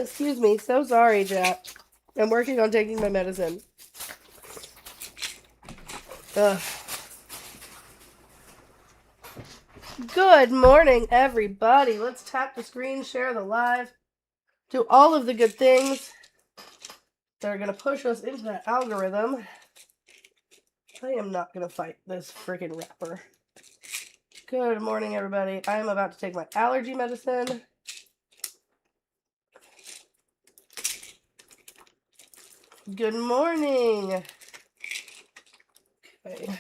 Excuse me. So sorry, Jack. I'm working on taking my medicine. Ugh. Good morning, everybody. Let's tap the screen, share the live, do all of the good things that are going to push us into that algorithm. I am not going to fight this freaking rapper. Good morning, everybody. I am about to take my allergy medicine. Good morning. Okay.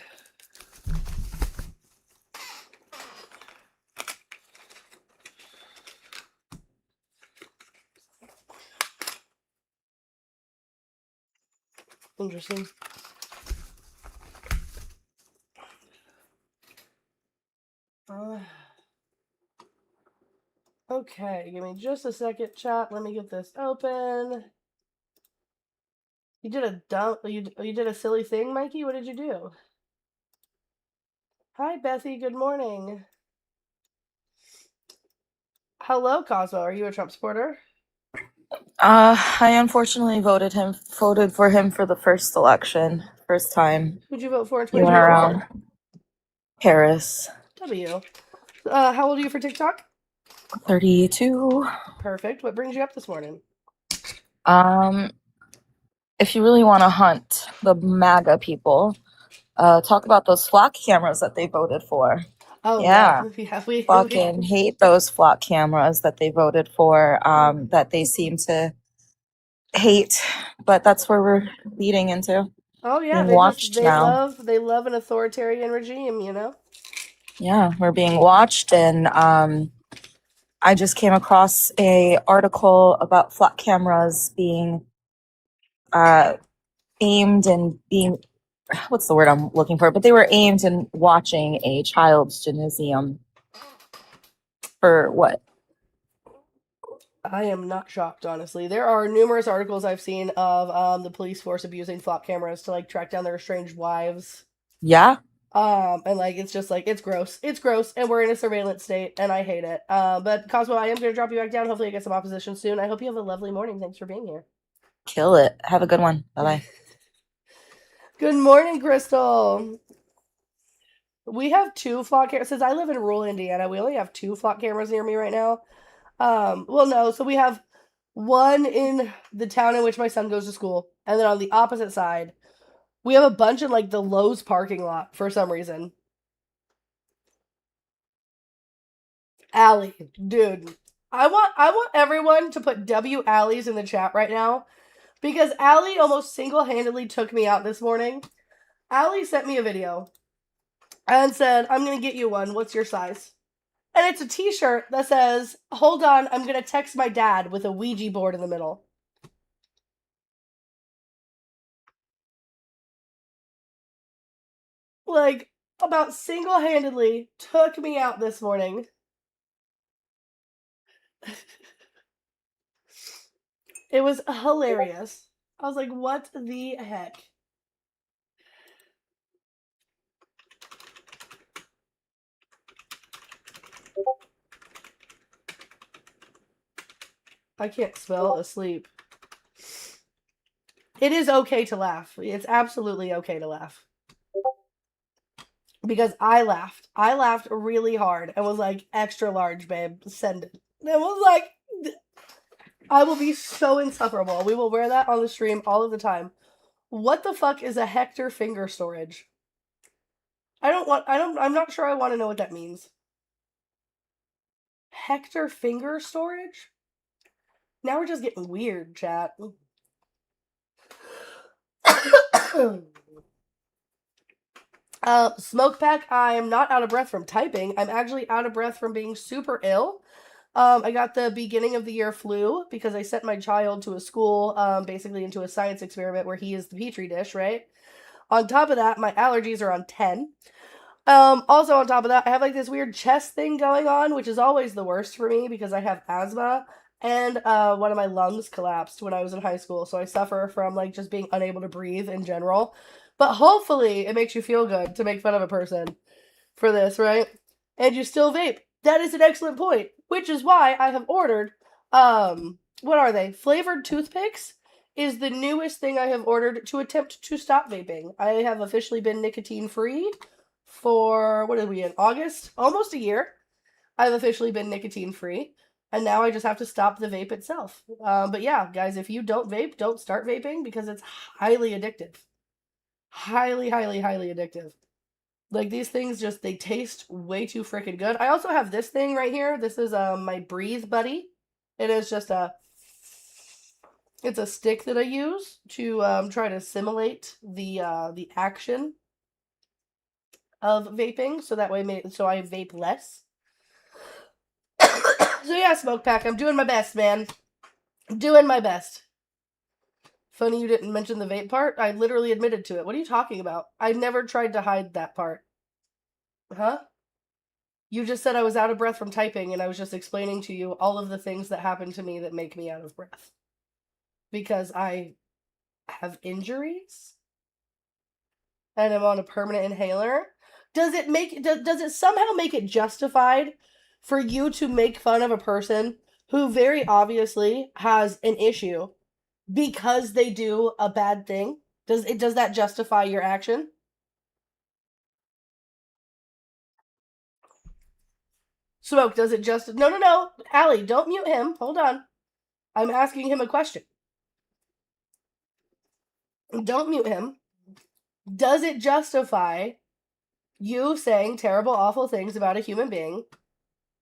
Interesting. Okay, give me just a second, chat. Let me get this open. You did a you did a silly thing, Mikey? What did you do? Hi, Bethy. Good morning. Hello, Cosmo. Are you a Trump supporter? I unfortunately voted for him for the first election, first time. Who'd you vote for in He went 2024? around Paris. W. How old are you for TikTok? 32. Perfect. What brings you up this morning? If you really want to hunt the MAGA people, talk about those flock cameras that they voted for. Oh Yeah. we Fucking hate those flock cameras that they voted for, that they seem to hate, but that's where we're leading into. Oh yeah, Being watched now. they love an authoritarian regime, you know? Yeah, we're being watched, and I just came across a article about flock cameras being aimed and being, what's the word I'm looking for? But they were aimed and watching a child's gymnasium for what? I am not shocked, honestly. There are numerous articles I've seen of the police force abusing flop cameras to like track down their estranged wives. Yeah, And like it's just like it's gross. It's gross, and we're in a surveillance state, and I hate it. But Cosmo, I am gonna drop you back down. Hopefully I get some opposition soon. I hope you have a lovely morning. Thanks for being here. kill it. Have a good one. Bye bye. Good morning, Crystal. We have two flock cameras. Since I live in rural Indiana, we only have two flock cameras near me right now. Well, no, so we have one in the town in which my son goes to school, and then on the opposite side, we have a bunch in like the Lowe's parking lot for some reason. Allie, dude, I want everyone to put W Alleys in the chat right now because Allie almost single-handedly took me out this morning. Allie sent me a video and said, "I'm gonna get you one. What's your size?" And it's a t-shirt that says, "Hold on, I'm gonna text my dad," with a Ouija board in the middle. Like, about single-handedly took me out this morning. It was hilarious. I was like, what the heck? I can't spell asleep. It is okay to laugh. It's absolutely okay to laugh. Because I laughed. I laughed really hard and was like, extra large, babe. Send it. And I was like, I will be so insufferable. We will wear that on the stream all of the time. What the fuck is a Hector finger storage? I'm not sure I want to know what that means. Hector finger storage? Now we're just getting weird, chat. Smoke pack, I'm not out of breath from typing. I'm actually out of breath from being super ill. I got the beginning of the year flu because I sent my child to a school, basically into a science experiment where he is the petri dish, right? On top of that, my allergies are on 10. Also on top of that, I have like this weird chest thing going on, which is always the worst for me because I have asthma and one of my lungs collapsed when I was in high school, so I suffer from like just being unable to breathe in general. But hopefully it makes you feel good to make fun of a person for this, right? And you still vape. That is an excellent point, which is why I have ordered What are they? Flavored toothpicks is the newest thing I have ordered to attempt to stop vaping. I have officially been nicotine free for, what are we in, August? Almost a year. I've officially been nicotine free. And now I just have to stop the vape itself. But yeah, guys, if you don't vape, don't start vaping because it's highly addictive. Highly, highly, highly addictive. Like these things just they taste way too freaking good. I also have this thing right here. This is my Breathe Buddy. It is just it's a stick that I use to try to simulate the action of vaping, so that way so I vape less. So yeah, Smoke Pack, I'm doing my best, man. I'm doing my best. Funny you didn't mention the vape part. I literally admitted to it. What are you talking about? I never tried to hide that part. Huh? You just said I was out of breath from typing, and I was just explaining to you all of the things that happen to me that make me out of breath. Because I have injuries and I'm on a permanent inhaler. Does it somehow make it justified for you to make fun of a person who very obviously has an issue because they do a bad thing? Does that justify your action? Smoke, does it just No, Allie, don't mute him. Hold on. I'm asking him a question. Don't mute him. Does it justify you saying terrible, awful things about a human being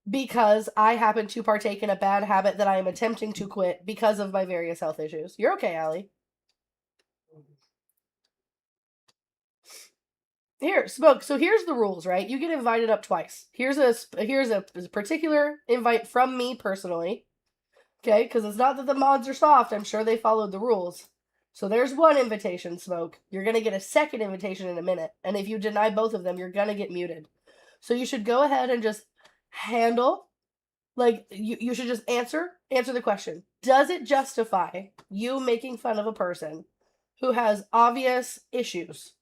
because I happen to partake in a bad habit that I am attempting to quit because of my various health issues? You're okay, Allie. Here, Smoke. So here's the rules, right? You get invited up twice. Here's a particular invite from me personally. Okay, because it's not that the mods are soft. I'm sure they followed the rules. So there's one invitation, Smoke. You're going to get a second invitation in a minute. And if you deny both of them, you're going to get muted. So you should go ahead and just handle, like, you should just answer the question. Does it justify you making fun of a person who has obvious issues,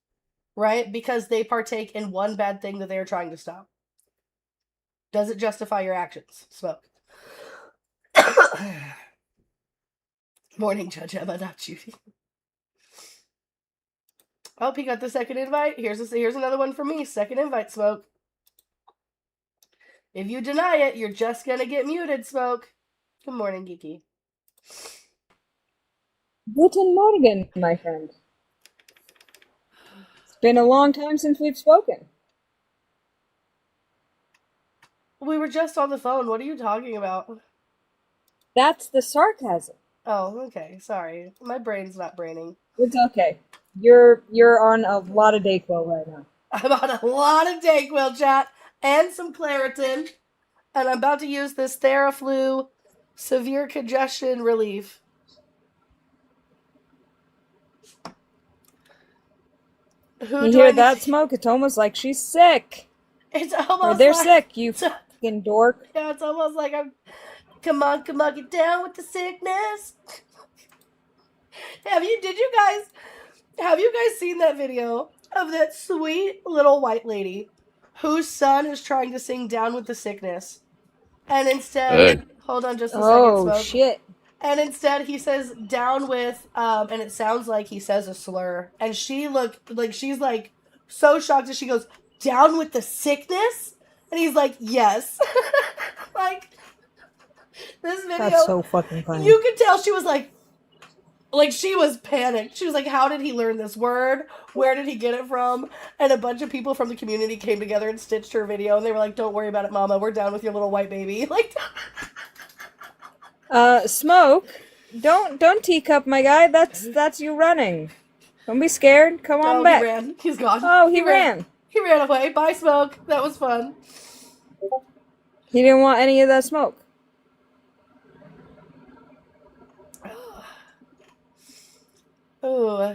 right? Because they partake in one bad thing that they are trying to stop. Does it justify your actions? Smoke. Morning, Judge Emma, not Judy. Oh, he got the second invite. Here's another one for me. Second invite, Smoke. If you deny it, you're just gonna get muted, Smoke. Good morning, Geeky. Guten Morgen, my friend. It's been a long time since we've spoken. We were just on the phone. What are you talking about? That's the sarcasm. Oh, okay. Sorry. My brain's not braining. It's okay. You're on a lot of Dayquil right now. I'm on a lot of Dayquil, chat, and some Claritin, and I'm about to use this Theraflu severe congestion relief. You hear that, Smoke? It's almost like she's sick. It's almost or they're like, sick, you fucking dork. Yeah, it's almost like I'm. Come on, get down with the sickness. Have you guys seen that video of that sweet little white lady whose son is trying to sing "Down with the Sickness," and instead, hold on just a second, Smoke. Shit. And instead he says "down with," and it sounds like he says a slur, and she looked like she's like so shocked as she goes, "Down with the sickness," and he's like, "Yes." Like, this video, that's so fucking funny. You could tell she was like she was panicked. She was like, how did he learn this word? Where did he get it from? And a bunch of people from the community came together and stitched her video, and they were like, don't worry about it, Mama. We're down with your little white baby. Like, Smoke, don't teacup my guy. That's you running. Don't be scared. Come on back. He ran. He's gone. Oh, he ran. He ran away. Bye, Smoke. That was fun. He didn't want any of that smoke. Oh,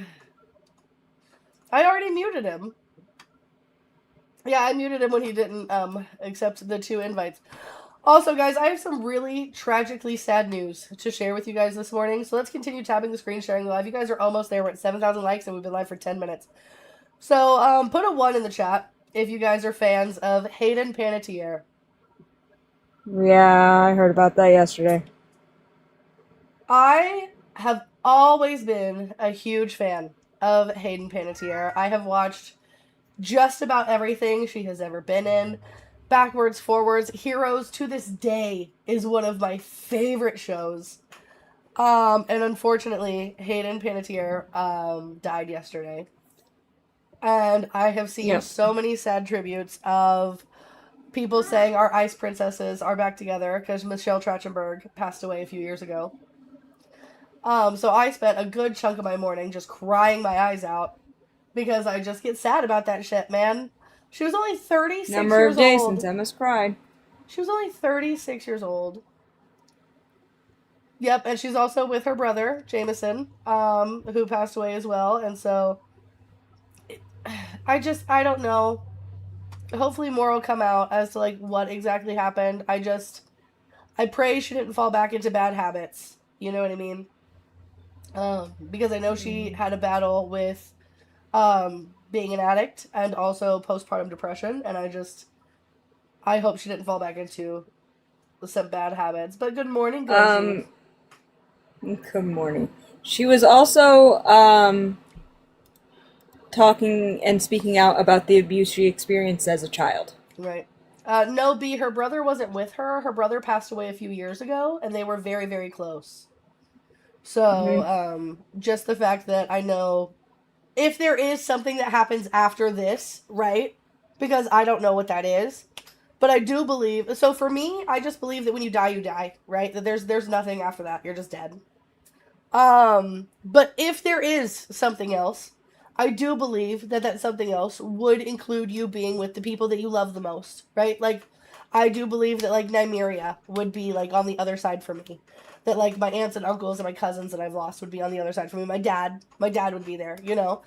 I already muted him. Yeah, I muted him when he didn't accept the 2 invites. Also, guys, I have some really tragically sad news to share with you guys this morning. So let's continue tapping the screen, sharing live. You guys are almost there. We're at 7,000 likes, and we've been live for 10 minutes. So put a 1 in the chat if you guys are fans of Hayden Panettiere. Yeah, I heard about that yesterday. I have always been a huge fan of Hayden Panettiere. I have watched just about everything she has ever been in. Backwards, forwards, Heroes to this day is one of my favorite shows. And unfortunately, Hayden Panettiere died yesterday. And I have seen Yep. so many sad tributes of people saying our ice princesses are back together because Michelle Trachtenberg passed away a few years ago. So I spent a good chunk of my morning just crying my eyes out because I just get sad about that shit, man. She was only 36 Number years of days since old. Emma's cried. She was only 36 years old. Yep, and she's also with her brother, Jameson, who passed away as well. And so I don't know. Hopefully more will come out as to like what exactly happened. I pray she didn't fall back into bad habits. You know what I mean? Because I know she had a battle with being an addict and also postpartum depression, and I hope she didn't fall back into some bad habits. But good morning, Goji. Good morning. She was also talking and speaking out about the abuse she experienced as a child. Right. No, B, her brother wasn't with her. Her brother passed away a few years ago, and they were very, very close. So, just the fact that I know if there is something that happens after this, right? Because I don't know what that is. But I do believe, so for me, I just believe that when you die, right? That there's nothing after that. You're just dead. But if there is something else, I do believe that that something else would include you being with the people that you love the most, right? Like, I do believe that, like, Nymeria would be, like, on the other side for me. That, like, my aunts and uncles and my cousins that I've lost would be on the other side for me. My dad would be there, you know?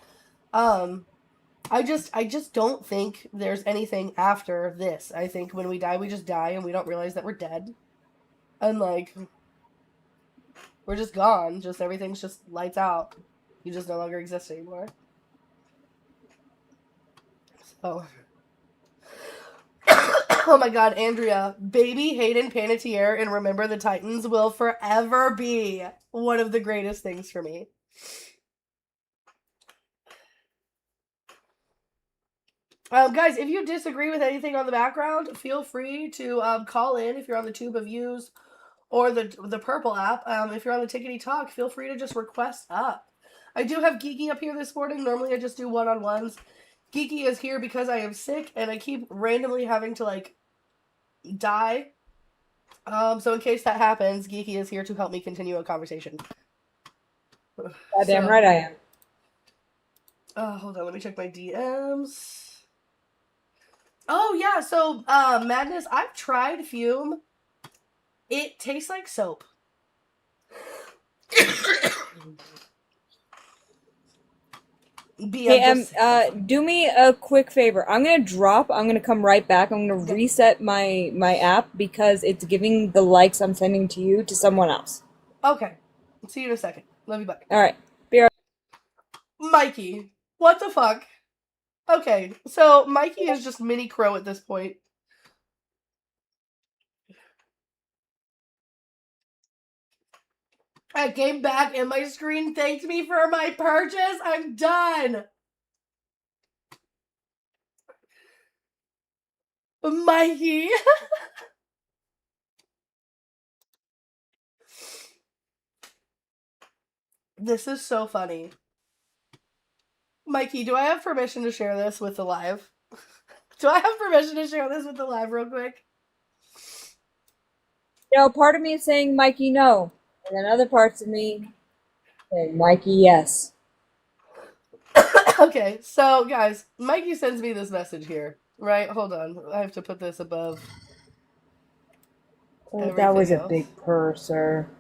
I just don't think there's anything after this. I think when we die, we just die and we don't realize that we're dead. And, like, we're just gone. Just everything's just lights out. You just no longer exist anymore. So. Oh my god, Andrea. Baby Hayden Panettiere and Remember the Titans will forever be one of the greatest things for me. Guys, if you disagree with anything on the background, feel free to call in if you're on the Tube of Views or the Purple app. If you're on the Tickety Talk, feel free to just request up. I do have Geeky up here this morning. Normally I just do one-on-ones. Geeky is here because I am sick and I keep randomly having to, like, die. So in case that happens, Geeky is here to help me continue a conversation. Goddamn right I am. Hold on, let me check my DMs. Oh, yeah, so, Madness, I've tried Fume. It tastes like soap. Hey, do me a quick favor. I'm gonna come right back. I'm gonna reset my app because it's giving the likes I'm sending to you to someone else. Okay. See you in a second. Love you, bye. Alright. Be right. Mikey. What the fuck? Okay, so Mikey is just Mini Crow at this point. I came back and my screen thanked me for my purchase. I'm done. Mikey. This is so funny. Mikey, do I have permission to share this with the live? Do I have permission to share this with the live real quick? Part of me is saying Mikey no, and then other parts of me saying Mikey yes. Okay, so guys, Mikey sends me this message here. Right, hold on. I have to put this above. That was a big purr, sir.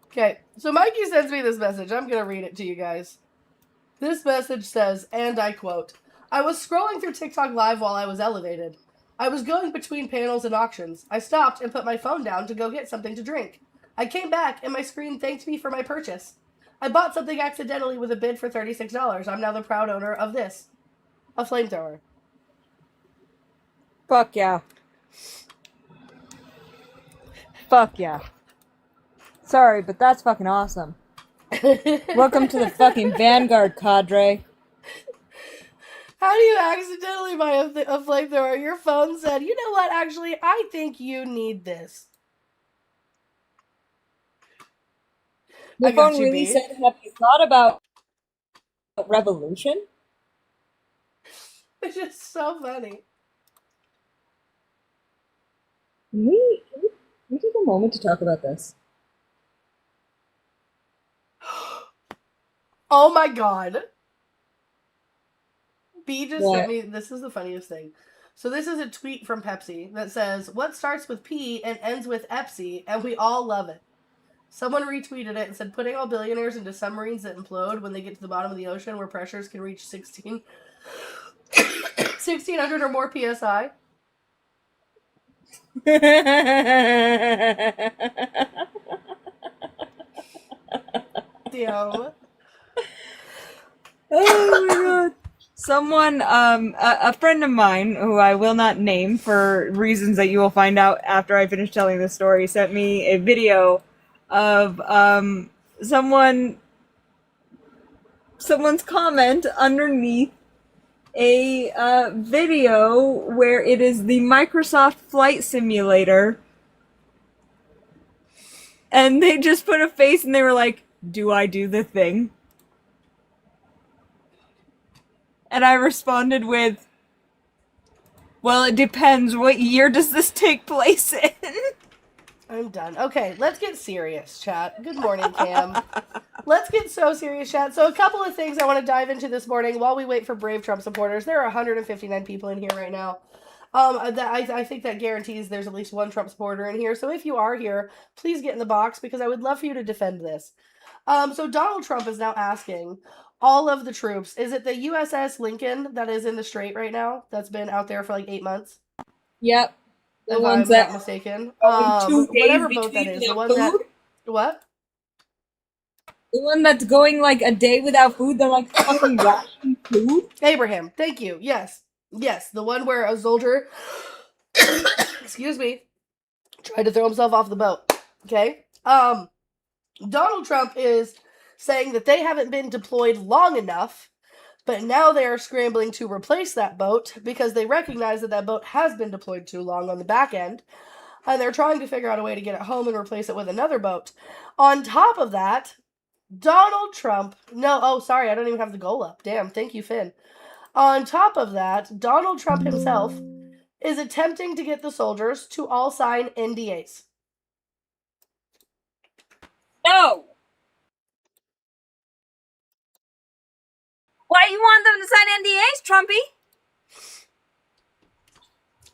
Okay, so Mikey sends me this message. I'm gonna read it to you guys. This message says, and I quote, "I was scrolling through TikTok Live while I was elevated. I was going between panels and auctions. I stopped and put my phone down to go get something to drink. I came back and my screen thanked me for my purchase. I bought something accidentally with a bid for $36. I'm now the proud owner of this. A flamethrower." Fuck yeah. Fuck yeah. Sorry, but that's fucking awesome. Welcome to the fucking Vanguard cadre. How do you accidentally buy a flamethrower? Your phone said, you know what, actually, I think you need this. Your I got phone you, really B. said, have you thought about revolution? It's just so funny. Can we take a moment to talk about this? Oh my god. B just sent What? me, this is the funniest thing. So this is a tweet from Pepsi that says, what starts with P and ends with Epsi, and we all love it. Someone retweeted it and said, putting all billionaires into submarines that implode when they get to the bottom of the ocean where pressures can reach 1600 or more PSI. Damn. Oh my god. Someone, a friend of mine, who I will not name for reasons that you will find out after I finish telling this story, sent me a video of, someone's comment underneath a, video where it is the Microsoft Flight Simulator, and they just put a face and they were like, do I do the thing? And I responded with, well, it depends. What year does this take place in? I'm done. Okay, let's get serious, chat. Good morning, Cam. Let's get so serious, chat. So a couple of things I want to dive into this morning while we wait for brave Trump supporters. There are 159 people in here right now. I think that guarantees there's at least one Trump supporter in here. So if you are here, please get in the box because I would love for you to defend this. So Donald Trump is now asking all of the troops, is it the USS Lincoln that is in the strait right now? That's been out there for like 8 months, Yep. The if ones I'm that not mistaken. are going 2 days Whatever boat that between is, the without one that food. what? The one that's going like a day without food, they're like fucking rationing food. Abraham, thank you. Yes. Yes, the one where a soldier excuse me, tried to throw himself off the boat. Okay? Donald Trump is saying that they haven't been deployed long enough, but now they are scrambling to replace that boat because they recognize that that boat has been deployed too long on the back end, and they're trying to figure out a way to get it home and replace it with another boat. On top of that, Donald Trump, no, oh, sorry, I don't even have the goal up. Damn, thank you, Finn. On top of that, Donald Trump himself is attempting to get the soldiers to all sign NDAs. No. Why do you want them to sign NDAs, Trumpy?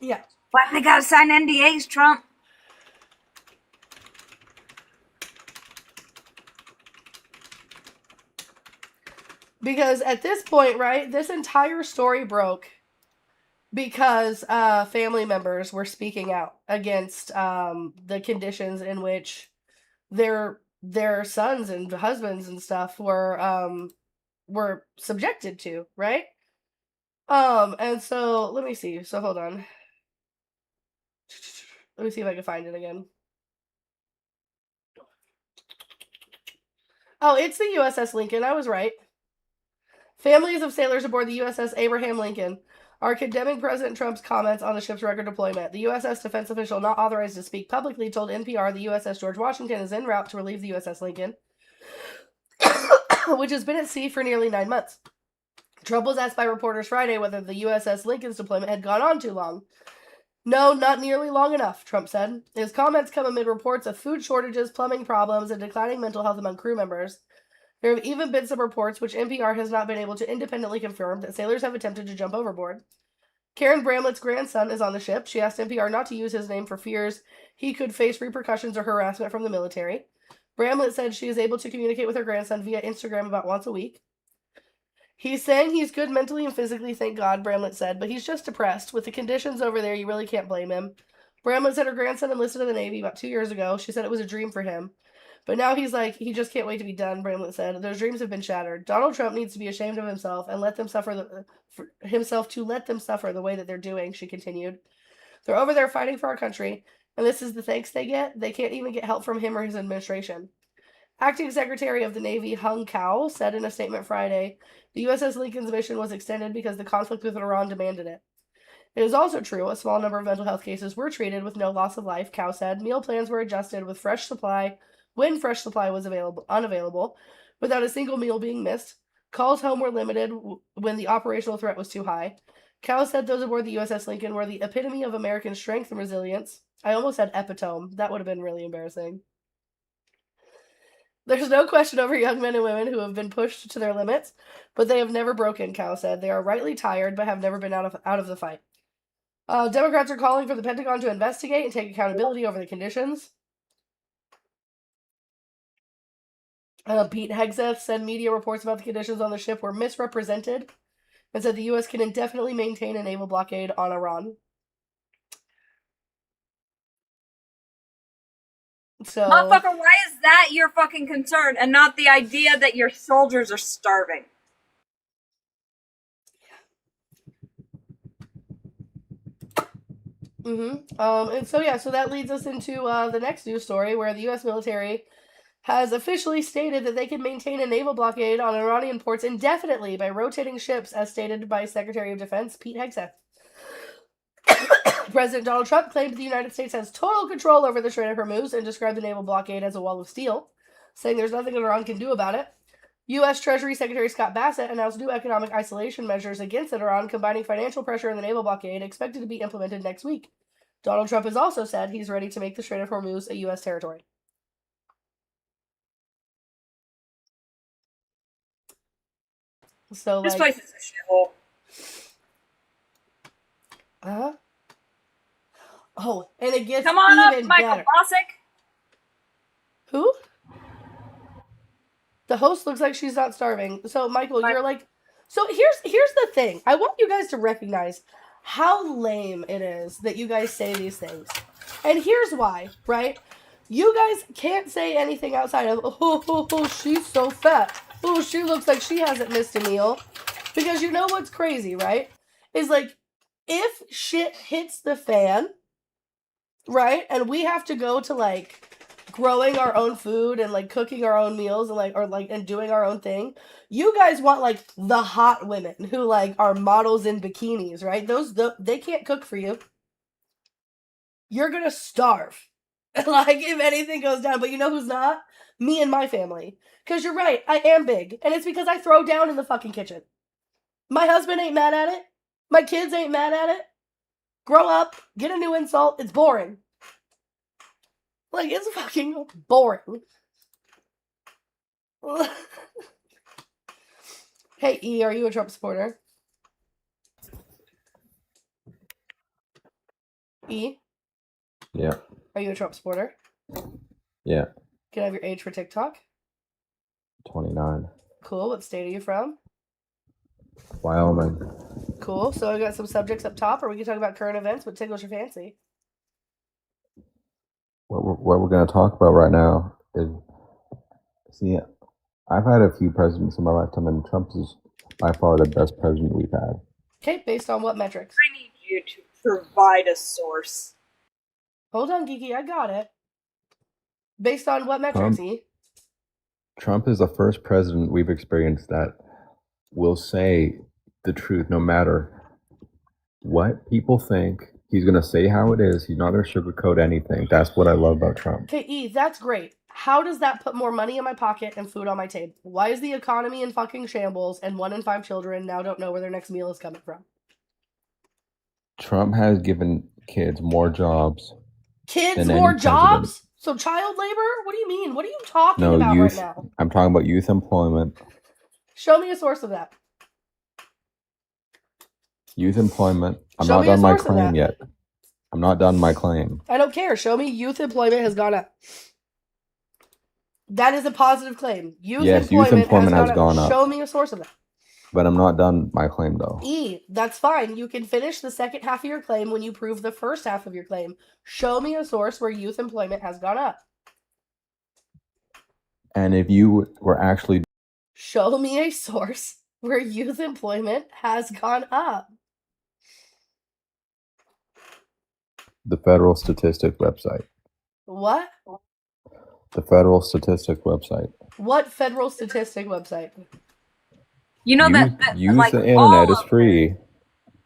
Yeah. Why they gotta sign NDAs, Trump? Because at this point, right, this entire story broke because family members were speaking out against the conditions in which their sons and husbands and stuff were subjected to, right? And so let me see. So hold on. Let me see if I can find it again. Oh, it's the USS Lincoln. I was right. Families of sailors aboard the USS Abraham Lincoln are condemning President Trump's comments on the ship's record deployment. The USS defense official not authorized to speak publicly told NPR the USS George Washington is en route to relieve the USS Lincoln, which has been at sea for nearly 9 months. Trump was asked by reporters Friday whether the USS Lincoln's deployment had gone on too long. No, not nearly long enough, Trump said. His comments come amid reports of food shortages, plumbing problems, and declining mental health among crew members. There have even been some reports, which NPR has not been able to independently confirm, that sailors have attempted to jump overboard. Karen Bramlett's grandson is on the ship. She asked NPR not to use his name for fears he could face repercussions or harassment from the military. Bramlett said she is able to communicate with her grandson via Instagram about once a week. He's saying he's good mentally and physically, thank God, Bramlett said, but he's just depressed. With the conditions over there, you really can't blame him. Bramlett said her grandson enlisted in the Navy about 2 years ago. She said it was a dream for him. But now he's like, he just can't wait to be done, Bramlett said. Those dreams have been shattered. Donald Trump needs to be ashamed of himself and let them suffer let them suffer the way that they're doing, she continued. They're over there fighting for our country, And this is the thanks they get. They can't even get help from him or his administration. Acting Secretary of the Navy Hung Kao said in a statement Friday, the USS Lincoln's mission was extended because the conflict with Iran demanded it. It is also true a small number of mental health cases were treated with no loss of life, Kao said. Meal plans were adjusted with fresh supply when fresh supply was unavailable, without a single meal being missed. Calls home were limited when the operational threat was too high. Kao said those aboard the USS Lincoln were the epitome of American strength and resilience. I almost said epitome. That would have been really embarrassing. There's no question over young men and women who have been pushed to their limits, but they have never broken, Kao said. They are rightly tired, but have never been out of the fight. Democrats are calling for the Pentagon to investigate and take accountability over the conditions. Pete Hegseth said media reports about the conditions on the ship were misrepresented and said the U.S. can indefinitely maintain a naval blockade on Iran. So, motherfucker, why is that your fucking concern and not the idea that your soldiers are starving? and so that leads us into the next news story where the U.S. military has officially stated that they can maintain a naval blockade on Iranian ports indefinitely by rotating ships, as stated by Secretary of Defense Pete Hegseth. President Donald Trump claimed the United States has total control over the Strait of Hormuz and described the naval blockade as a wall of steel, saying there's nothing Iran can do about it. U.S. Treasury Secretary Scott Bassett announced new economic isolation measures against Iran, combining financial pressure and the naval blockade, expected to be implemented next week. Donald Trump has also said he's ready to make the Strait of Hormuz a U.S. territory. So, this place is a shithole. Oh, and it gets Come on even up, Michael better. Bosick. Who? The host looks like she's not starving. So, Michael, you're like... So, here's the thing. I want you guys to recognize how lame it is that you guys say these things. And here's why, right? You guys can't say anything outside of, oh, she's so fat. Oh, she looks like she hasn't missed a meal. Because you know what's crazy, right? Is like, if shit hits the fan, right? And we have to go to like growing our own food and like cooking our own meals and and doing our own thing. You guys want like the hot women who like are models in bikinis, right? They can't cook for you. You're gonna starve. Like if anything goes down, but you know who's not? Me and my family. Cause you're right, I am big. And it's because I throw down in the fucking kitchen. My husband ain't mad at it. My kids ain't mad at it. Grow up, get a new insult. It's boring. Like, it's fucking boring. Hey, E, are you a Trump supporter? E? Yeah. Are you a Trump supporter? Yeah. Can I have your age for TikTok? 29. Cool. What state are you from? Wyoming. Cool. So I got some subjects up top, or we can talk about current events, what tickles your fancy. What we're going to talk about right now is, see, I've had a few presidents in my lifetime, and Trump is by far the best president we've had. Okay, based on what metrics? I need you to provide a source. Hold on, Geeky, I got it. Based on what metrics, E? Trump is the first president we've experienced that will say the truth no matter what people think. He's going to say how it is. He's not going to sugarcoat anything. That's what I love about Trump. Okay, E, that's great. How does that put more money in my pocket and food on my table? Why is the economy in fucking shambles and 1 in 5 children now don't know where their next meal is coming from? Trump has given kids more jobs. Kids more jobs? So child labor? What do you mean? What are you talking about youth, right now? I'm talking about youth employment. Show me a source of that. Youth employment. I'm not done my claim yet. I'm not done my claim. I don't care. Show me youth employment has gone up. That is a positive claim. Youth employment has gone up. Show me a source of that. But I'm not done my claim, though. E, that's fine. You can finish the second half of your claim when you prove the first half of your claim. Show me a source where youth employment has gone up. And if you were actually... Show me a source where youth employment has gone up. The Federal Statistics website. What? The Federal Statistics website. What federal statistic website? You know use, that use like the internet all is of free.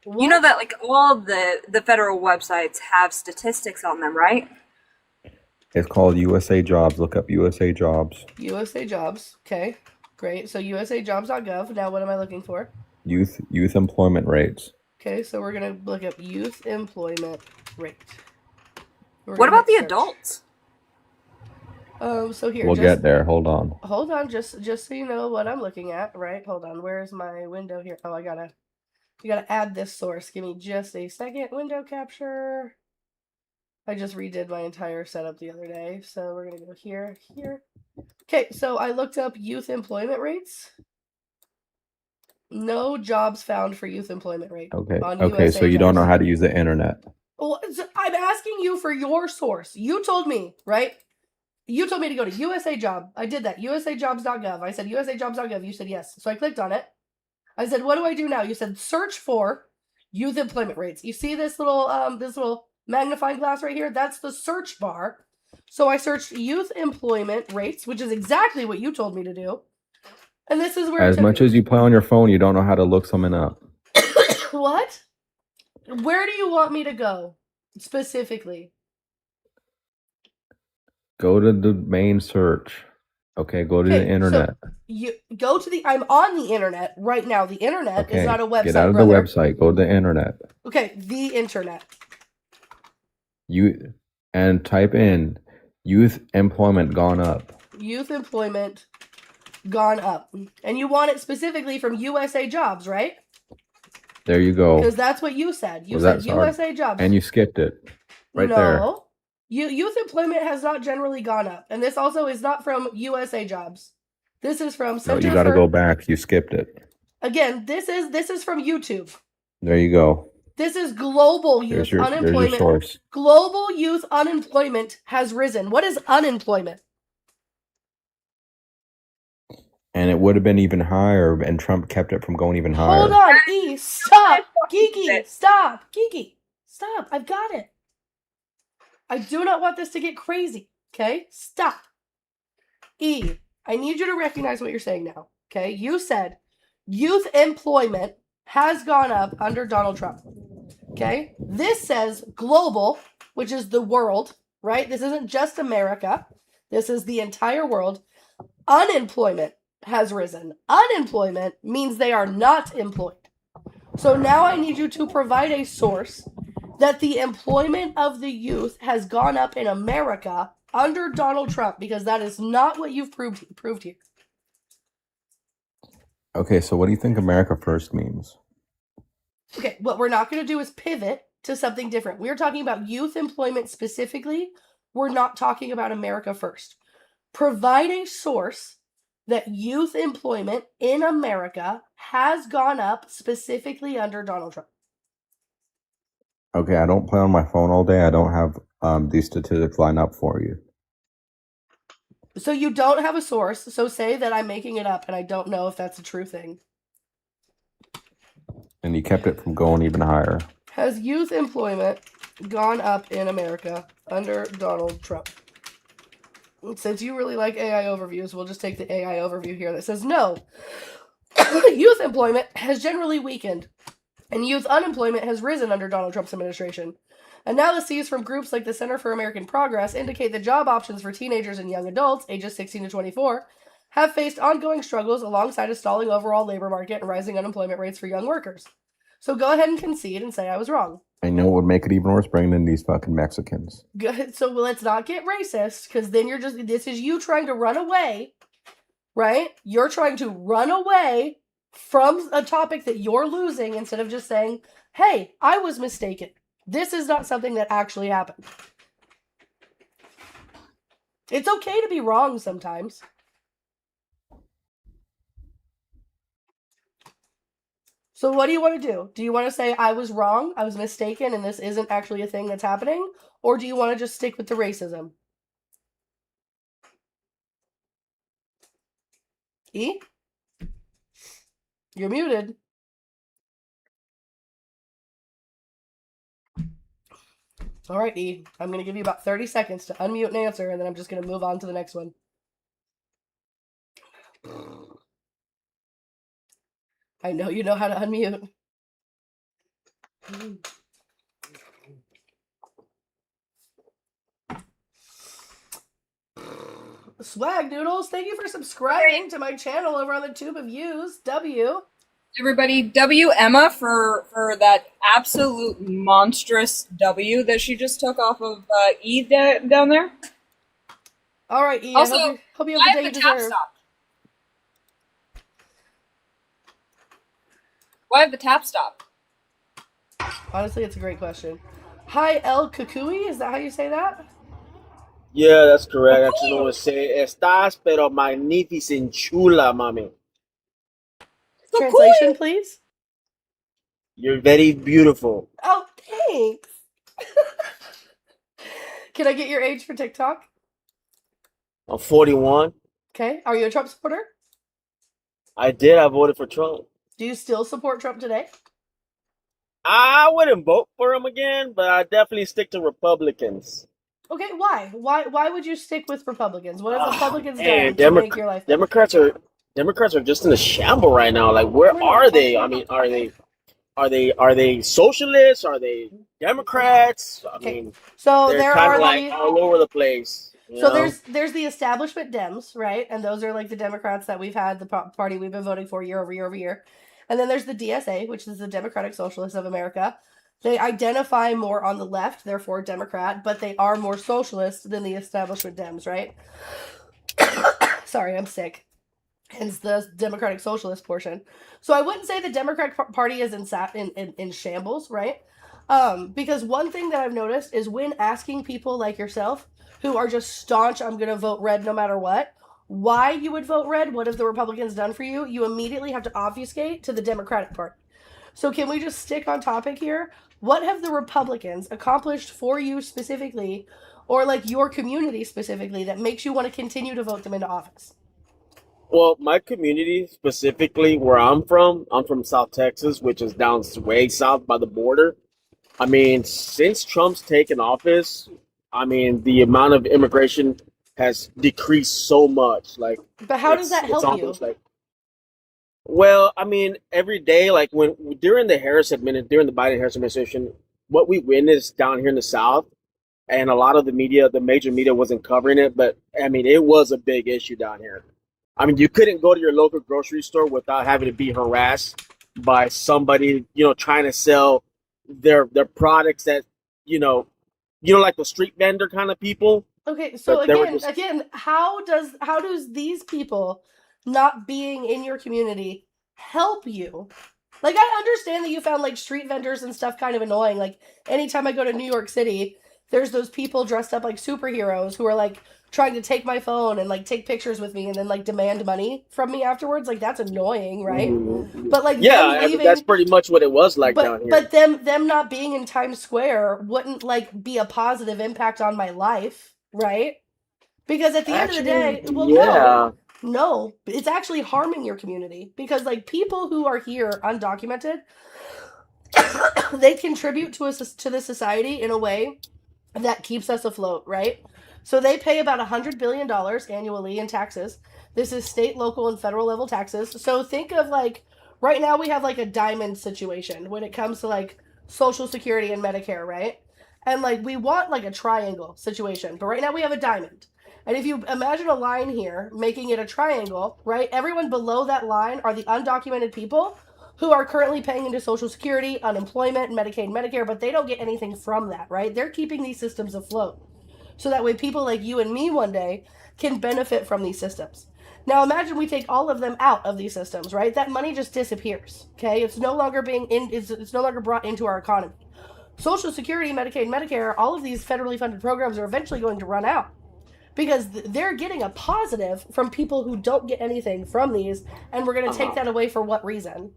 What? You know that like all the federal websites have statistics on them, right? It's called USA Jobs. Look up USA Jobs. USA Jobs. Okay, great. So usajobs.gov. Now what am I looking for? Youth employment rates. Okay, so we're gonna look up youth employment rate. What about the adults? So here, We'll get there. Hold on. Just so you know what I'm looking at, right? Hold on. Where's my window here? Oh, you gotta add this source. Give me just a second. Window capture. I just redid my entire setup the other day, so we're gonna go here. Okay, so I looked up youth employment rates. No jobs found for youth employment rate. Okay. On Okay. USA So you don't know Jobs. how to use the internet. Well, I'm asking you for your source. You told me, right? You told me to go to USA Job. I did that. USAjobs.gov. I said USAjobs.gov. You said yes. So I clicked on it. I said, what do I do now? You said search for youth employment rates. You see this little magnifying glass right here? That's the search bar. So I searched youth employment rates, which is exactly what you told me to do. And this is where As much as you play on your phone, you don't know how to look something up. What? Where do you want me to go specifically? Go to the main search. Okay, go to the internet. So you go to I'm on the internet right now. The internet is not a website. Get out of brother. the website. Go to the internet. Okay, the internet. And type in youth employment gone up. Youth employment gone up. And you want it specifically from USA Jobs, right? There you go. Because that's what you said. You said USA Jobs. And you skipped it. Right there. No. Youth employment has not generally gone up. And this also is not from USA Jobs. This is from No, you got to go back. You skipped it. Again, this is from YouTube. There you go. This is global youth unemployment. There's your source. Global youth unemployment has risen. What is unemployment? and it would have been even higher, and Trump kept it from going even higher. Hold on, E, stop, Kiki, stop, Kiki, stop. I've got it. I do not want this to get crazy. Okay, stop. E, I need you to recognize what you're saying now. Okay, you said youth employment has gone up under Donald Trump. Okay, this says global, which is the world, right? This isn't just America. This is the entire world. Unemployment has risen. Unemployment means they are not employed. So now I need you to provide a source that the employment of the youth has gone up in America under Donald Trump, because that is not what you've proved here. Okay, so what do you think America First means? Okay, what we're not going to do is pivot to something different. We're talking about youth employment specifically. We're not talking about America First. Provide a source that youth employment in America has gone up specifically under Donald Trump. Okay, I don't play on my phone all day. I don't have these statistics lined up for you. So you don't have a source. So say that I'm making it up and I don't know if that's a true thing. And you kept it from going even higher. Has youth employment gone up in America under Donald Trump? Since you really like AI overviews, we'll just take the AI overview here that says no. Youth employment has generally weakened, and youth unemployment has risen under Donald Trump's administration. Analyses from groups like the Center for American Progress indicate that job options for teenagers and young adults, ages 16 to 24, have faced ongoing struggles alongside a stalling overall labor market and rising unemployment rates for young workers. So go ahead and concede and say I was wrong. I know it would make it even worse bringing in these fucking Mexicans. Good. So let's not get racist, because then this is you trying to run away, right? You're trying to run away from a topic that you're losing instead of just saying, hey, I was mistaken. This is not something that actually happened. It's okay to be wrong sometimes. So what do you want to do? Do you want to say I was wrong, I was mistaken, and this isn't actually a thing that's happening? Or do you want to just stick with the racism? E? You're muted. All right, E. I'm going to give you about 30 seconds to unmute and answer, and then I'm just going to move on to the next one. I know you know how to unmute. Swag Noodles, thank you for subscribing to my channel over on the Tube of Views. W. Everybody, W Emma for that absolute monstrous W that she just took off of E down there. All right, E. Also, I hope you have the day you deserve. Why have the tap stop? Honestly, it's a great question. Hi, El Kukui. Is that how you say that? Yeah, that's correct. I just want to say, estás pero magnificent chula, mami. Translation, please. You're very beautiful. Oh, thanks. Can I get your age for TikTok? I'm 41. Okay. Are you a Trump supporter? I voted for Trump. Do you still support Trump today? I wouldn't vote for him again, but I definitely stick to Republicans. Okay, why? Why would you stick with Republicans? What have Republicans Man, done to make your life better? Democrats are just in a shamble right now. Like, where are they? I mean, are they socialists? Are they Democrats? I mean, so they're there kind are of like all over the place. So there's the establishment Dems, right? And those are like the Democrats that we've had, the party we've been voting for year over year over year. And then there's the DSA, which is the Democratic Socialists of America. They identify more on the left, therefore Democrat, but they are more socialist than the establishment Dems, right? Sorry, I'm sick. Hence the Democratic Socialist portion. So I wouldn't say the Democratic Party is in shambles, right? Because one thing that I've noticed is when asking people like yourself who are just staunch, I'm going to vote red no matter what, why you would vote red, what have the Republicans done for you, you immediately have to obfuscate to the Democratic Party. So can we just stick on topic here? What have the Republicans accomplished for you specifically, or like your community specifically, that makes you want to continue to vote them into office? Well, my community, specifically where I'm from South Texas, which is down way south by the border. I mean, since Trump's taken office, I mean, the amount of immigration has decreased so much. Like, but how does that help you? Like, well, I mean, every day, like during the Biden-Harris administration, what we witnessed down here in the South, and a lot of the major media wasn't covering it, but I mean, it was a big issue down here. I mean, you couldn't go to your local grocery store without having to be harassed by somebody, trying to sell their products that, like the street vendor kind of people. Okay, so again, how does these people not being in your community help you? Like, I understand that you found like street vendors and stuff kind of annoying. Like, anytime I go to New York City, there's those people dressed up like superheroes who are like trying to take my phone and like take pictures with me and then like demand money from me afterwards. Like, that's annoying, right? Mm-hmm. But like, that's pretty much what it was like down here. But them not being in Times Square wouldn't like be a positive impact on my life, right? Because at the end of the day, no, it's actually harming your community, because like people who are here undocumented, they contribute to the society in a way that keeps us afloat, right? So they pay about $100 billion annually in taxes. This is state, local, and federal level taxes. So think of like, right now we have like a diamond situation when it comes to like Social Security and Medicare, right? And like we want like a triangle situation, but right now we have a diamond. And if you imagine a line here, making it a triangle, right? Everyone below that line are the undocumented people who are currently paying into Social Security, unemployment, Medicaid, Medicare, but they don't get anything from that, right? They're keeping these systems afloat. So that way people like you and me one day can benefit from these systems. Now imagine we take all of them out of these systems, right? That money just disappears, okay? It's no longer it's no longer brought into our economy. Social Security, Medicaid, Medicare, all of these federally funded programs are eventually going to run out, because they're getting a positive from people who don't get anything from these, and we're going to take that away for what reason?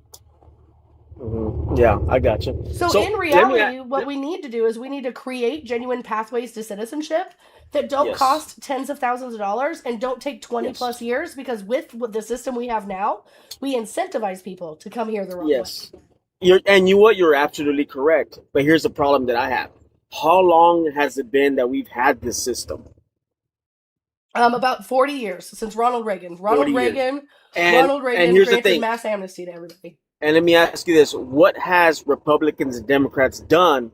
Mm-hmm. Yeah, I got you. So in reality, what we need to do is we need to create genuine pathways to citizenship that don't cost tens of thousands of dollars and don't take 20 plus years, because with the system we have now, we incentivize people to come here the wrong way. You're absolutely correct. But here's the problem that I have. how long has it been that we've had this system? About 40 years since Ronald Reagan. 40 years. And Ronald and Reagan here's the granted thing. mass amnesty to everybody. And let me ask you this: what has Republicans and Democrats done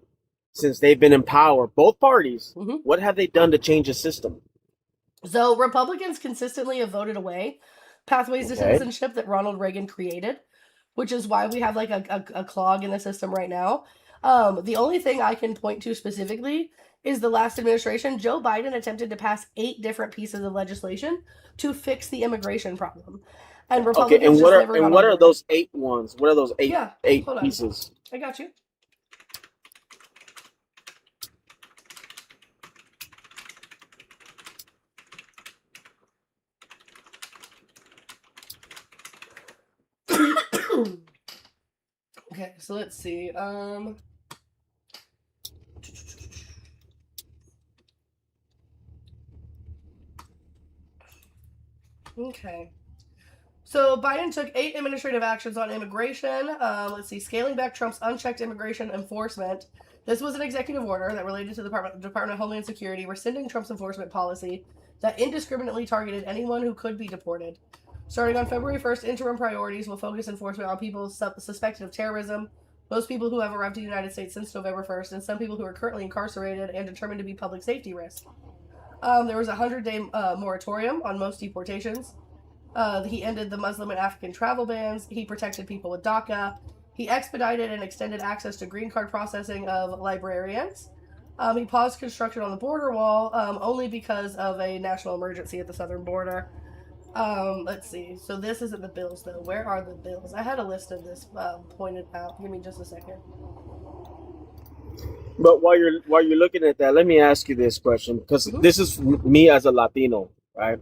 since they've been in power? Both parties. Mhm. What have they done to change the system? So Republicans consistently have voted away pathways to Okay. citizenship that Ronald Reagan created, which is why we have like a clog in the system right now. The only thing I can point to specifically is the last administration. Joe Biden attempted to pass 8 different pieces of legislation to fix the immigration problem, and Okay, Republicans and just what are never got on what are board. those 8 ones? What are those eight Yeah, eight hold on. pieces? I got you. Okay, so let's see. Okay. So Biden took 8 administrative actions on immigration. Let's see, scaling back Trump's unchecked immigration enforcement. This was an executive order that related to the Department of Homeland Security rescinding Trump's enforcement policy that indiscriminately targeted anyone who could be deported. Starting on February 1st, interim priorities will focus enforcement on people suspected of terrorism, most people who have arrived to the United States since November 1st, and some people who are currently incarcerated and determined to be public safety risks. There was a 100-day moratorium on most deportations. He ended the Muslim and African travel bans. He protected people with DACA. He expedited and extended access to green card processing of librarians. He paused construction on the border wall only because of a national emergency at the southern border. Let's see. So this isn't the bills, though. Where are the bills? I had a list of this pointed out. Give me just a second. But while you're looking at that, let me ask you this question, because this is me as a Latino, right?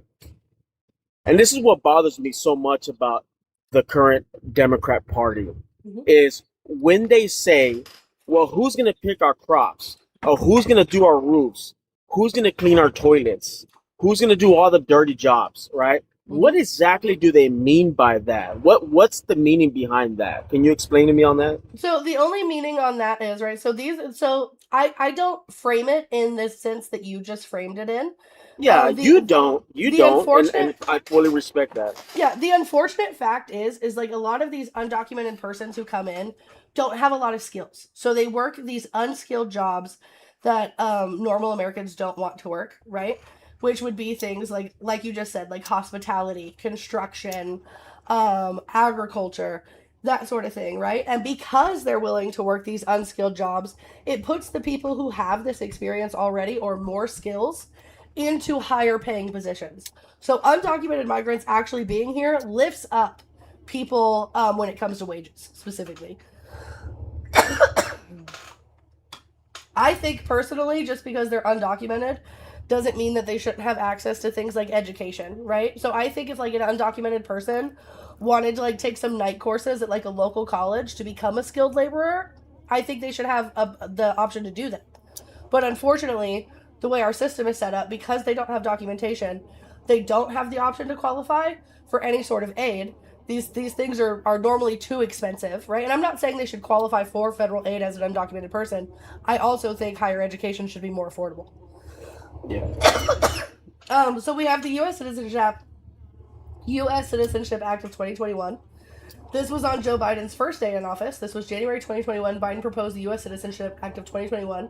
And this is what bothers me so much about the current Democrat Party is when they say, well, who's going to pick our crops? Or who's going to do our roofs? Who's going to clean our toilets? Who's going to do all the dirty jobs, right? What exactly do they mean by that? What's the meaning behind that? Can you explain to me on that? So the only meaning on that is, right, so I don't frame it in this sense that you just framed it in. Yeah, you don't, and I fully respect that. Yeah, the unfortunate fact is like a lot of these undocumented persons who come in don't have a lot of skills. So they work these unskilled jobs that normal Americans don't want to work, right? Which would be things like you just said, like hospitality, construction, agriculture, that sort of thing, right? And because they're willing to work these unskilled jobs, it puts the people who have this experience already or more skills into higher paying positions. So undocumented migrants actually being here lifts up people when it comes to wages specifically. I think personally, just because they're undocumented doesn't mean that they shouldn't have access to things like education, right? So I think if like an undocumented person wanted to like take some night courses at like a local college to become a skilled laborer, I think they should have the option to do that. But unfortunately, the way our system is set up, because they don't have documentation, they don't have the option to qualify for any sort of aid. These things are normally too expensive, right? And I'm not saying they should qualify for federal aid as an undocumented person. I also think higher education should be more affordable. Yeah. So we have the U.S. Citizenship Act of 2021. This was on Joe Biden's first day in office. This was January 2021. Biden proposed the U.S. Citizenship Act of 2021,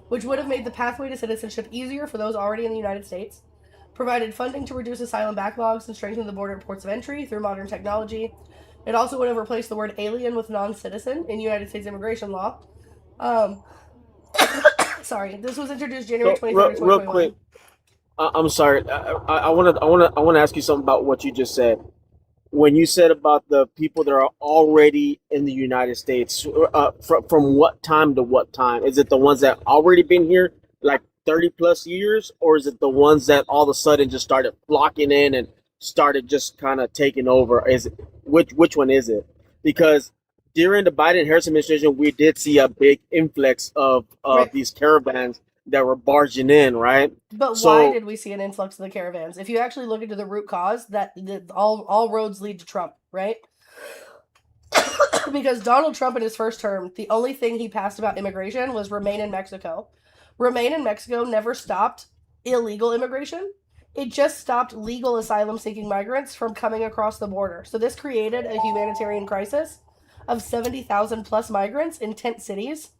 which would have made the pathway to citizenship easier for those already in the United States, provided funding to reduce asylum backlogs and strengthen the border and ports of entry through modern technology. It also would have replaced the word alien with non-citizen in United States immigration law. Sorry, this was introduced January 23rd, 2021. Real quick, I'm sorry. I want to ask you something about what you just said. When you said about the people that are already in the United States, from what time to what time? Is it the ones that already been here like 30 plus years, or is it the ones that all of a sudden just started flocking in and started just kind of taking over? Is it which one is it? Because during the Biden-Harris administration, we did see a big influx of Right. these caravans that were barging in, right? But So- why did we see an influx of the caravans? If you actually look into the root cause, that all roads lead to Trump, right? Because Donald Trump in his first term, the only thing he passed about immigration was remain in Mexico. Remain in Mexico never stopped illegal immigration. It just stopped legal asylum seeking migrants from coming across the border. So this created a humanitarian crisis of 70,000 plus migrants in tent cities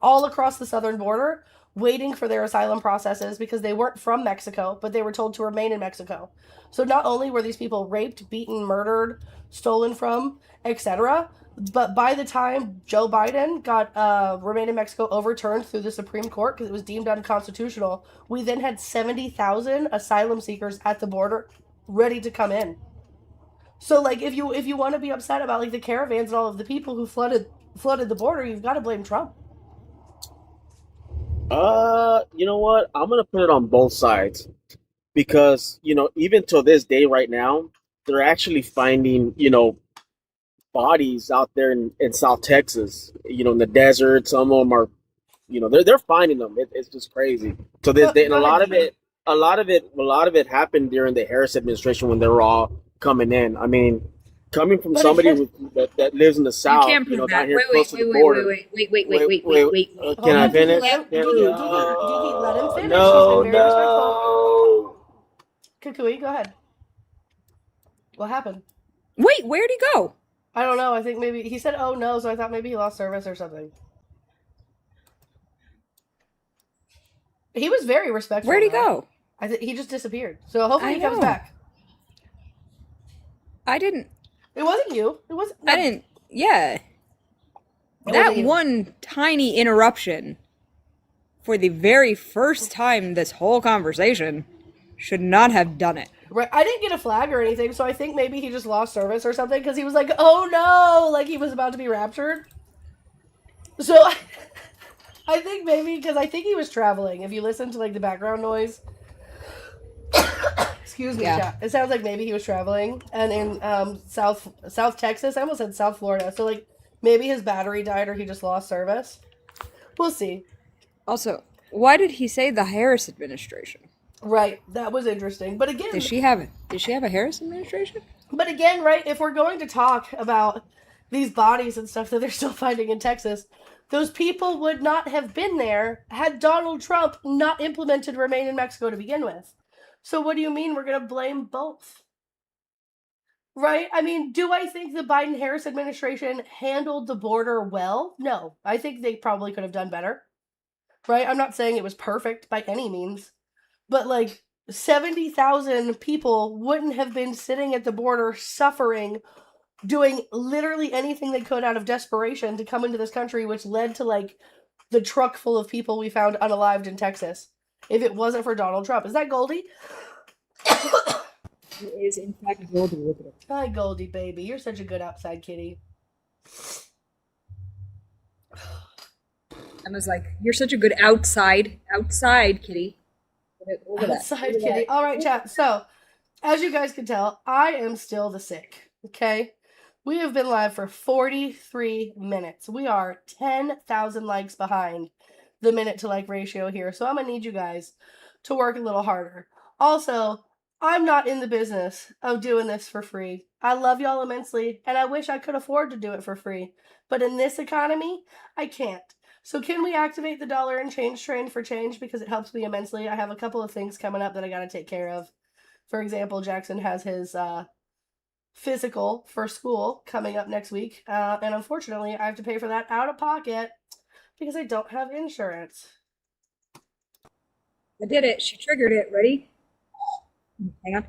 all across the southern border waiting for their asylum processes because they weren't from Mexico, but they were told to remain in Mexico. So not only were these people raped, beaten, murdered, stolen from, etc., but by the time Joe Biden got Remain in Mexico overturned through the Supreme Court because it was deemed unconstitutional, we then had 70,000 asylum seekers at the border ready to come in. So like if you want to be upset about like the caravans and all of the people who flooded the border, you've got to blame Trump. You know what? I'm gonna put it on both sides because even till this day, right now, they're actually finding bodies out there in South Texas. In the desert. Some of them are, they're finding them. It's just crazy. To this day, and Go ahead, Dee. a lot of it happened during the Harris administration when they were all coming in. I mean, coming from But somebody again, that lives in the You South, can't prove down that. here Wait, close wait, to the wait, wait, border. wait, wait, wait, wait, wait, wait, wait, wait. Can I hold on, Diki, finish? Diki, let him finish. He's No, been very respectful. no. Kukui, go ahead. What happened? Wait, where'd he go? I don't know. I think maybe he said, "Oh no," so I thought maybe he lost service or something. He was very respectful. Where'd he though. go? I think he just disappeared. So hopefully I he comes know. back. I didn't. It wasn't you. It wasn't. I didn't. Yeah. It That wasn't you. one tiny interruption for the very first time this whole conversation should not have done it. Right. I didn't get a flag or anything, so I think maybe he just lost service or something because he was like, "Oh no!" Like he was about to be raptured. So I think maybe because I think he was traveling. If you listen to like the background noise, excuse me, Yeah. chat. It sounds like maybe he was traveling and in South Texas. I almost said South Florida. So like maybe his battery died or he just lost service. We'll see. Also, why did he say the Harris administration? Right. That was interesting. But again, Did she have a Harris administration? But again, right, if we're going to talk about these bodies and stuff that they're still finding in Texas, those people would not have been there had Donald Trump not implemented Remain in Mexico to begin with. So what do you mean we're going to blame both? Right? I mean, do I think the Biden Harris administration handled the border well? No. I think they probably could have done better. Right? I'm not saying it was perfect by any means. But like 70,000 people wouldn't have been sitting at the border suffering, doing literally anything they could out of desperation to come into this country, which led to like the truck full of people we found unalived in Texas. If it wasn't for Donald Trump. Is that Goldie? It is in fact Goldie. Look at it. Hi, Goldie, baby. You're such a good outside kitty. Emma's like, you're such a good outside kitty. Look at that. Outside Look at kitty. that. All right, chat. So, as you guys can tell, I am still the sick. Okay? We have been live for 43 minutes. We are 10,000 likes behind the minute to like ratio here. So, I'm going to need you guys to work a little harder. Also, I'm not in the business of doing this for free. I love y'all immensely, and I wish I could afford to do it for free. But in this economy, I can't. So can we activate the dollar and change train for change because it helps me immensely? I have a couple of things coming up that I got to take care of. For example, Jackson has his physical for school coming up next week. And unfortunately, I have to pay for that out of pocket because I don't have insurance. I did it. She triggered it. Ready? Hang on.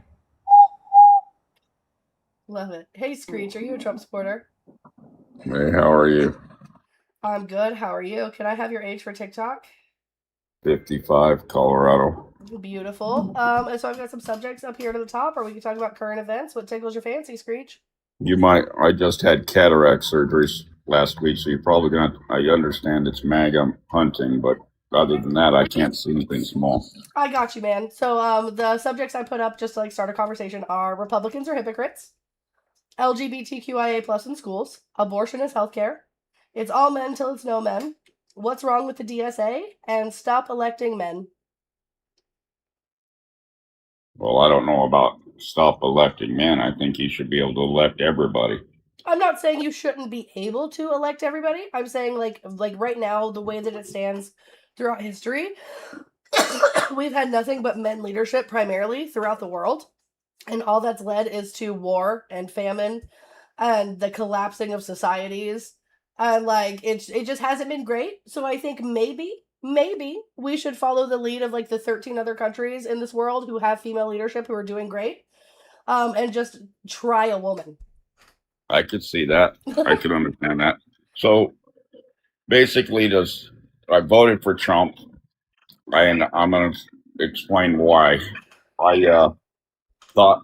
Love it. Hey, Screech, are you a Trump supporter? Hey, how are you? I'm good. How are you? Can I have your age for TikTok? 55, Colorado. Beautiful. And so I've got some subjects up here to the top, or we can talk about current events. What tickles your fancy, Screech? I just had cataract surgeries last week, so you're probably I understand it's maga hunting, but other than that, I can't see anything small. I got you, man. So the subjects I put up just to like start a conversation are Republicans are hypocrites, LGBTQIA plus in schools, abortion is healthcare, it's all men till it's no men, what's wrong with the DSA, and stop electing men. Well, I don't know about stop electing men. I think you should be able to elect everybody. I'm not saying you shouldn't be able to elect everybody. I'm saying like right now, the way that it stands, throughout history, we've had nothing but men leadership primarily throughout the world. And all that's led is to war and famine and the collapsing of societies. And like it just hasn't been great. So I think maybe we should follow the lead of like the 13 other countries in this world who have female leadership who are doing great. And just try a woman. I could see that. I could understand that. So basically, I voted for Trump, and I'm going to explain why. I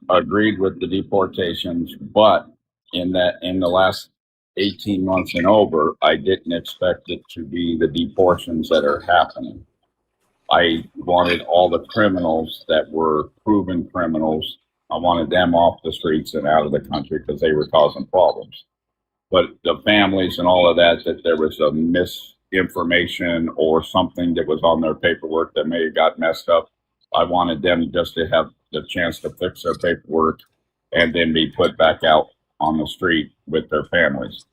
agreed with the deportations, but in the last 18 months and over, I didn't expect it to be the deportations that are happening. I wanted all the criminals that were proven criminals. I wanted them off the streets and out of the country because they were causing problems. But the families and all of that there was a misinformation or something that was on their paperwork that may have got messed up. I wanted them just to have the chance to fix their paperwork and then be put back out on the street with their families.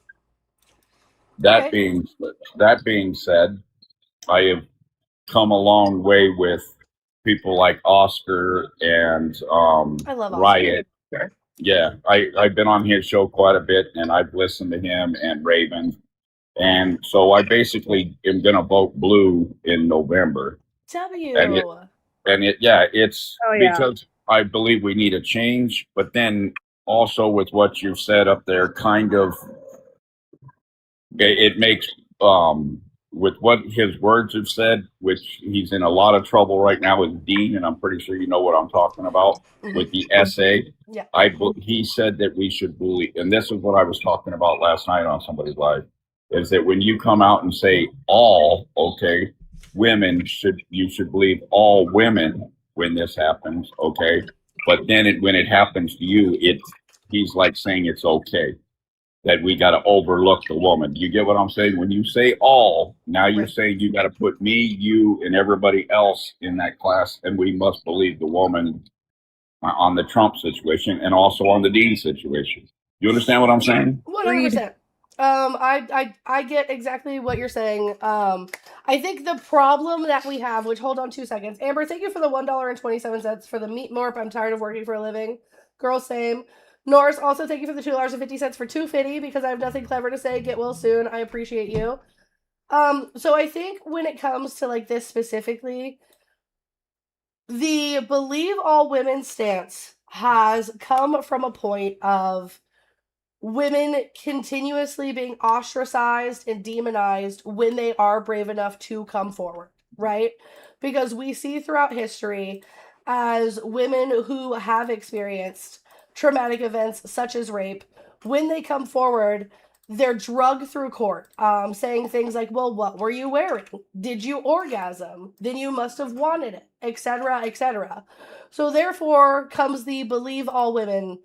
That Okay. being said, I have come a long way with people like Oscar and I love Oscar. Riot. Yeah, I've been on his show quite a bit, and I've listened to him and Raven, and so I basically am going to vote blue in November. W. It's Oh, yeah. because I believe we need a change, but then also with what you've said up there, kind of it makes with what his words have said, which he's in a lot of trouble right now with Dean, and I'm pretty sure you know what I'm talking about with the essay. Yeah. He said that we should believe, and this is what I was talking about last night on somebody's live, is that when you come out and say all, okay, you should believe all women when this happens, okay, but then when it happens to you, he's like saying it's okay that we got to overlook the woman. You get what I'm saying? When you say all, now you're Right. saying you got to put me, you, and everybody else in that class, and we must believe the woman on the Trump situation and also on the Dean situation. You understand what I'm saying? 100%. I get exactly what you're saying. I think the problem that we have, which hold on 2 seconds. Amber, thank you for the $1.27 for the meat morp. I'm tired of working for a living. Girl, same. Norris, also thank you for the $2.50 for 250 because I have nothing clever to say. Get well soon. I appreciate you. So I think when it comes to like this specifically, the believe all women stance has come from a point of women continuously being ostracized and demonized when they are brave enough to come forward, right? Because we see throughout history as women who have experienced traumatic events such as rape, when they come forward, they're drugged through court, saying things like, well, what were you wearing? Did you orgasm? Then you must have wanted it, etc., etc. So therefore comes the believe all women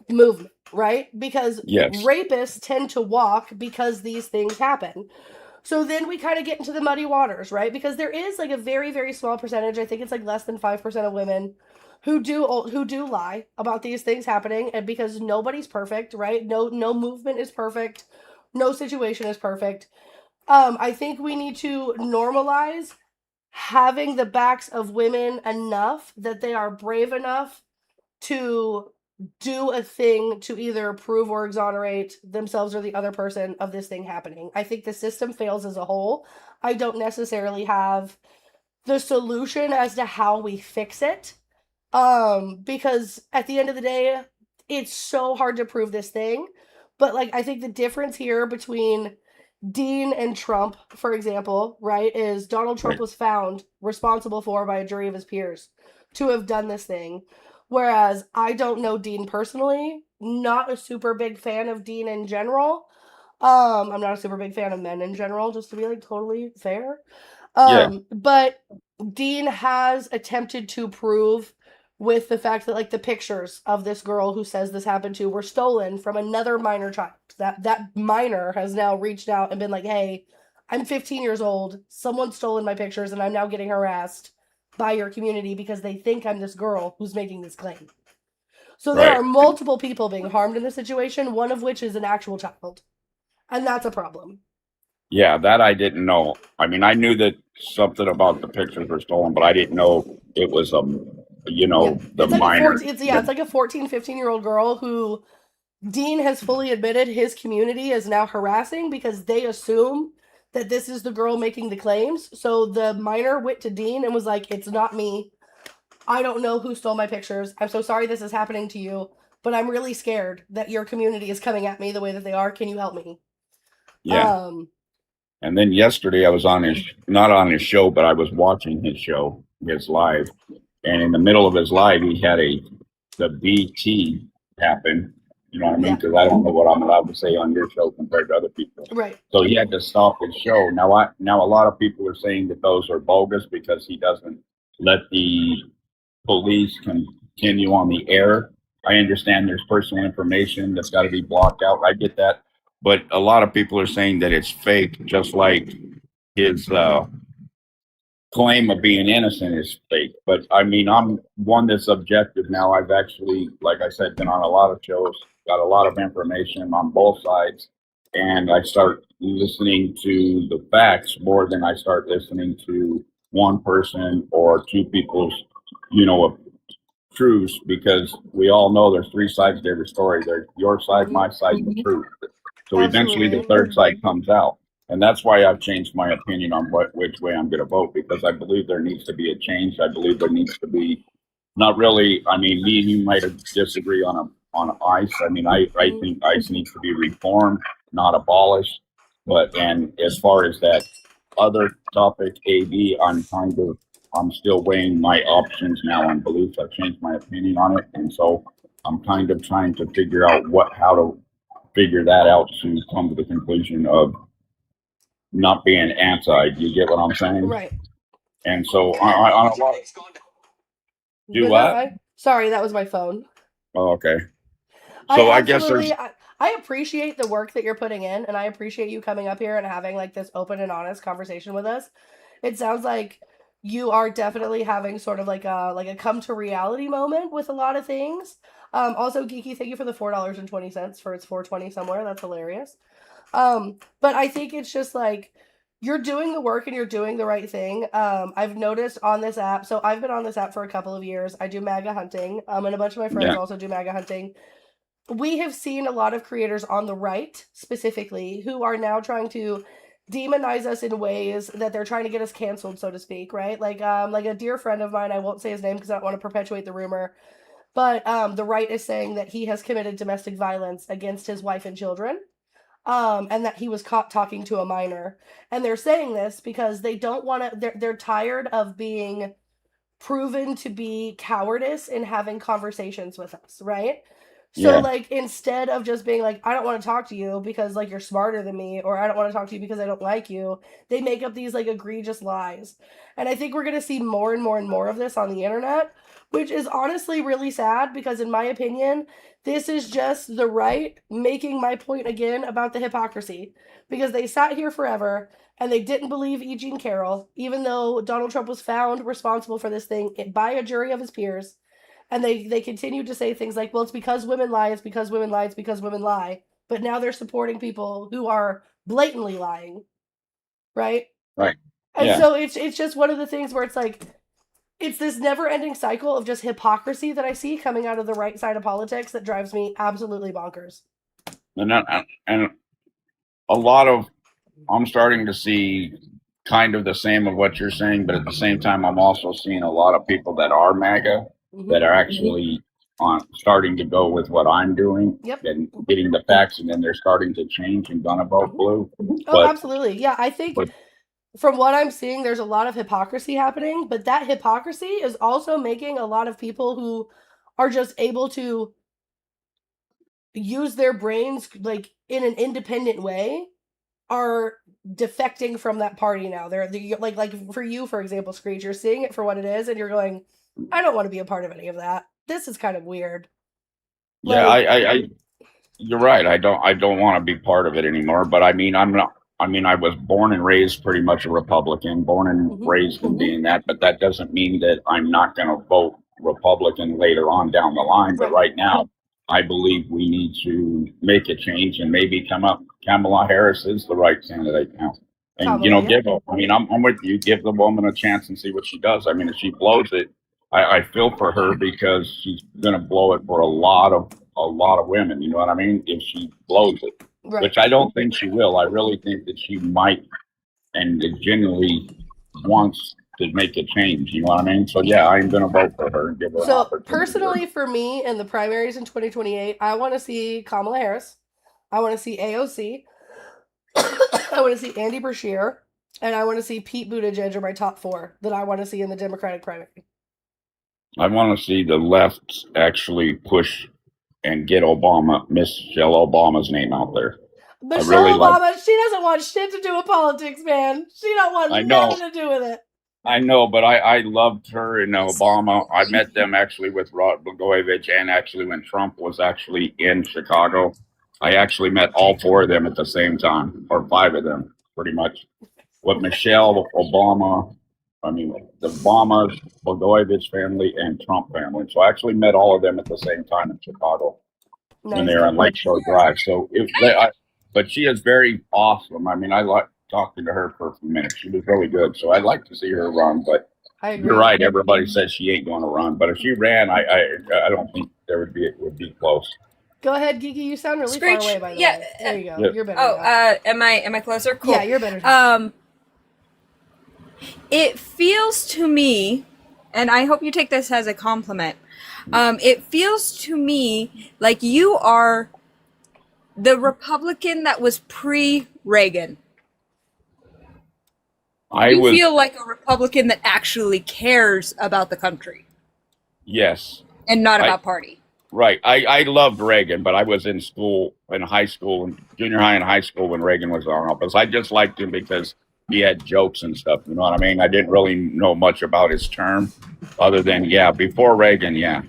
movement, right? Because Yes. rapists tend to walk because these things happen. So then we kind of get into the muddy waters, right? Because there is like a very, very small percentage, I think it's like less than 5% of women who do lie about these things happening, and because nobody's perfect, right? No movement is perfect. No situation is perfect. I think we need to normalize having the backs of women enough that they are brave enough to do a thing to either prove or exonerate themselves or the other person of this thing happening. I think the system fails as a whole. I don't necessarily have the solution as to how we fix it. Because at the end of the day, it's so hard to prove this thing. But like I think the difference here between Dean and Trump, for example, right, is Donald Trump was found responsible for by a jury of his peers to have done this thing. Whereas I don't know Dean personally, not a super big fan of Dean in general. I'm not a super big fan of men in general, just to be like totally fair. But Dean has attempted to prove with the fact that like the pictures of this girl who says this happened to were stolen from another minor child. That minor has now reached out and been like, "Hey, I'm 15 years old. Someone stolen my pictures and I'm now getting harassed by your community because they think I'm this girl who's making this claim." So there are multiple people being harmed in this situation, one of which is an actual child. And that's a problem. Yeah, that I didn't know. I mean, I knew that something about the pictures were stolen, but I didn't know it was Yeah. the It's like a minor. 14 it's like a 14, 15-year-old girl who Dean has fully admitted his community is now harassing because they assume that this is the girl making the claims. So the minor went to Dean and was like, "It's not me. I don't know who stole my pictures. I'm so sorry this is happening to you, but I'm really scared that your community is coming at me the way that they are. Can you help me?" Yeah. Um, And then yesterday I was on not on his show, but I was watching his show, his live. And in the middle of his live, he had the BT happen. You know what I mean? yeah, Because I don't know what I'm allowed to say on your show compared to other people. right. So he had to stop his show. Now a lot of people are saying that those are bogus because he doesn't let the police continue on the air. I understand there's personal information that's got to be blocked out. I get that, but a lot of people are saying that it's fake, just like his claim of being innocent is fake. But I mean, I'm one that's objective now. I've actually, like I said, been on a lot of shows, got a lot of information on both sides, and I start listening to the facts more than I start listening to one person or two people's, truths, because we all know there's three sides to every story. There's your side, my side, and the truth. So eventually the Absolutely. third side comes out. And that's why I've changed my opinion on which way I'm going to vote, because I believe there needs to be a change. I believe there needs to be not really. I mean, me and you might disagree on ICE. I mean, I think ICE needs to be reformed, not abolished. But and as far as that other topic, AB, I'm still weighing my options now on beliefs. I've changed my opinion on it, and so I'm kind of trying to figure out how to figure that out to come to the conclusion of not being anti. You get what I'm saying? Right. And so on a lot. Do But no, what? sorry, that was my phone. Oh, okay. I So I guess absolutely there's I appreciate the work that you're putting in, and I appreciate you coming up here and having like this open and honest conversation with us. It sounds like you are definitely having sort of like a come to reality moment with a lot of things. Also, Geeky, thank you for the $4.20 for it's 420 somewhere. That's hilarious. But I think it's just like you're doing the work and you're doing the right thing. I've noticed on this app, so I've been on this app for a couple of years. I do MAGA hunting, and a bunch of my friends yeah, also do MAGA hunting. We have seen a lot of creators on the right specifically who are now trying to demonize us in ways that they're trying to get us canceled, so to speak, right? Like a dear friend of mine, I won't say his name because I don't want to perpetuate the rumor, but the right is saying that he has committed domestic violence against his wife and children, and that he was caught talking to a minor. And they're saying this because they don't want to. They're tired of being proven to be cowardice in having conversations with us, right? So yeah, like instead of just being like, I don't want to talk to you because like you're smarter than me, or I don't want to talk to you because I don't like you, they make up these like egregious lies. And I think we're gonna see more and more and more of this on the internet, which is honestly really sad because in my opinion, this is just the right making my point again about the hypocrisy. Because they sat here forever and they didn't believe E. Jean Carroll, even though Donald Trump was found responsible for this thing by a jury of his peers. And they continued to say things like, well, it's because women lie, it's because women lie, it's because women lie. But now they're supporting people who are blatantly lying, right? right. And Yeah. so it's just one of the things where it's like, it's this never ending cycle of just hypocrisy that I see coming out of the right side of politics that drives me absolutely bonkers. And a lot of I'm starting to see kind of the same of what you're saying, but at the same time, I'm also seeing a lot of people that are MAGA that are actually on starting to go with what I'm doing Yep. and getting the facts, and then they're starting to change and gonna vote blue. Oh, But absolutely. Yeah, I think but from what I'm seeing, there's a lot of hypocrisy happening, but that hypocrisy is also making a lot of people who are just able to use their brains like in an independent way are defecting from that party now. They're like for you, for example, Screech, you're seeing it for what it is, and you're going, I don't want to be a part of any of that. This is kind of weird. yeah, Like, I you're right. I don't want to be part of it anymore. But I mean, I'm not. I mean, I was born and raised pretty much a Republican, born and raised in being that. But that doesn't mean that I'm not going to vote Republican later on down the line. But right. right now, I believe we need to make a change and maybe come up. Kamala Harris is the right candidate now. And, Kamala, yeah. give her, I mean, I'm with you. Give the woman a chance and see what she does. I mean, if she blows it, I feel for her because she's going to blow it for a lot of women. You know what I mean? If she blows it, Right. which I don't think she will. I really think that she might and genuinely wants to make a change. You know what I mean? So yeah, I'm going to vote for her and give her an So opportunity. personally, for me, in the primaries in 2028, I want to see Kamala Harris. I want to see AOC. I want to see Andy Beshear. And I want to see Pete Buttigieg are my top 4 that I want to see in the Democratic primary. I want to see the left actually push and get Michelle Obama's name out there. Michelle Obama, she doesn't want shit to do with politics, man. She don't want nothing to do with it. I know, but I loved her and Obama. I met them actually with Rod Blagojevich, and actually when Trump was actually in Chicago. I actually met all 4 of them at the same time, or 5 of them, pretty much. With Michelle Obama, I mean, the Obama, Blagojevich family, and Trump family. So I actually met all of them at the same time in Chicago when they were on Lakeshore Drive. So, but she is very awesome. I mean, I like talking to her for a few minutes. She was really good. So I'd like to see her run, but you're right. Everybody says she ain't going to run, but if she ran, I don't think it would be close. Go ahead, Gigi. You sound really far away, by the way. There you go. Yeah. You're better. Am I closer? Cool. Yeah, you're better. It feels to me, and I hope you take this as a compliment. It feels to me like you are the Republican that was pre-Reagan. You feel like a Republican that actually cares about the country. Yes. And not about party. Right. I loved Reagan, but I was in high school, and junior high and high school when Reagan was on office. I just liked him because he had jokes and stuff. You know what I mean? I didn't really know much about his term other than, before Reagan, yeah.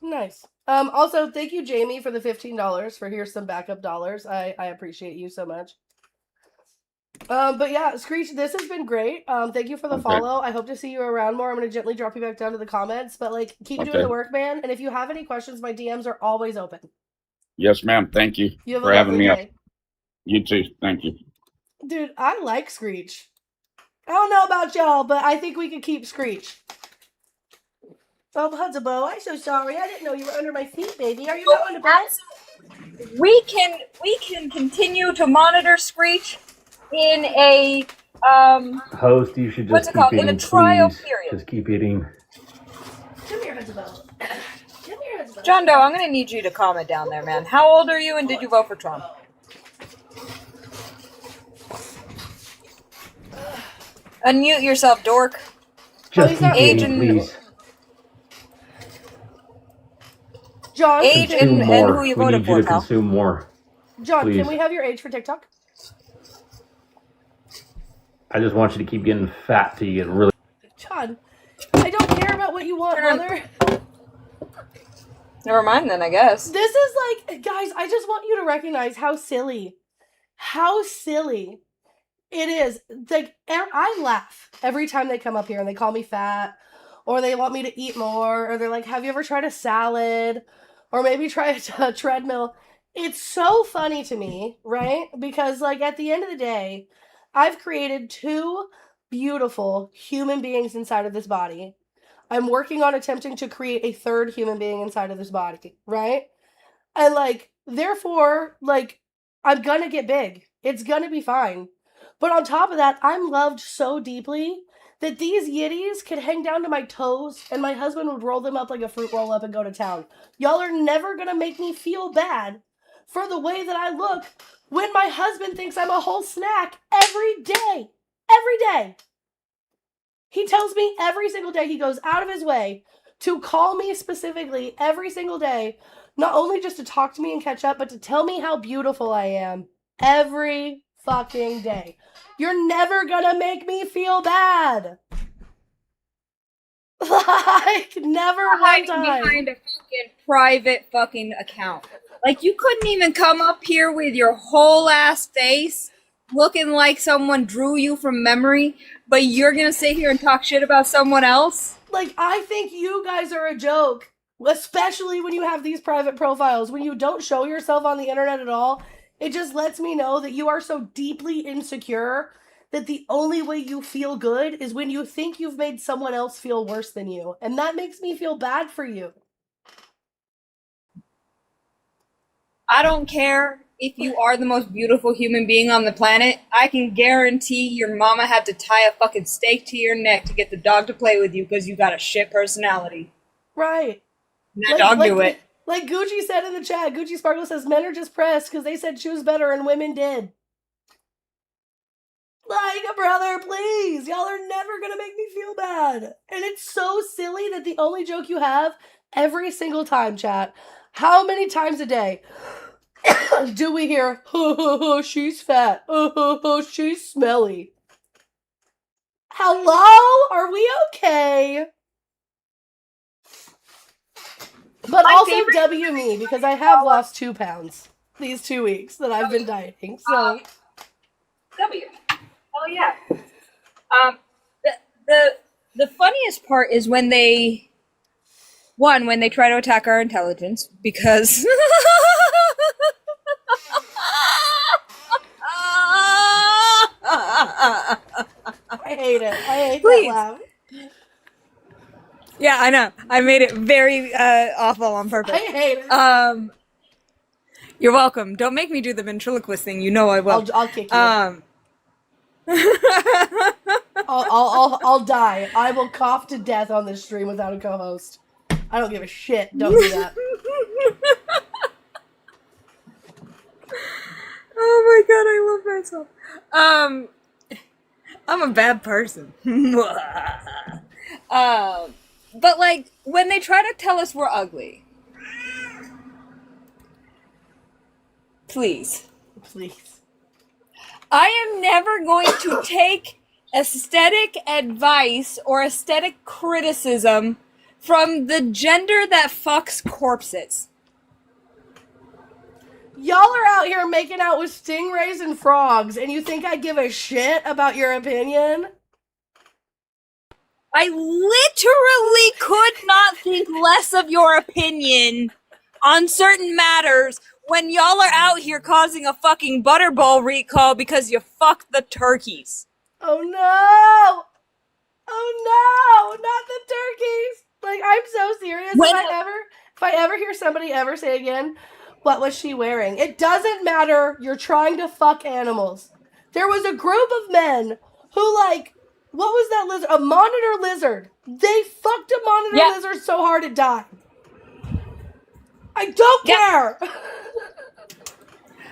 Nice. Also, thank you, Jamie, for the $15 for here's some backup dollars. I appreciate you so much. But yeah, Screech, this has been great. Thank you for the follow. I hope to see you around more. I'm going to gently drop you back down to the comments, but keep doing the work, man. And if you have any questions, my DMs are always open. Yes, ma'am. Thank you, for having me up. You too. Thank you. Dude, I like Screech. I don't know about y'all, but I think we could keep Screech. Oh, Hudzabo, I'm so sorry. I didn't know you were under my feet, baby. Are you going to bed? We can continue to monitor Screech in a host. You should just keep eating, in a trial period. Just keep eating. Come here, Hudzabo. Come here, Hudzabo. John Doe, I'm gonna need you to calm it down there, man. How old are you, and did you vote for Trump? Unmute yourself, dork. Just keep eating, please. John, age and who you voted for, pal. Consume more. John, please. Can we have your age for TikTok? I just want you to keep getting fat till you get really. John, I don't care about what you want, brother. Never mind then, I guess. This is guys, I just want you to recognize how silly it is. I laugh every time they come up here and they call me fat, or they want me to eat more, or they're like, have you ever tried a salad? Or maybe try a treadmill. It's so funny to me, right? Because at the end of the day, I've created 2 beautiful human beings inside of this body. I'm working on attempting to create a 3rd human being inside of this body, right? And therefore, I'm gonna get big. It's gonna be fine. But on top of that, I'm loved so deeply that these yitties could hang down to my toes and my husband would roll them up like a fruit roll up and go to town. Y'all are never gonna make me feel bad for the way that I look when my husband thinks I'm a whole snack every day. Every day. He tells me every single day, he goes out of his way to call me specifically every single day, not only just to talk to me and catch up, but to tell me how beautiful I am every fucking day. You're never gonna make me feel bad. Never one time. Behind a fucking private fucking account. You couldn't even come up here with your whole ass face looking like someone drew you from memory, but you're gonna sit here and talk shit about someone else? I think you guys are a joke. Especially when you have these private profiles. When you don't show yourself on the internet at all, it just lets me know that you are so deeply insecure that the only way you feel good is when you think you've made someone else feel worse than you. And that makes me feel bad for you. I don't care if you are the most beautiful human being on the planet. I can guarantee your mama had to tie a fucking stake to your neck to get the dog to play with you because you got a shit personality. Right. And that dog knew it. Like Gucci said in the chat, Gucci Sparkle says men are just pressed because they said choose better and women did. Like, brother, please. Y'all are never going to make me feel bad. And it's so silly that the only joke you have every single time, chat, how many times a day do we hear, she's fat, she's smelly? Hello? Are we okay? But also W me, because I have lost 2 pounds these 2 weeks that I've been dieting, so. W. Oh yeah. The funniest part is when they try to attack our intelligence because I hate it. I hate that laugh. Yeah, I know. I made it very awful on purpose. I hate it. You're welcome. Don't make me do the ventriloquist thing. You know I will. I'll kick you. I'll die. I will cough to death on this stream without a co-host. I don't give a shit. Don't do that. Oh my god, I love myself. I'm a bad person. But like when they try to tell us we're ugly, please. I am never going to take aesthetic advice or aesthetic criticism from the gender that fucks corpses. Y'all are out here making out with stingrays and frogs, and you think I give a shit about your opinion? I literally could not think less of your opinion on certain matters when y'all are out here causing a fucking Butterball recall because you fucked the turkeys. Oh no! Oh no! Not the turkeys! Like, I'm so serious. If I ever hear somebody ever say again, what was she wearing? It doesn't matter. You're trying to fuck animals. There was a group of men who, like, what was that lizard? A monitor lizard. They fucked a monitor lizard so hard it died. I don't care.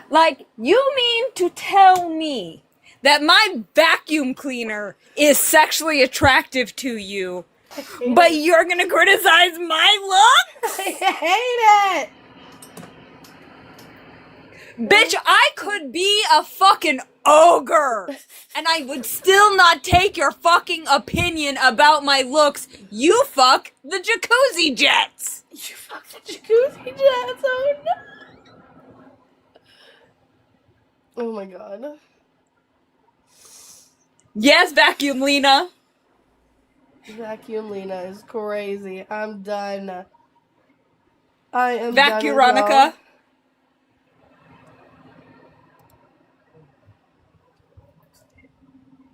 Like, you mean to tell me that my vacuum cleaner is sexually attractive to you, but you're gonna criticize my looks? I hate it. Bitch, I could be a fucking ogre, and I would still not take your fucking opinion about my looks. You fuck the jacuzzi jets. You fuck the jacuzzi jets. Oh no. Oh my god. Yes, Vacuum Lena. Vacuum Lena is crazy. I'm done. I am Vacuronica. done.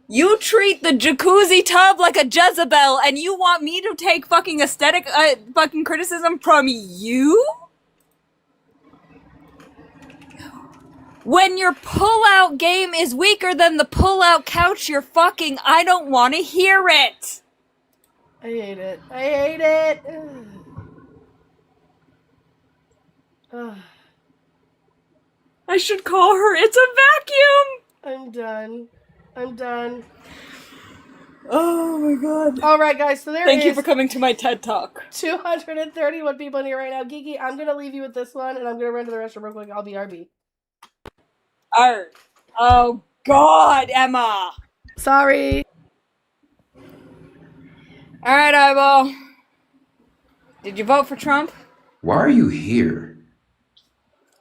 You treat the jacuzzi tub like a Jezebel, and you want me to take fucking aesthetic fucking criticism from you? When your pull-out game is weaker than the pull-out couch you're fucking, I don't want to hear it. I hate it. I hate it. I should call her. It's a vacuum. I'm done. I'm done. Oh my god. All right, guys. So Thank you for coming to my TED Talk. 231 people in here right now. Geeky, I'm going to leave you with this one, and I'm going to run to the restroom real quick. I'll be RB. Oh god, Emma. Sorry. All right, Eyeball. Did you vote for Trump? Why are you here?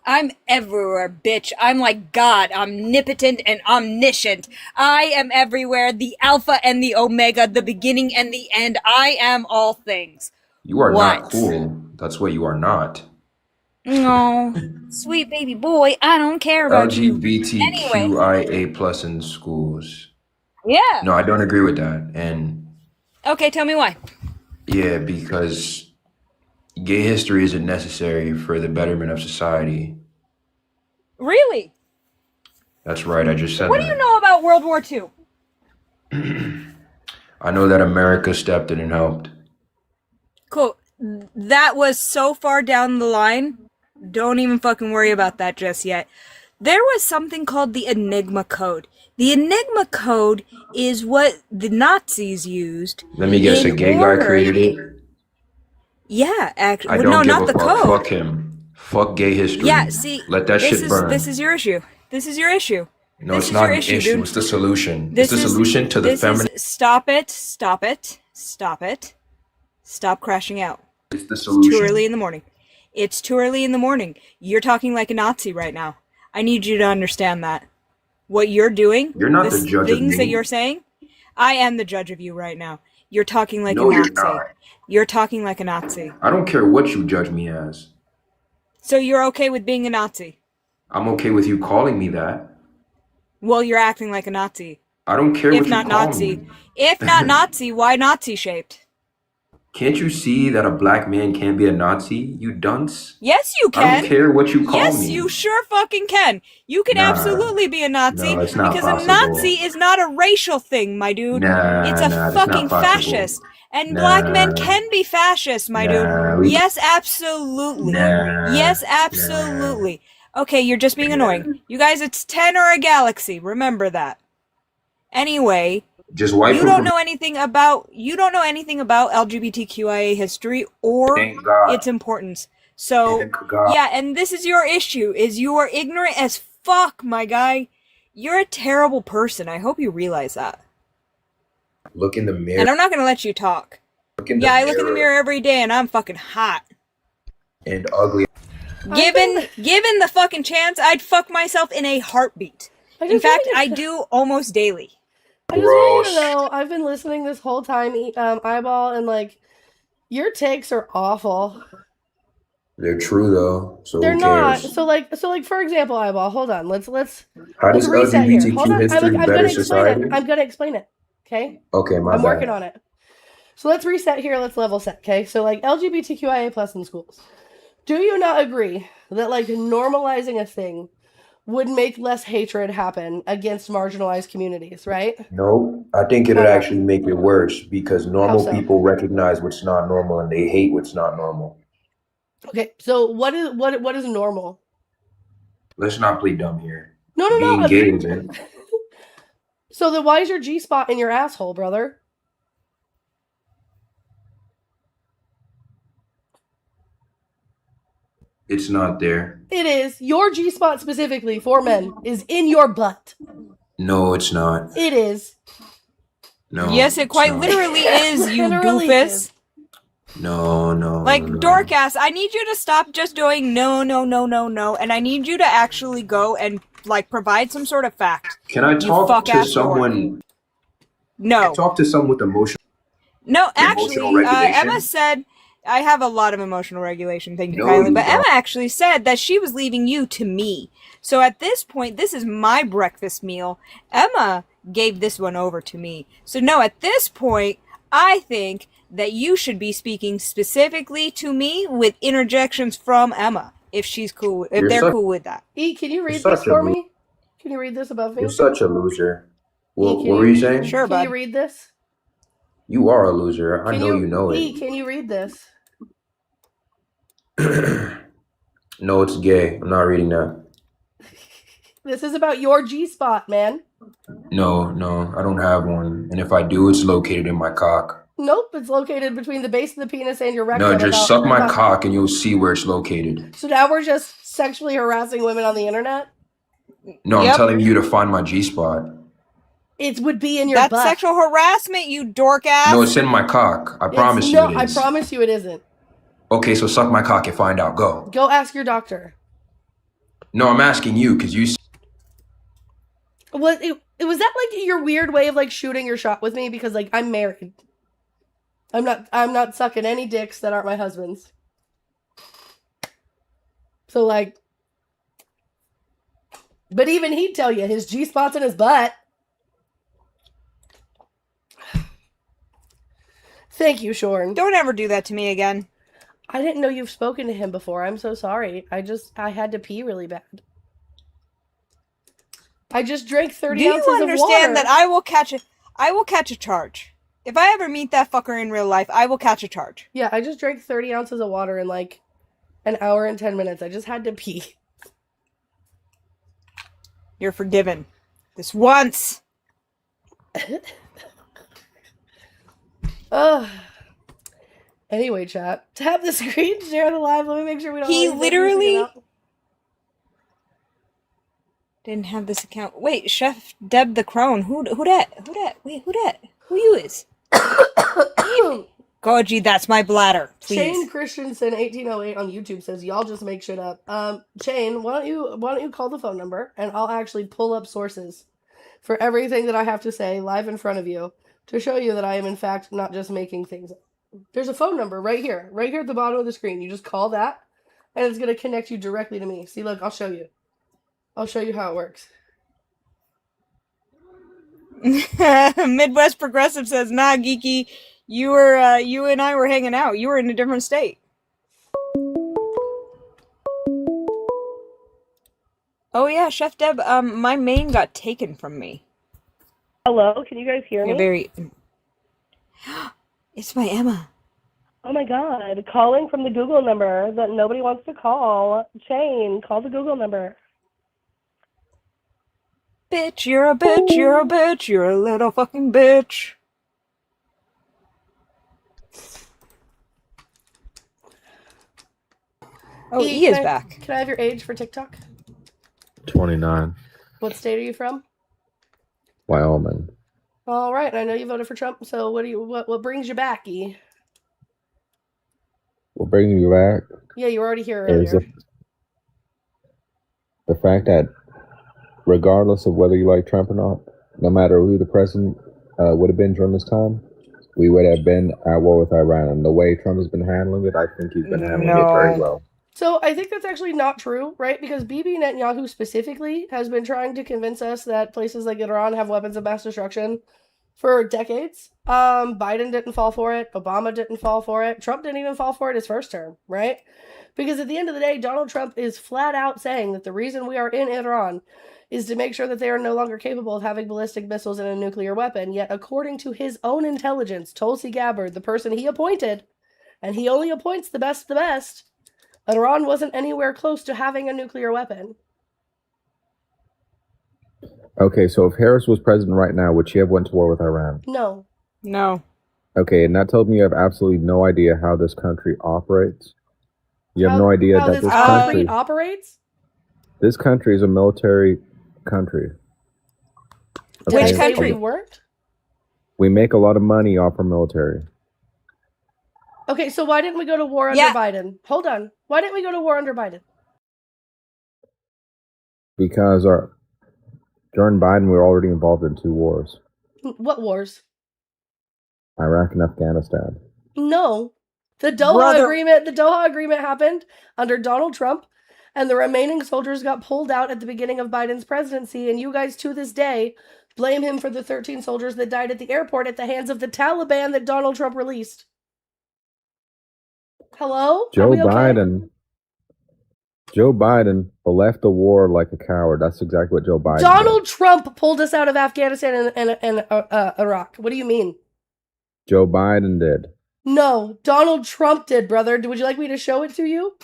I'm everywhere, bitch. I'm like God, omnipotent and omniscient. I am everywhere, the Alpha and the Omega, the beginning and the end. I am all things. You are What? not cool. That's what you are not. No, sweet baby boy, I don't care about you. Anyway, LGBTQIA plus in schools. yeah. No, I don't agree with that. And Okay, tell me why. yeah, because gay history isn't necessary for the betterment of society. Really? That's right, I just said What do you that. know about World War II? I know that America stepped in and helped. Cool. That was so far down the line. Don't even fucking worry about that just yet. There was something called the Enigma Code. The Enigma Code is what the Nazis used. Let me guess, a in gay guy order- created it? Yeah, actually. I Well, don't no, give not a the fuck. code. Fuck him. Fuck gay history. Yeah, see, let that shit burn. This is your issue. This is your issue. No, this it's is not your an issue, issue. dude. It's the solution. This it's the solution to the this feminine. Stop it. Stop it. Stop it. Stop crashing out. It's the It's solution. too early in the morning. It's too early in the morning. You're talking like a Nazi right now. I need you to understand that. What you're doing, You're not the judge of things that me. you're saying, I am the judge of you right now. You're talking like No, a you're Nazi. not. You're talking like a Nazi. I don't care what you judge me as. So you're okay with being a Nazi? I'm okay with you calling me that. Well, you're acting like a Nazi. I don't care If what you not call Nazi. me. If not Nazi, why Nazi shaped? Can't you see that a black man can't be a Nazi, you dunce? Yes, you I can. don't care what you call Yes, me. you sure fucking can. You can Nah. absolutely be a Nazi No, it's not because possible. a Nazi is not a racial thing, my dude. Nah, It's a that's fucking not possible. fascist. And black men Nah. can be fascists, my Nah, dude. we- Yes, absolutely. Nah. Yes, absolutely. Okay, you're just being annoying. You guys, it's 10 or a galaxy. Remember that. Anyway, Just white you people. don't know anything about LGBTQIA history or Thank God. its importance. So Thank God. yeah, and this is your issue, is you are ignorant as fuck, my guy. You're a terrible person. I hope you realize that. Look in the mirror. And I'm not gonna let you talk. Yeah, I look in the mirror every day and I'm fucking hot. And ugly. Given the fucking chance, I'd fuck myself in a heartbeat. In fact, I do almost daily. I just want you to know, I've been listening this whole time, Eyeball, and like, your takes are awful. They're true though, so They're who not. cares? So like, for example, Eyeball, hold on. Let's How does reset here. Hold LGBTQ on. history I'm better gonna explain society? it. I'm gonna explain it. Okay. Okay, my I'm bad. working on it. So let's reset here. Let's level set. Okay. So like LGBTQIA plus in schools. Do you not agree that like normalizing a thing would make less hatred happen against marginalized communities, right? No, I think it'd Why not? actually make it worse because normal How so? people recognize what's not normal and they hate what's not normal. Okay. So what is normal? Let's not play dumb here. No. Being gay isn't. So then why is your G spot in your asshole, brother? It's not there. It is. Your G spot specifically for men is in your butt. No, it's not. It is. No. Yes, it it's quite not. literally is, you Literally doofus. is. No. Like, no. Dorkass, I need you to stop just doing no, and I need you to actually go and, like, provide some sort of fact. Can I talk to fuck-ass someone? No. Talk to someone with emotion. No, actually, Emotional regulation? Emma said, I have a lot of emotional regulation, thank you No, kindly, you but don't. Emma actually said that she was leaving you to me. So at this point, this is my breakfast meal. Emma gave this one over to me. So no, at this point, I think that you should be speaking specifically to me with interjections from Emma, if she's cool, if they're cool with that. E, can you read You're this such a for lo- me? Can you read this above me? You're such a loser. What can were you saying? Sure, Can bud. you read this? You are a loser. I Can know you know E, it. can you read this? No, it's gay. I'm not reading that. This is about your G spot, man. No, I don't have one. And if I do, it's located in my cock. Nope, it's located between the base of the penis and your rectum. No, just suck my cock and you'll see where it's located. So now we're just sexually harassing women on the internet? No, Yep. I'm telling you to find my G-spot. It would be in your That's butt. sexual harassment, you dork ass. No, it's in my cock. I promise you it is. I promise you it isn't. Okay, so suck my cock and find out. Go. Go ask your doctor. No, I'm asking you because you... Was that like your weird way of like shooting your shot with me? Because like I'm married. I'm not sucking any dicks that aren't my husband's. So, like, but even he'd tell you his G-spot's in his butt. Thank you, Shorn. Don't ever do that to me again. I didn't know you've spoken to him before. I'm so sorry. I had to pee really bad. I just drank 30 ounces of water. Do you understand that I will catch a charge? If I ever meet that fucker in real life, I will catch a charge. Yeah, I just drank 30 ounces of water in like an hour and 10 minutes. I just had to pee. You're forgiven. This once. Anyway, chat. Tap the screen, share the live. Let me make sure we don't. He literally didn't have this account. Wait, Chef Deb the Crone. Who dat? Wait, who dat? Who you is? Goji, that's my bladder. Please. Shane Christensen 1808 on YouTube says y'all just make shit up. Shane, why don't you call the phone number and I'll actually pull up sources for everything that I have to say live in front of you to show you that I am in fact not just making things up. There's a phone number right here at the bottom of the screen. You just call that and it's going to connect you directly to me. See, look, I'll show you how it works. Midwest Progressive says, nah, Geeky, you and I were hanging out. You were in a different state. Oh yeah, Chef Deb, my main got taken from me. Hello, can you guys hear me? It's my Emma. Oh my god, calling from the Google number that nobody wants to call. Shane, call the Google number. Bitch, you're a bitch, you're a bitch, you're a little fucking bitch. Oh, E is back. Can I have your age for TikTok? 29. What state are you from? Wyoming. All right, I know you voted for Trump, so what brings you back, E? What brings you back? Yeah, you were already here earlier. The fact that regardless of whether you like Trump or not, no matter who the president would have been during this time, we would have been at war with Iran. And the way Trump has been handling it, I think he's been handling it very well. So I think that's actually not true, right? Because Bibi Netanyahu specifically has been trying to convince us that places like Iran have weapons of mass destruction for decades. Biden didn't fall for it. Obama didn't fall for it. Trump didn't even fall for it his first term, right? Because at the end of the day, Donald Trump is flat out saying that the reason we are in Iran is to make sure that they are no longer capable of having ballistic missiles and a nuclear weapon. Yet, according to his own intelligence, Tulsi Gabbard, the person he appointed, and he only appoints the best, Iran wasn't anywhere close to having a nuclear weapon. Okay, so if Harris was president right now, would she have went to war with Iran? No. No. Okay, and that tells me you have absolutely no idea how this country operates. You have no idea that this country operates? This country is a military country. Okay? Which country weren't? We make a lot of money off our military. Okay, so why didn't we go to war under Biden? Hold on. Why didn't we go to war under Biden? Because during Biden, we were already involved in 2 wars. What wars? Iraq and Afghanistan. No. The Doha Agreement happened under Donald Trump, and the remaining soldiers got pulled out at the beginning of Biden's presidency, and you guys to this day blame him for the 13 soldiers that died at the airport at the hands of the Taliban that Donald Trump released. Hello? Joe Biden left the war like a coward. That's exactly what Joe Biden did. Donald Trump pulled us out of Afghanistan and Iraq. What do you mean? Joe Biden did. No, Donald Trump did, brother. Would you like me to show it to you?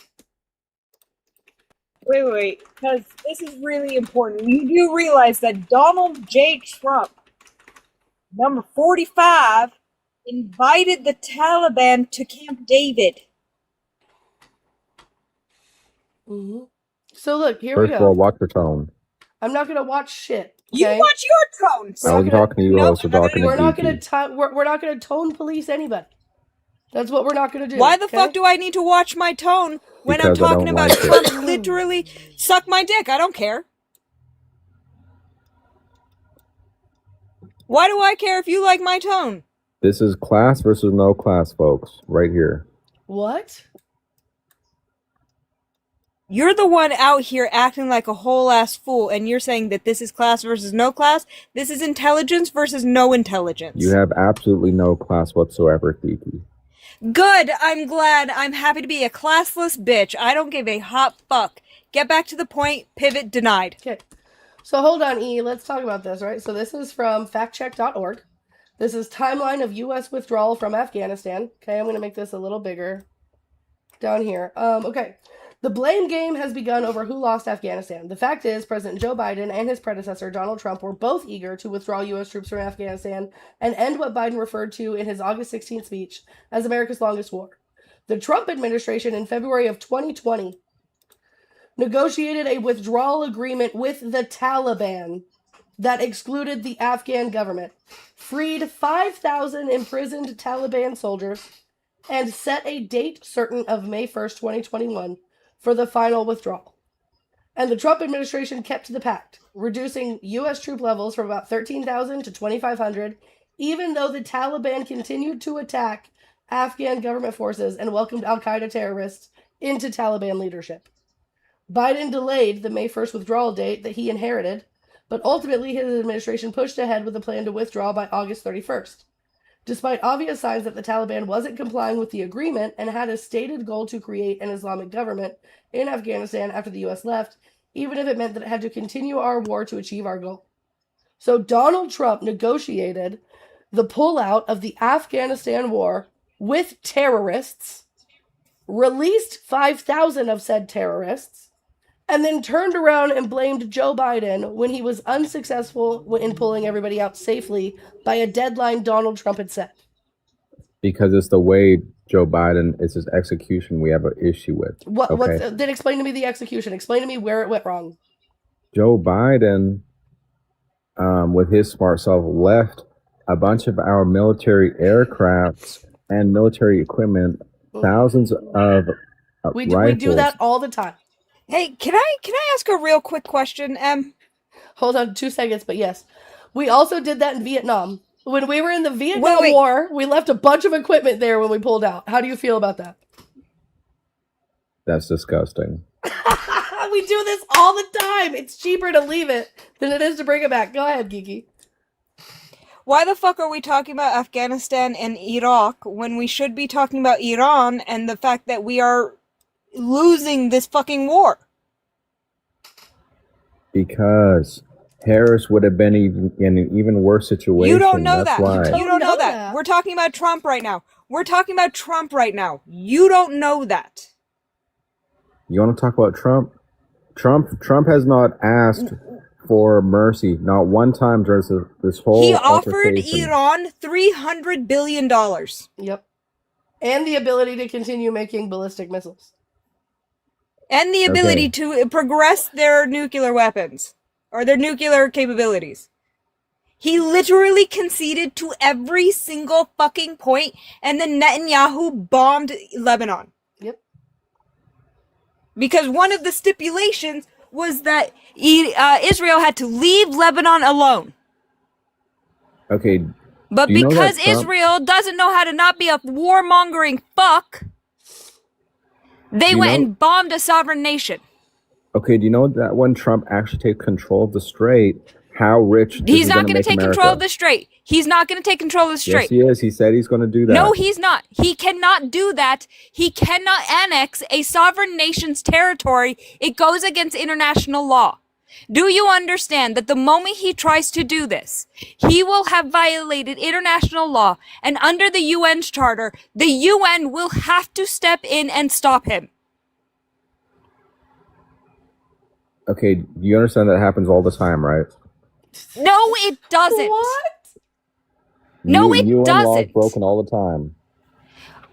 Wait, because this is really important. You do realize that Donald J. Trump, number 45, invited the Taliban to Camp David. Mm-hmm. So look, here First we go. First of all, watch your tone. I'm not gonna watch shit. Okay? You watch your tone. I wasn't talking to you. I was talking to We're not gonna tone police anybody. That's what we're not gonna do. Why the fuck do I need to watch my tone when because I'm talking about Trump literally suck my dick? I don't care. Why do I care if you like my tone? This is class versus no class, folks. Right here. What? You're the one out here acting like a whole ass fool, and you're saying that this is class versus no class. This is intelligence versus no intelligence. You have absolutely no class whatsoever, Kiki. Good. I'm glad. I'm happy to be a classless bitch. I don't give a hot fuck. Get back to the point. Pivot denied. Okay. So hold on, E. Let's talk about this, right? So this is from factcheck.org. This is timeline of U.S. withdrawal from Afghanistan. Okay, I'm going to make this a little bigger down here. Okay. The blame game has begun over who lost Afghanistan. The fact is, President Joe Biden and his predecessor, Donald Trump, were both eager to withdraw U.S. troops from Afghanistan and end what Biden referred to in his August 16th speech as America's longest war. The Trump administration in February of 2020 negotiated a withdrawal agreement with the Taliban that excluded the Afghan government, freed 5,000 imprisoned Taliban soldiers, and set a date certain of May 1st, 2021 for the final withdrawal. And the Trump administration kept to the pact, reducing U.S. troop levels from about 13,000 to 2,500, even though the Taliban continued to attack Afghan government forces and welcomed al-Qaeda terrorists into Taliban leadership. Biden delayed the May 1st withdrawal date that he inherited, but ultimately his administration pushed ahead with a plan to withdraw by August 31st. Despite obvious signs that the Taliban wasn't complying with the agreement and had a stated goal to create an Islamic government in Afghanistan after the U.S. left, even if it meant that it had to continue our war to achieve our goal. So Donald Trump negotiated the pullout of the Afghanistan war with terrorists, released 5,000 of said terrorists, and then turned around and blamed Joe Biden when he was unsuccessful in pulling everybody out safely by a deadline Donald Trump had set. Because it's the way Joe Biden, it's his execution we have an issue with. Then explain to me the execution. Explain to me where it went wrong. Joe Biden, with his smart self, left a bunch of our military aircrafts and military equipment, thousands of we rifles. do that all the time. Hey, can I ask a real quick question, Em? Hold on 2 seconds, but yes. We also did that in Vietnam. When we were in the Vietnam War, we left a bunch of equipment there when we pulled out. How do you feel about that? That's disgusting. We do this all the time. It's cheaper to leave it than it is to bring it back. Go ahead, Kiki. Why the fuck are we talking about Afghanistan and Iraq when we should be talking about Iran and the fact that we are losing this fucking war? Because Harris would have been in an even worse situation. You don't know That's that. why. You don't know that. We're talking about Trump right now. We're talking about Trump right now. You don't know that. You want to talk about Trump? Trump has not asked for mercy, not one time during this whole He offered altercation. Iran $300 billion. Yep. And the ability to continue making ballistic missiles. And the ability to progress their nuclear weapons. Or their nuclear capabilities. He literally conceded to every single fucking point, and then Netanyahu bombed Lebanon. Yep. Because one of the stipulations was that Israel had to leave Lebanon alone. Okay. But because Israel doesn't know how to not be a warmongering fuck, they went and bombed a sovereign nation. Okay, do you know that when Trump actually takes control of the Strait, how rich he's not going to take control of the Strait. He's not going to take control of the Strait. Yes, he is. He said he's going to do that. No, he's not. He cannot do that. He cannot annex a sovereign nation's territory. It goes against international law. Do you understand that the moment he tries to do this, he will have violated international law, and under the UN's charter, the UN will have to step in and stop him. Okay, you understand that happens all the time, right? No, it doesn't. What? No, it UN doesn't. law is broken all the time.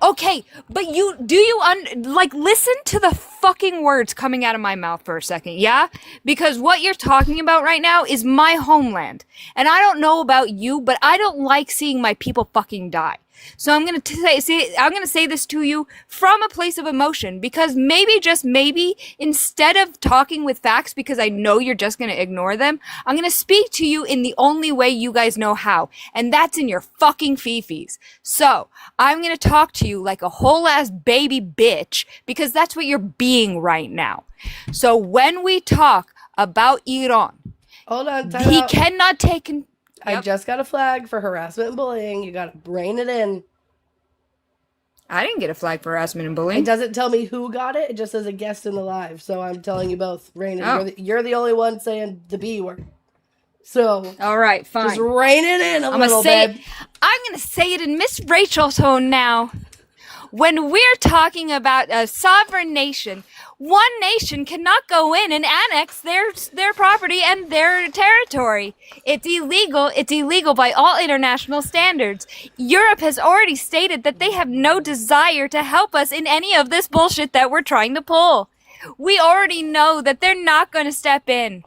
Okay, but listen to the fucking words coming out of my mouth for a second, yeah? Because what you're talking about right now is my homeland. And I don't know about you, but I don't like seeing my people fucking die. So I'm gonna say this to you from a place of emotion, because maybe, just maybe, instead of talking with facts, because I know you're just gonna ignore them, I'm gonna speak to you in the only way you guys know how, and that's in your fucking fifis. So I'm gonna talk to you like a whole ass baby bitch, because that's what you're being. being right now. So when we talk about Iran, hold on, he cannot take... I just got a flag for harassment and bullying. You got to rein it in. I didn't get a flag for harassment and bullying. It doesn't tell me who got it. It just says a guest in the live. So I'm telling you both. Rein it. You're the only one saying the B word. So all right, fine. Just rein it in a little bit. I'm going to say it in Miss Rachel tone now. When we're talking about a sovereign nation, one nation cannot go in and annex their property and their territory. It's illegal. It's illegal by all international standards. Europe has already stated that they have no desire to help us in any of this bullshit that we're trying to pull. We already know that they're not going to step in.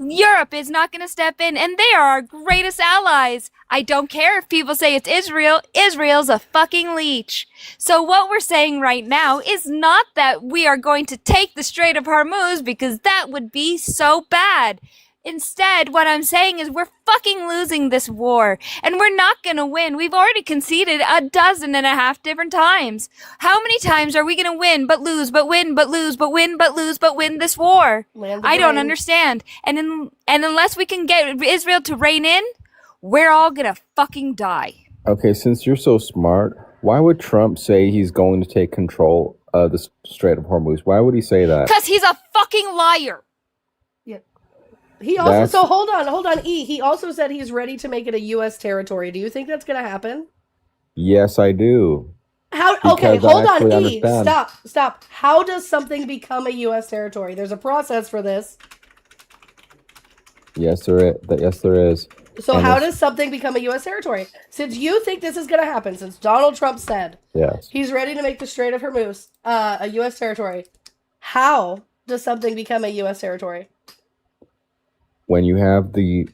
Europe is not going to step in, and they are our greatest allies. I don't care if people say it's Israel. Israel's a fucking leech. So what we're saying right now is not that we are going to take the Strait of Hormuz, because that would be so bad. Instead, what I'm saying is we're fucking losing this war, and we're not gonna win. We've already conceded 12 different times. How many times are we gonna win, but lose, but win, but lose, but win, but lose, but win this war? I don't understand. And unless we can get Israel to rein in, we're all gonna fucking die. Okay, since you're so smart, why would Trump say he's going to take control of the Strait of Hormuz? Why would he say that? Because he's a fucking liar. He also, hold on, E. He also said he's ready to make it a U.S. territory. Do you think that's going to happen? Yes, I do. Okay, hold on, E. Stop. How does something become a U.S. territory? There's a process for this. Yes, there is. So how does something become a U.S. territory? Since you think this is going to happen, since Donald Trump said he's ready to make the Strait of Hormuz a U.S. territory, how does something become a U.S. territory? When you have the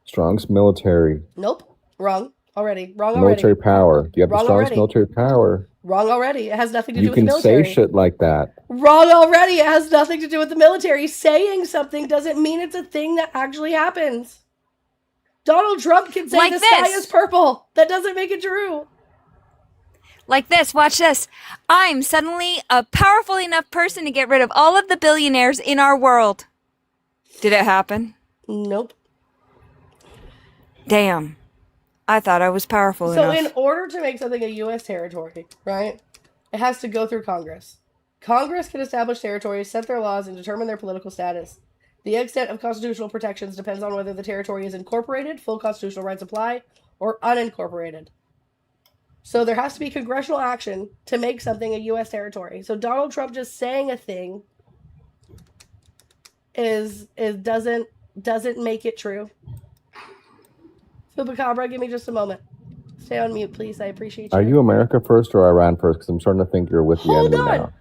strongest military. Nope. Wrong already. Military power. You have the strongest military power. Wrong already. It has nothing to do with the military. You can say shit like that. Wrong already. It has nothing to do with the military. Saying something doesn't mean it's a thing that actually happens. Donald Trump can say like the sky is purple. That doesn't make it true. Like this. Watch this. I'm suddenly a powerful enough person to get rid of all of the billionaires in our world. Did it happen? Nope. Damn. I thought I was powerful enough. So in order to make something a U.S. territory, right, it has to go through Congress. Congress can establish territories, set their laws, and determine their political status. The extent of constitutional protections depends on whether the territory is incorporated, full constitutional rights apply, or unincorporated. So there has to be congressional action to make something a U.S. territory. So Donald Trump just saying a thing doesn't make it true. Chupacabra, give me just a moment. Stay on mute, please. I appreciate you. Are you America first or Iran first? Because I'm starting to think you're with the enemy now.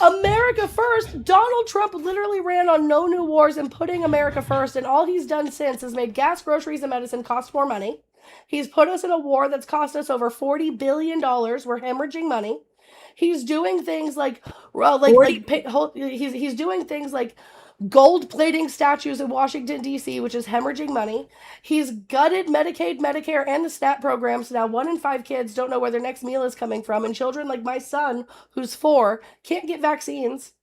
America first. Donald Trump literally ran on no new wars and putting America first, and all he's done since is made gas, groceries, and medicine cost more money. He's put us in a war that's cost us over $40 billion. We're hemorrhaging money. He's doing things like he's doing things like gold plating statues in Washington, D.C., which is hemorrhaging money. He's gutted Medicaid, Medicare, and the SNAP programs. So now 1 in 5 kids don't know where their next meal is coming from. And children like my son, who's 4, can't get vaccines.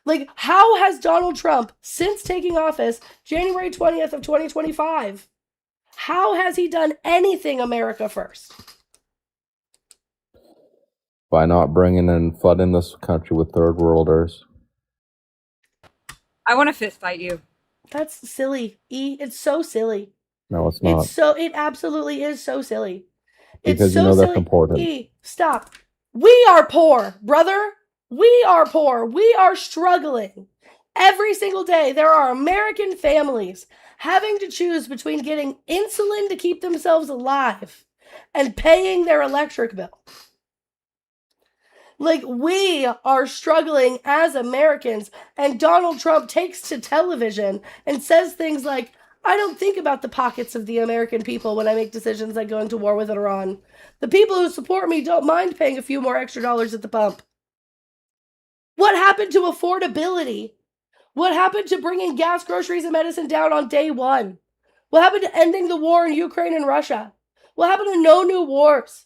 Like, how has Donald Trump, since taking office, January 20th of 2025, how has he done anything America first? By not bringing in flooding this country with third worlders. I want to fist fight you. That's silly. It's so silly. No, it's not. It absolutely is so silly. Because you know that's important. Stop. We are poor, brother. We are poor. We are struggling. Every single day, there are American families having to choose between getting insulin to keep themselves alive and paying their electric bill. Like, we are struggling as Americans, and Donald Trump takes to television and says things like, I don't think about the pockets of the American people when I make decisions like going to war with Iran. The people who support me don't mind paying a few more extra dollars at the pump. What happened to affordability? What happened to bringing gas, groceries, and medicine down on day one? What happened to ending the war in Ukraine and Russia? What happened to no new wars?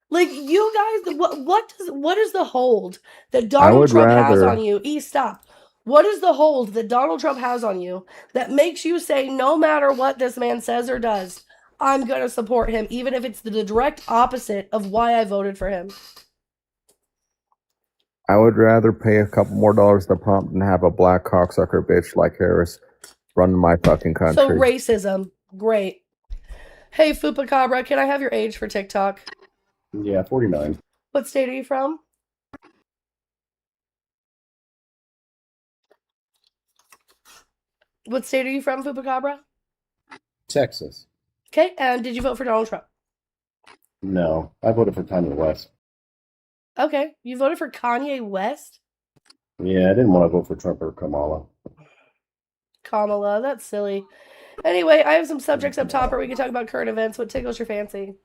Like, you guys, what is the hold that I Donald would Trump has on rather. you? Stop. What is the hold that Donald Trump has on you that makes you say, no matter what this man says or does, I'm going to support him, even if it's the direct opposite of why I voted for him? I would rather pay a couple more dollars to pump than have a black cocksucker bitch like Harris run my fucking So country. racism. Great. Hey, Fupacabra, can I have your age for TikTok? Yeah, 49. What state are you from? What state are you from, Fupacabra? Texas. Okay, and did you vote for Donald Trump? No, I voted for Kanye West. Okay, you voted for Kanye West? Yeah, I didn't want to vote for Trump or Kamala. Kamala, that's silly. Anyway, I have some subjects up top where we can talk about current events. What tickles your fancy?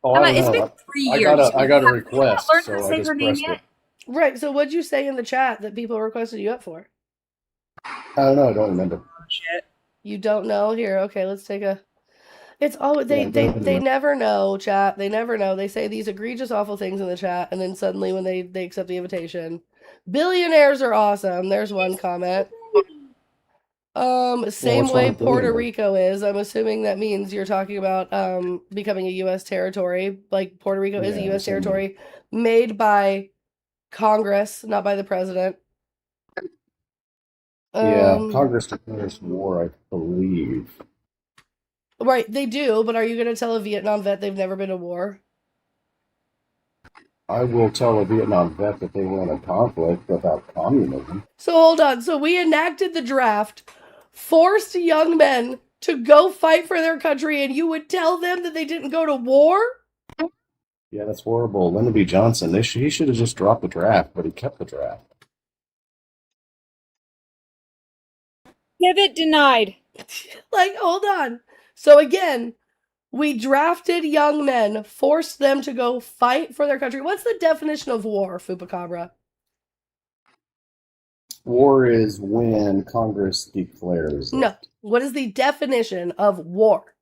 Oh, Emma, I it's don't been know. 3 I years. got a Have request, you not learned so how to I say just her name pressed yet? it. Right, so what'd you say in the chat that people requested you up for? I don't know. I don't remember. Shit. You don't know? Here, okay, let's take a... It's always... Yeah, They never know, chat. They never know. They say these egregious, awful things in the chat, and then suddenly when they accept the invitation... Billionaires are awesome. There's one comment. Same what's wrong way with Puerto billionaires? Rico is. I'm assuming that means you're talking about becoming a U.S. territory. Like, Puerto Rico is a Yeah, U.S. the same way. territory made by Congress, not by the president. Yeah, Congress declares war, I believe. Right, they do, but are you going to tell a Vietnam vet they've never been to war? I will tell a Vietnam vet that they want a conflict without communism. So hold on. So we enacted the draft, forced young men to go fight for their country, and you would tell them that they didn't go to war? Yeah, that's horrible. Lyndon B. Johnson, he should have just dropped the draft, but he kept the draft. Pivot denied. Like, hold on. So again, we drafted young men, forced them to go fight for their country. What's the definition of war, Fupacabra? War is when Congress declares it. No. What is the definition of war?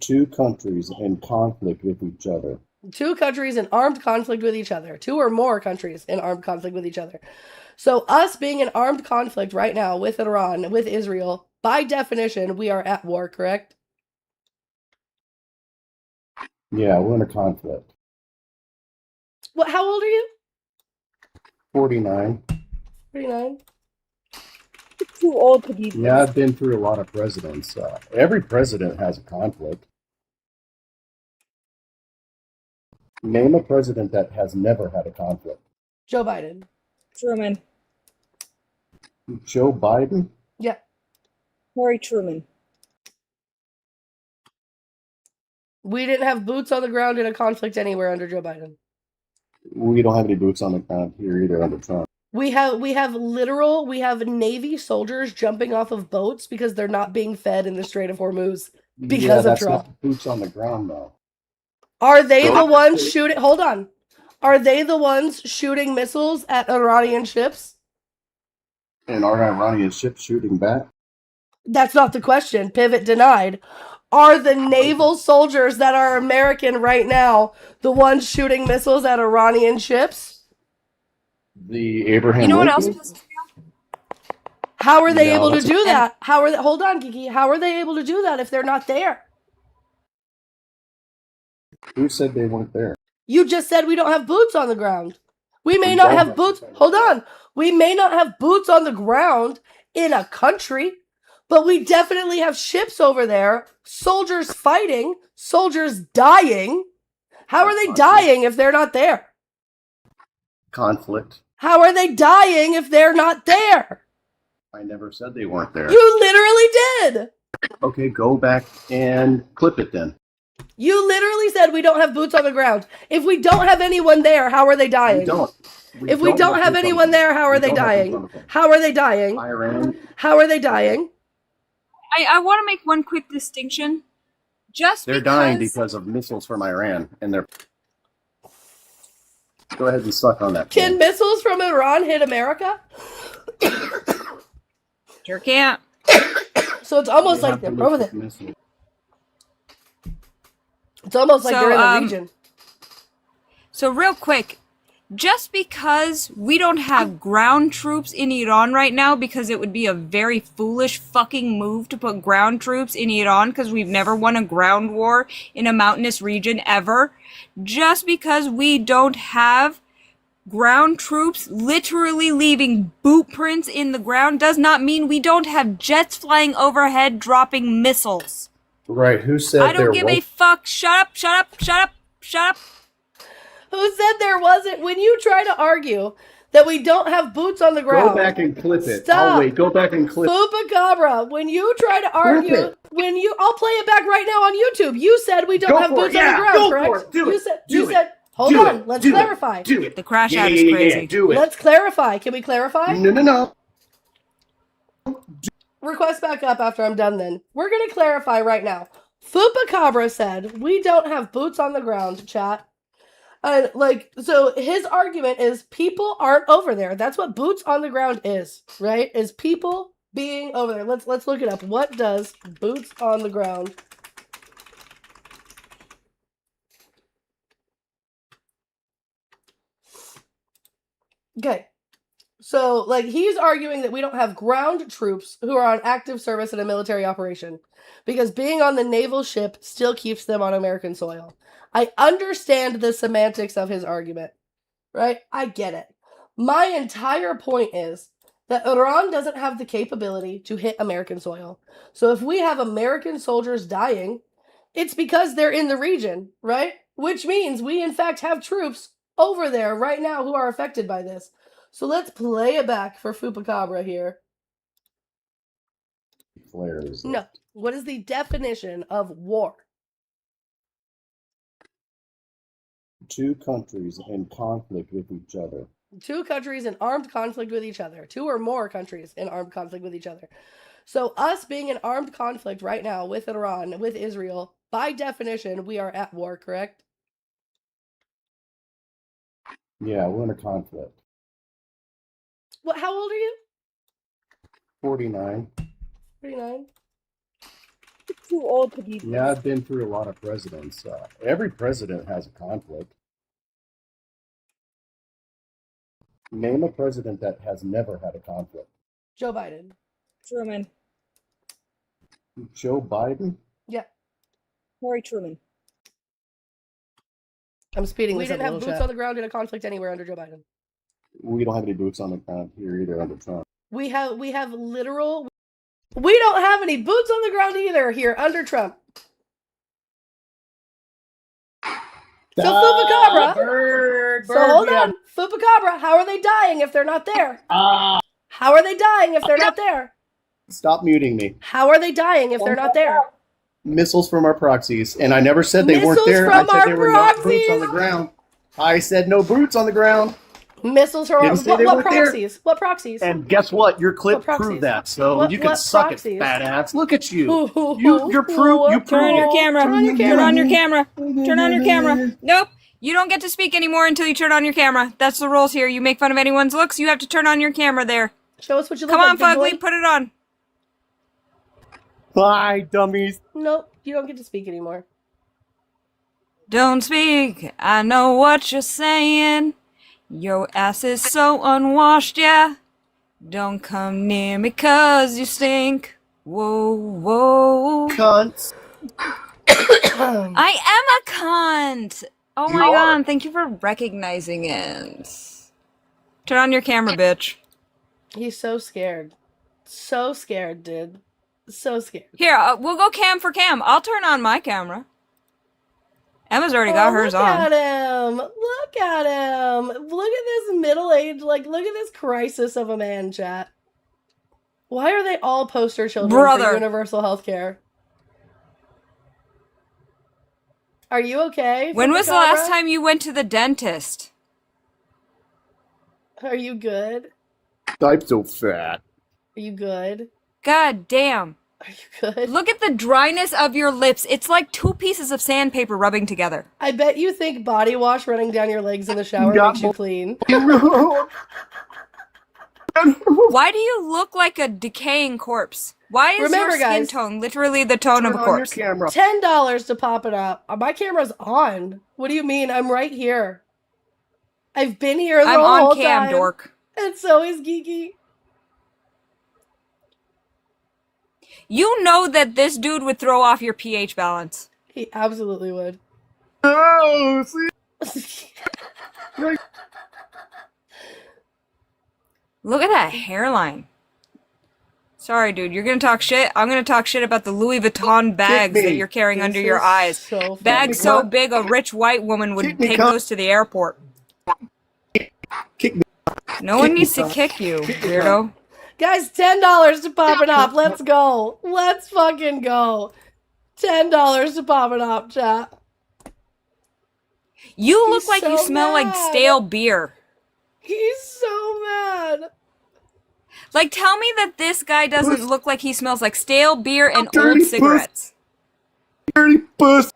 Two countries in conflict with each other. Two countries in armed conflict with each other. Two or more countries in armed conflict with each other. So us being in armed conflict right now with Iran, with Israel, by definition, we are at war, correct? Yeah, we're in a conflict. What? How old are you? 49. 49. Too old to be. Yeah, I've been through a lot of presidents. Every president has a conflict. Name a president that has never had a conflict. Joe Biden. Truman. Joe Biden? Yeah. Harry Truman. We didn't have boots on the ground in a conflict anywhere under Joe Biden. We don't have any boots on the ground here either under Trump. We have Navy soldiers jumping off of boats because they're not being fed in the Strait of Hormuz because of Trump. Not boots on the ground though. Are they the ones shooting? Hold on. Are they the ones shooting missiles at Iranian ships? And are Iranian ships shooting back? That's not the question. Pivot denied. Are the naval soldiers that are American right now the ones shooting missiles at Iranian ships? The Abraham You know what Lincoln? else? How are they No, able to that's- do that? Hold on, Kiki. How are they able to do that if they're not there? Who said they weren't there? You just said we don't have boots on the ground. We may We not don't have have boots. boots on the Hold ground. on. We may not have boots on the ground in a country, but we definitely have ships over there, soldiers fighting, soldiers dying. How are they dying if they're not there? Conflict. How are they dying if they're not there? I never said they weren't there. You literally did. Okay, go back and clip it then. You literally said we don't have boots on the ground. If we don't have anyone there, how are they dying? We don't. If we don't have anyone there, how are they dying? How are they dying? Iran. How are they dying? I want to make one quick distinction. They're dying because of missiles from Iran, and they're. Go ahead and suck on that. Can missiles from Iran hit America? Sure can't. So it's almost like they're over there. It's almost like they're in the region. So real quick, just because we don't have ground troops in Iran right now, because it would be a very foolish fucking move to put ground troops in Iran, because we've never won a ground war in a mountainous region ever. Just because we don't have ground troops literally leaving boot prints in the ground does not mean we don't have jets flying overhead dropping missiles. Right, who said I don't give a fuck. Shut up, shut up, shut up, shut up. Who said there wasn't? When you try to argue that we don't have boots on the ground. Go back and clip it. Stop. Oh, wait, go back and clip it. Fupacabra, when you try to argue, I'll play it back right now on YouTube. You said we don't have boots on the ground, correct? You said, hold on, let's clarify. The crash out is crazy. Let's clarify. Can we clarify? No. Request back up after I'm done then. We're going to clarify right now. Fupacabra said we don't have boots on the ground, chat. And so his argument is people aren't over there. That's what boots on the ground is, right? Is people being over there. Let's look it up. What does boots on the ground? Okay. So, he's arguing that we don't have ground troops who are on active service in a military operation because being on the naval ship still keeps them on American soil. I understand the semantics of his argument, right? I get it. My entire point is that Iran doesn't have the capability to hit American soil. So if we have American soldiers dying, it's because they're in the region, right? Which means we, in fact, have troops over there right now who are affected by this. So let's play it back for Fupacabra here. Flares. No. What is the definition of war? Two countries in conflict with each other. Two countries in armed conflict with each other. Two or more countries in armed conflict with each other. So us being in armed conflict right now with Iran, with Israel, by definition, we are at war, correct? Yeah, we're in a conflict. What? How old are you? 49. 49. Too old to be. Yeah, I've been through a lot of presidents. Every president has a conflict. Name a president that has never had a conflict. Joe Biden. Truman. Joe Biden? Yeah. Harry Truman. I'm speeding this up. We didn't have boots on the ground in a conflict anywhere under Joe Biden. We don't have any boots on the ground here either under Trump. We have literal. We don't have any boots on the ground either here under Trump. So Fupacabra. So hold on. Fupacabra, how are they dying if they're not there? How are they dying if they're not there? Stop muting me. How are they dying if they're not there? Missiles from our proxies. And I never said they weren't there. I said they were not boots on the ground. I said no boots on the ground. Missiles from what proxies? What proxies? And guess what? Your clip proved that. So you can suck it, fat ass. Look at you. You're proof. You Turn on your camera. Turn on your camera. Turn on your camera. Turn on your camera. Nope. You don't get to speak anymore until you turn on your camera. That's the rules here. You make fun of anyone's looks, you have to turn on your camera there. Show us what you look like. Come on, Fugly. Fugly, put it on. Bye, dummies. Nope, you don't get to speak anymore. Don't speak. I know what you're saying. Your ass is so unwashed, yeah. Don't come near me 'cause you stink. Whoa, whoa. Cunts. I am a cunt. Oh my god, thank you for recognizing it. Turn on your camera, bitch. He's so scared. So scared, dude. So scared. Here, we'll go cam for cam. I'll turn on my camera. Emma's already got hers on. Look at him. Look at him. Look at this middle-aged, look at this crisis of a man, chat. Why are they all poster children for universal health care? Are you okay? When was the last time you went to the dentist? Are you good? I'm so fat. Are you good? God damn. Are you good? Look at the dryness of your lips. It's like two pieces of sandpaper rubbing together. I bet you think body wash running down your legs in the shower makes you clean. Why do you look like a decaying corpse? Why is your skin tone literally the tone of a corpse? $10 to pop it up. My camera's on. What do you mean? I'm right here. I've been here the whole I'm on cam, time. dork. And so is Geeky. You know that this dude would throw off your pH balance. He absolutely would. Oh, see? Look at that hairline. Sorry, dude. You're gonna talk shit. I'm gonna talk shit about the Louis Vuitton bags that you're carrying under your eyes. So bags so big a rich white woman would take those to the airport. No one needs to kick you, weirdo. Guys, $10 to pop it up. Let's go. Let's fucking go. $10 to pop it up, chat. You look like you smell like stale beer. He's so mad. Like, tell me that this guy doesn't look like he smells like stale beer and old cigarettes. Dirty puss.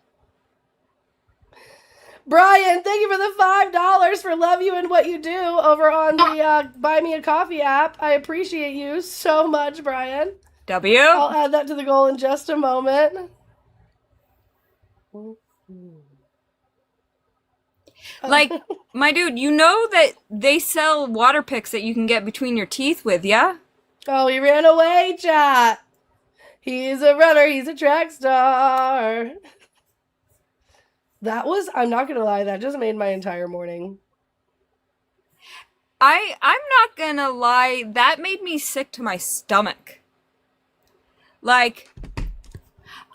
Brian, thank you for the $5 for Love You and What You Do over on the Buy Me a Coffee app. I appreciate you so much, Brian. W. I'll add that to the goal in just a moment. Like, my dude, you know that they sell water picks that you can get between your teeth with, yeah? Oh, he ran away, chat. He's a runner. He's a track star. That was, I'm not going to lie, that just made my entire morning. I'm not gonna lie, that made me sick to my stomach. Like,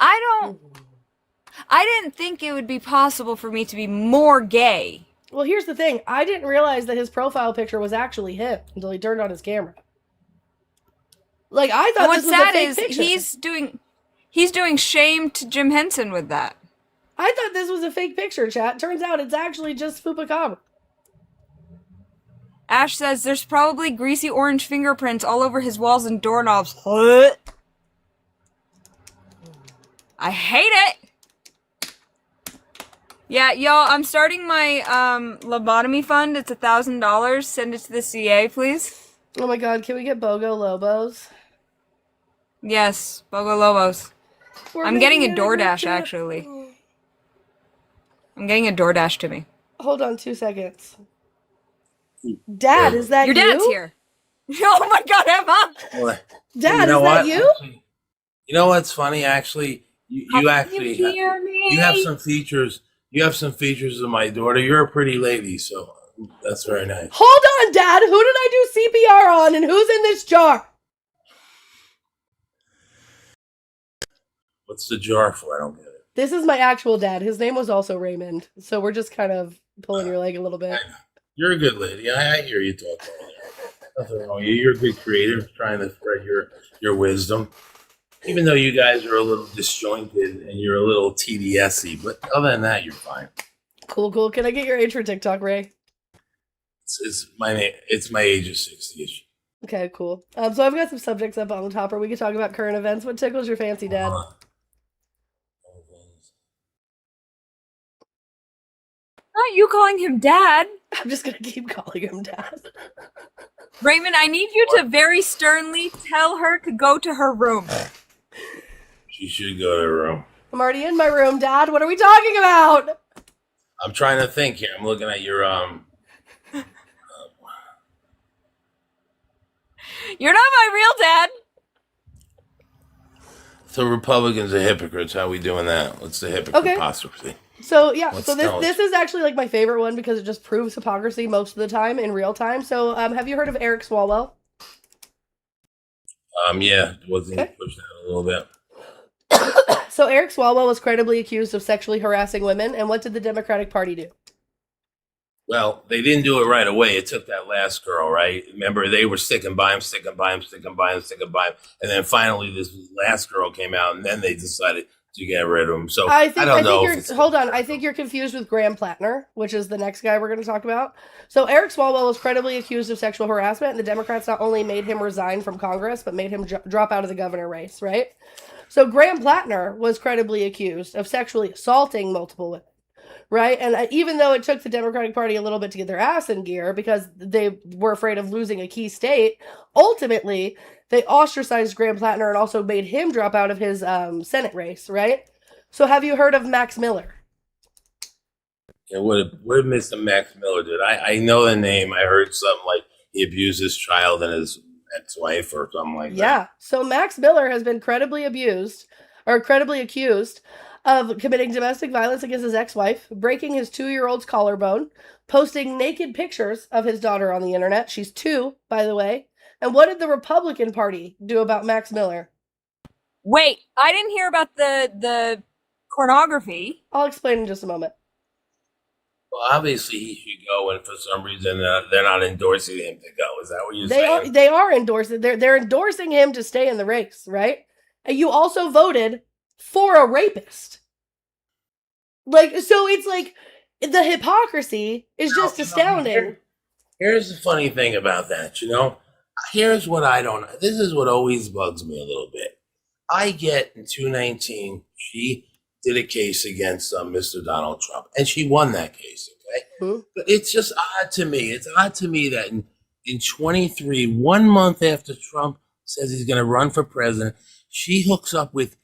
I didn't think it would be possible for me to be more gay. Well, here's the thing. I didn't realize that his profile picture was actually him until he turned on his camera. Like, I thought this was a fake picture. He's doing shame to Jim Henson with that. I thought this was a fake picture, chat. Turns out it's actually just Fupacabra. Ash says there's probably greasy orange fingerprints all over his walls and doorknobs. What? I hate it! Yeah, y'all, I'm starting my lobotomy fund. It's $1,000. Send it to the CA, please. Oh my god, can we get BOGO Lobos? Yes, BOGO Lobos. I'm getting a DoorDash, actually. I'm getting a DoorDash to me. Hold on 2 seconds. Dad, is that Your you? dad's here. Oh my god, Emma! Well, Dad, is that you? Actually, you know what's funny? Actually, you actually you have some features. You have some features of my daughter. You're a pretty lady, so that's very nice. Hold on, Dad. Who did I do CPR on, and who's in this jar? What's the jar for? I don't get it. This is my actual dad. His name was also Raymond, so we're just kind of pulling your leg a little bit. You're a good lady. I hear you talk. Nothing wrong with you. You're a good creative, trying to spread your wisdom. Even though you guys are a little disjointed and you're a little TDSy, but other than that, you're fine. Cool. Can I get your age for TikTok, Ray? It's my age of 60-ish. Okay, cool. So I've got some subjects up on the top, or we could talk about current events. What tickles your fancy, Dad? Not you calling him Dad. I'm just gonna keep calling him Dad. Raymond, I need you to very sternly tell her to go to her room. She should go to her room. I'm already in my room, Dad. What are we talking about? I'm trying to think here. I'm looking at your You're not my real dad. So Republicans are hypocrites. How are we doing that? What's the hypocrisy? Okay. So yeah, Let's so this is actually like my favorite one because it just proves hypocrisy most of the time in real time. So have you heard of Eric Swalwell? Yeah, wasn't pushed out a little bit. So Eric Swalwell was credibly accused of sexually harassing women, and what did the Democratic Party do? Well, they didn't do it right away. It took that last girl, right? Remember, they were sticking by him, and then finally this last girl came out, and then they decided to get rid of him. So I don't know. Hold on. I think you're confused with Graham Plattner, which is the next guy we're going to talk about. So Eric Swalwell was credibly accused of sexual harassment, and the Democrats not only made him resign from Congress, but made him drop out of the governor race, right? So Graham Plattner was credibly accused of sexually assaulting multiple women. right? And even though it took the Democratic Party a little bit to get their ass in gear because they were afraid of losing a key state, ultimately they ostracized Graham Plattner and also made him drop out of his Senate race, right? So have you heard of Max Miller? Yeah, what did Mr. Max Miller did? I know the name. I heard something like he abused his child and his ex-wife or something like that. Yeah. So Max Miller has been credibly accused of committing domestic violence against his ex-wife, breaking his 2-year-old's collarbone, posting naked pictures of his daughter on the internet. She's 2, by the way. And what did the Republican Party do about Max Miller? Wait, I didn't hear about the pornography. I'll explain in just a moment. Well, obviously he should go, and for some reason they're not endorsing him to go. Is that what you're saying? They are endorsing. They're endorsing him to stay in the race, right? And you also voted for a rapist. Like, so it's like the hypocrisy is just astounding. Here's the funny thing about that, Here's what I don't. This is what always bugs me a little bit. I get in 2019, she did a case against Mr. Donald Trump, and she won that case. Okay, but it's just odd to me. It's odd to me that in 23, 1 month after Trump says he's going to run for president, she hooks up with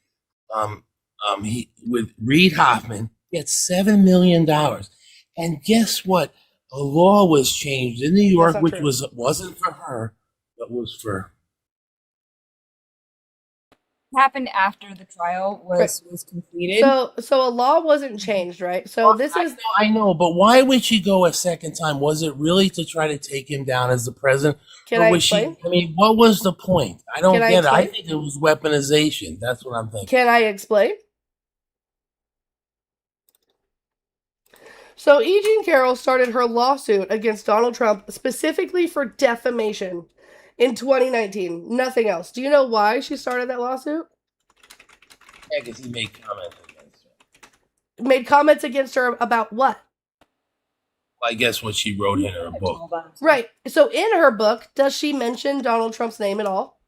with Reid Hoffman, gets $7 million, and guess what? A law was changed in New York, which wasn't for her, but was for. Happened after the trial was completed. So a law wasn't changed, right? So this is I know, but why would she go a second time? Was it really to try to take him down as the president? Can I explain? What was the point? I don't get it. I explain? think it was weaponization. That's what I'm thinking. Can I explain? So E. Jean Carroll started her lawsuit against Donald Trump specifically for defamation in 2019. Nothing else. Do you know why she started that lawsuit? Yeah, because he made comments against her. Made comments against her about what? Well, I guess what she wrote in her book. Right. So in her book, does she mention Donald Trump's name at all?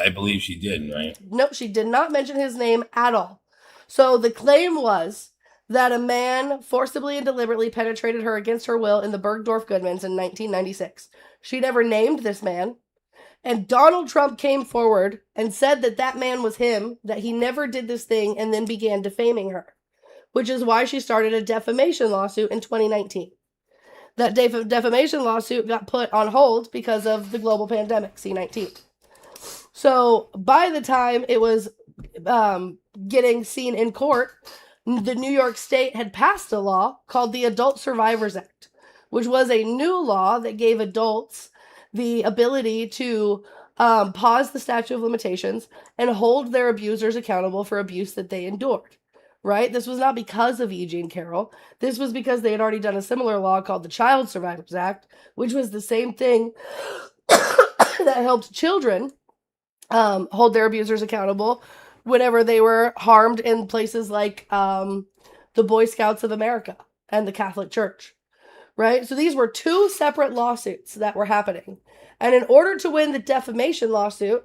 I believe she did, right? No, she did not mention his name at all. So the claim was that a man forcibly and deliberately penetrated her against her will in the Bergdorf Goodmans in 1996. She never named this man. And Donald Trump came forward and said that that man was him, that he never did this thing, and then began defaming her, which is why she started a defamation lawsuit in 2019. That defamation lawsuit got put on hold because of the global pandemic, C-19. So by the time it was getting seen in court, the New York State had passed a law called the Adult Survivors Act, which was a new law that gave adults the ability to pause the statute of limitations and hold their abusers accountable for abuse that they endured, right? This was not because of E. Jean Carroll. This was because they had already done a similar law called the Child Survivors Act, which was the same thing that helped children hold their abusers accountable whenever they were harmed in places like the Boy Scouts of America and the Catholic Church, right? So these were two separate lawsuits that were happening. And in order to win the defamation lawsuit,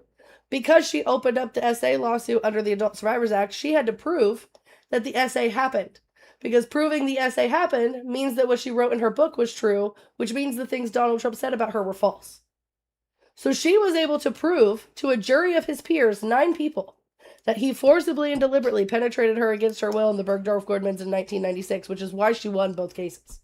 because she opened up the SA lawsuit under the Adult Survivors Act, she had to prove that the SA happened. Because proving the SA happened means that what she wrote in her book was true, which means the things Donald Trump said about her were false. So she was able to prove to a jury of his peers, 9 people, that he forcibly and deliberately penetrated her against her will in the Bergdorf Goodmans in 1996, which is why she won both cases.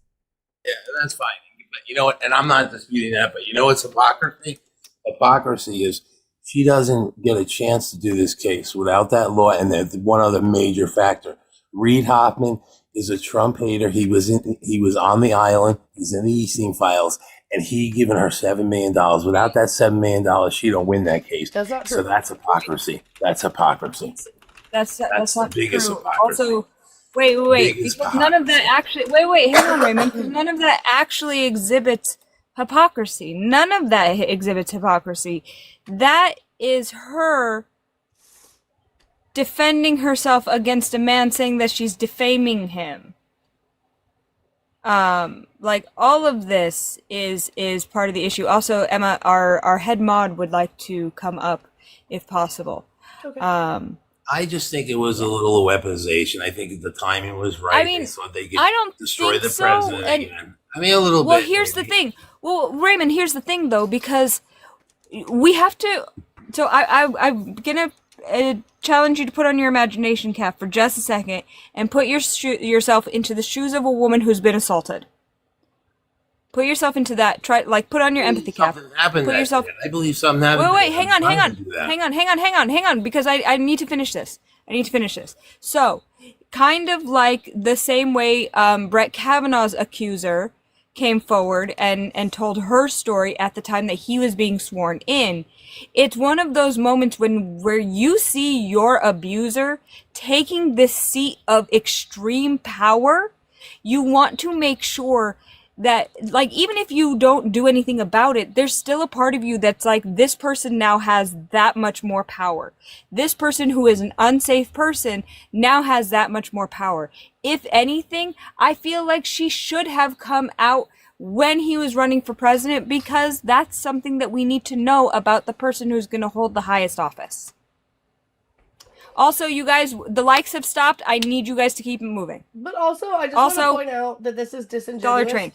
Yeah, that's fine. But you know what? And I'm not disputing that, but you know what's hypocrisy? Hypocrisy is she doesn't get a chance to do this case without that law. And there's one other major factor. Reid Hoffman is a Trump hater. He was on the island. He's in the Epstein files. And he given her $7 million. Without that $7 million, she don't win that case. That's not true. So that's hypocrisy. That's hypocrisy. That's the not biggest true. hypocrisy. Also, wait, because none of that actually. Wait, hang on, Raymond. Because none of that actually exhibits hypocrisy. None of that exhibits hypocrisy. That is her defending herself against a man saying that she's defaming him. Like all of this is part of the issue. Also, Emma, our head mod would like to come up if possible. Okay. I just think it was a little weaponization. I think the timing was right. I mean, they thought they could I don't destroy think the so. president And again. I mean, a little well, bit. here's maybe. the thing. Well, Raymond, here's the thing though, because we have to. So I'm gonna challenge you to put on your imagination cap for just a second and put yourself into the shoes of a woman who's been assaulted. Put yourself into that. Put on your empathy cap. Something happened. Put yourself. I believe something happened. Wait, hang on, because I need to finish this. So, kind of like the same way Brett Kavanaugh's accuser came forward and told her story at the time that he was being sworn in. It's one of those moments where you see your abuser taking this seat of extreme power. You want to make sure that, like, even if you don't do anything about it, there's still a part of you that's like, this person now has that much more power. This person who is an unsafe person now has that much more power. If anything, I feel like she should have come out when he was running for president, because that's something that we need to know about the person who's going to hold the highest office. Also, you guys, the likes have stopped. I need you guys to keep it moving. But also, I just want to point out that this is disingenuous. Dollar Train.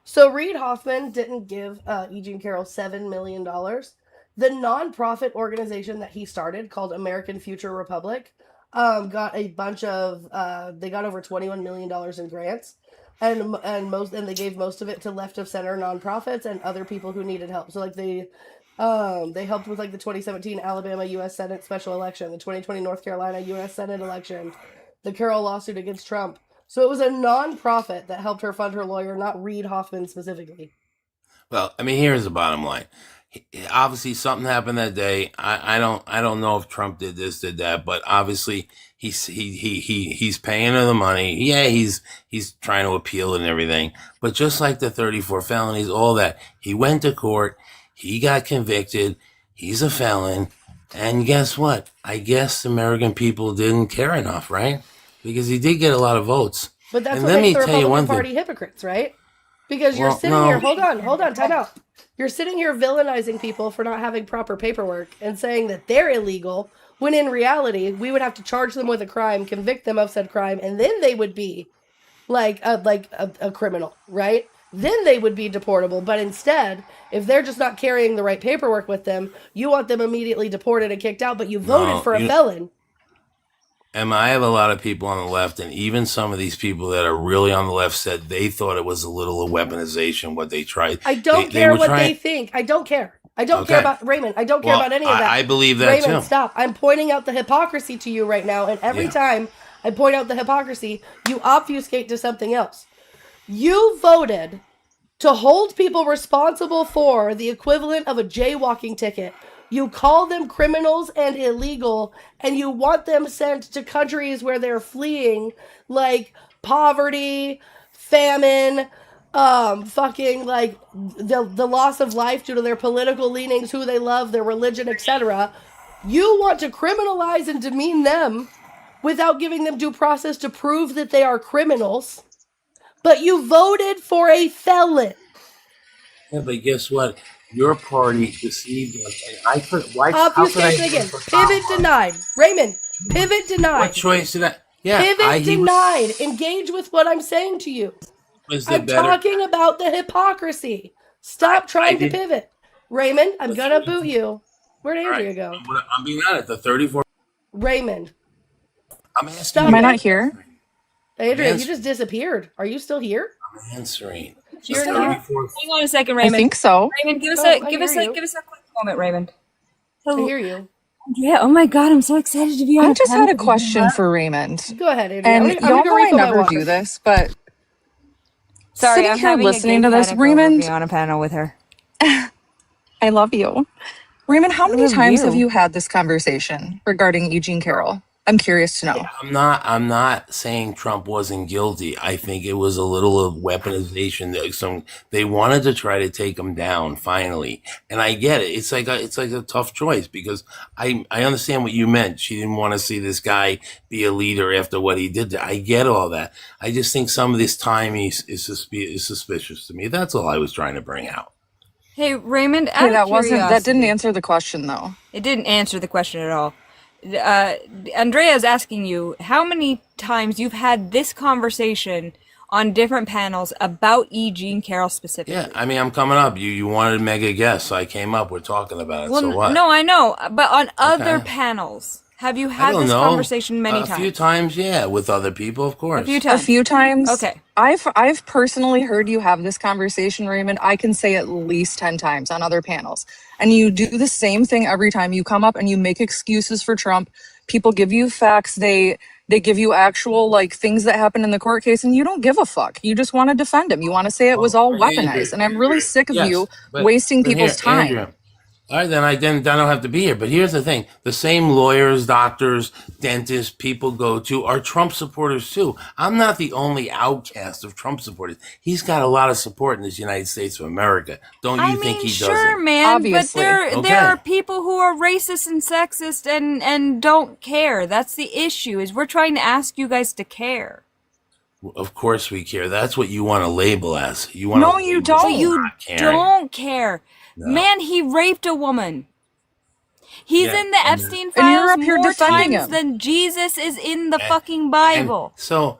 So Reid Hoffman didn't give E. Jean Carroll $7 million. The nonprofit organization that he started, called American Future Republic, got a bunch of. They got over $21 million in grants, and they gave most of it to left of center nonprofits and other people who needed help. So like they helped with like the 2017 Alabama U.S. Senate special election, the 2020 North Carolina U.S. Senate election, the Carroll lawsuit against Trump. So it was a non-profit that helped her fund her lawyer, not Reid Hoffman specifically. Well, I mean, here's the bottom line. Obviously, something happened that day. I don't know if Trump did this, did that, but obviously he's paying her the money. Yeah, he's trying to appeal it and everything. But just like the 34 felonies, all that, he went to court. He got convicted. He's a felon. And guess what? I guess American people didn't care enough, right? Because he did get a lot of votes. But that's what makes the Republican Party hypocrites, right? Because you're sitting here, hold on, time out. You're sitting here villainizing people for not having proper paperwork and saying that they're illegal, when in reality, we would have to charge them with a crime, convict them of said crime, and then they would be like a criminal, right? Then they would be deportable. But instead, if they're just not carrying the right paperwork with them, you want them immediately deported and kicked out, but you voted for a felon. Emma, I have a lot of people on the left, and even some of these people that are really on the left said they thought it was a little of weaponization, what they tried. I don't care what they think. I don't care. I don't care about Raymond. I don't care about any of that. I believe that Raymond, too. Stop. I'm pointing out the hypocrisy to you right now, and every time I point out the hypocrisy, you obfuscate to something else. You voted to hold people responsible for the equivalent of a jaywalking ticket. You call them criminals and illegal, and you want them sent to countries where they're fleeing, like poverty, famine, fucking like the loss of life due to their political leanings, who they love, their religion, etc. You want to criminalize and demean them without giving them due process to prove that they are criminals, but you voted for a felon. Yeah, but guess what? Your party deceived us. I could. Why? Obfuscation again. Pivot denied. Raymond. Pivot denied. What choice did I? Yeah. Pivot denied. Engage with what I'm saying to you. I'm talking about the hypocrisy. Stop trying to pivot. Raymond, I'm gonna boot you. Where'd Andrea go? I'm being honest. The 34. Raymond. I'm asking. Am I not here? Andrea, you just disappeared. Are you still here? I'm answering. You're not. Hang on a second, Raymond. I think so. Raymond, give us a quick moment, Raymond. I hear you. Yeah. Oh my God, I'm so excited to be on. I just had a question for Raymond. Go ahead, Andrea. And y'all know I never do this, but sorry, sitting I'm here having listening to this, Raymond. Be on a panel with her. I love you, Raymond. How many times have you had this conversation regarding E. Jean Carroll? I'm curious to know. I'm not saying Trump wasn't guilty. I think it was a little of weaponization. They wanted to try to take him down finally, and I get it. It's like a tough choice, because I understand what you meant. She didn't want to see this guy be a leader after what he did. I get all that. I just think some of this timing is suspicious to me. That's all I was trying to bring out. Hey, Raymond. That didn't answer the question, though. It didn't answer the question at all. Andrea is asking you how many times you've had this conversation on different panels about E. Jean Carroll specifically. Yeah, I mean, I'm coming up. You wanted mega guests, so I came up. We're talking about it. Well, so what? no, I know, but on other panels, have you I had don't this know. conversation many times? A few times, yeah, with other people, of course. A few times. Okay. I've personally heard you have this conversation, Raymond. I can say at least 10 times on other panels. And you do the same thing every time you come up and you make excuses for Trump. People give you facts. They give you actual like things that happened in the court case, and you don't give a fuck. You just want to defend him. You want to say it was all weaponized. And I'm really sick of you wasting people's time. Andrea, all right, then I don't have to be here. But here's the thing: the same lawyers, doctors, dentists people go to are Trump supporters too. I'm not the only outcast of Trump supporters. He's got a lot of support in this United States of America. Don't you think he doesn't? Sure, man, Obviously. but there are people who are racist and sexist and don't care. That's the issue. Is we're trying to ask you guys to care. Of course we care. That's what you want to label as. You want No, you don't. You don't care. No. Man, he raped a woman. He's in the Epstein And you're files up here more defending times him. than Jesus is in the fucking Bible. So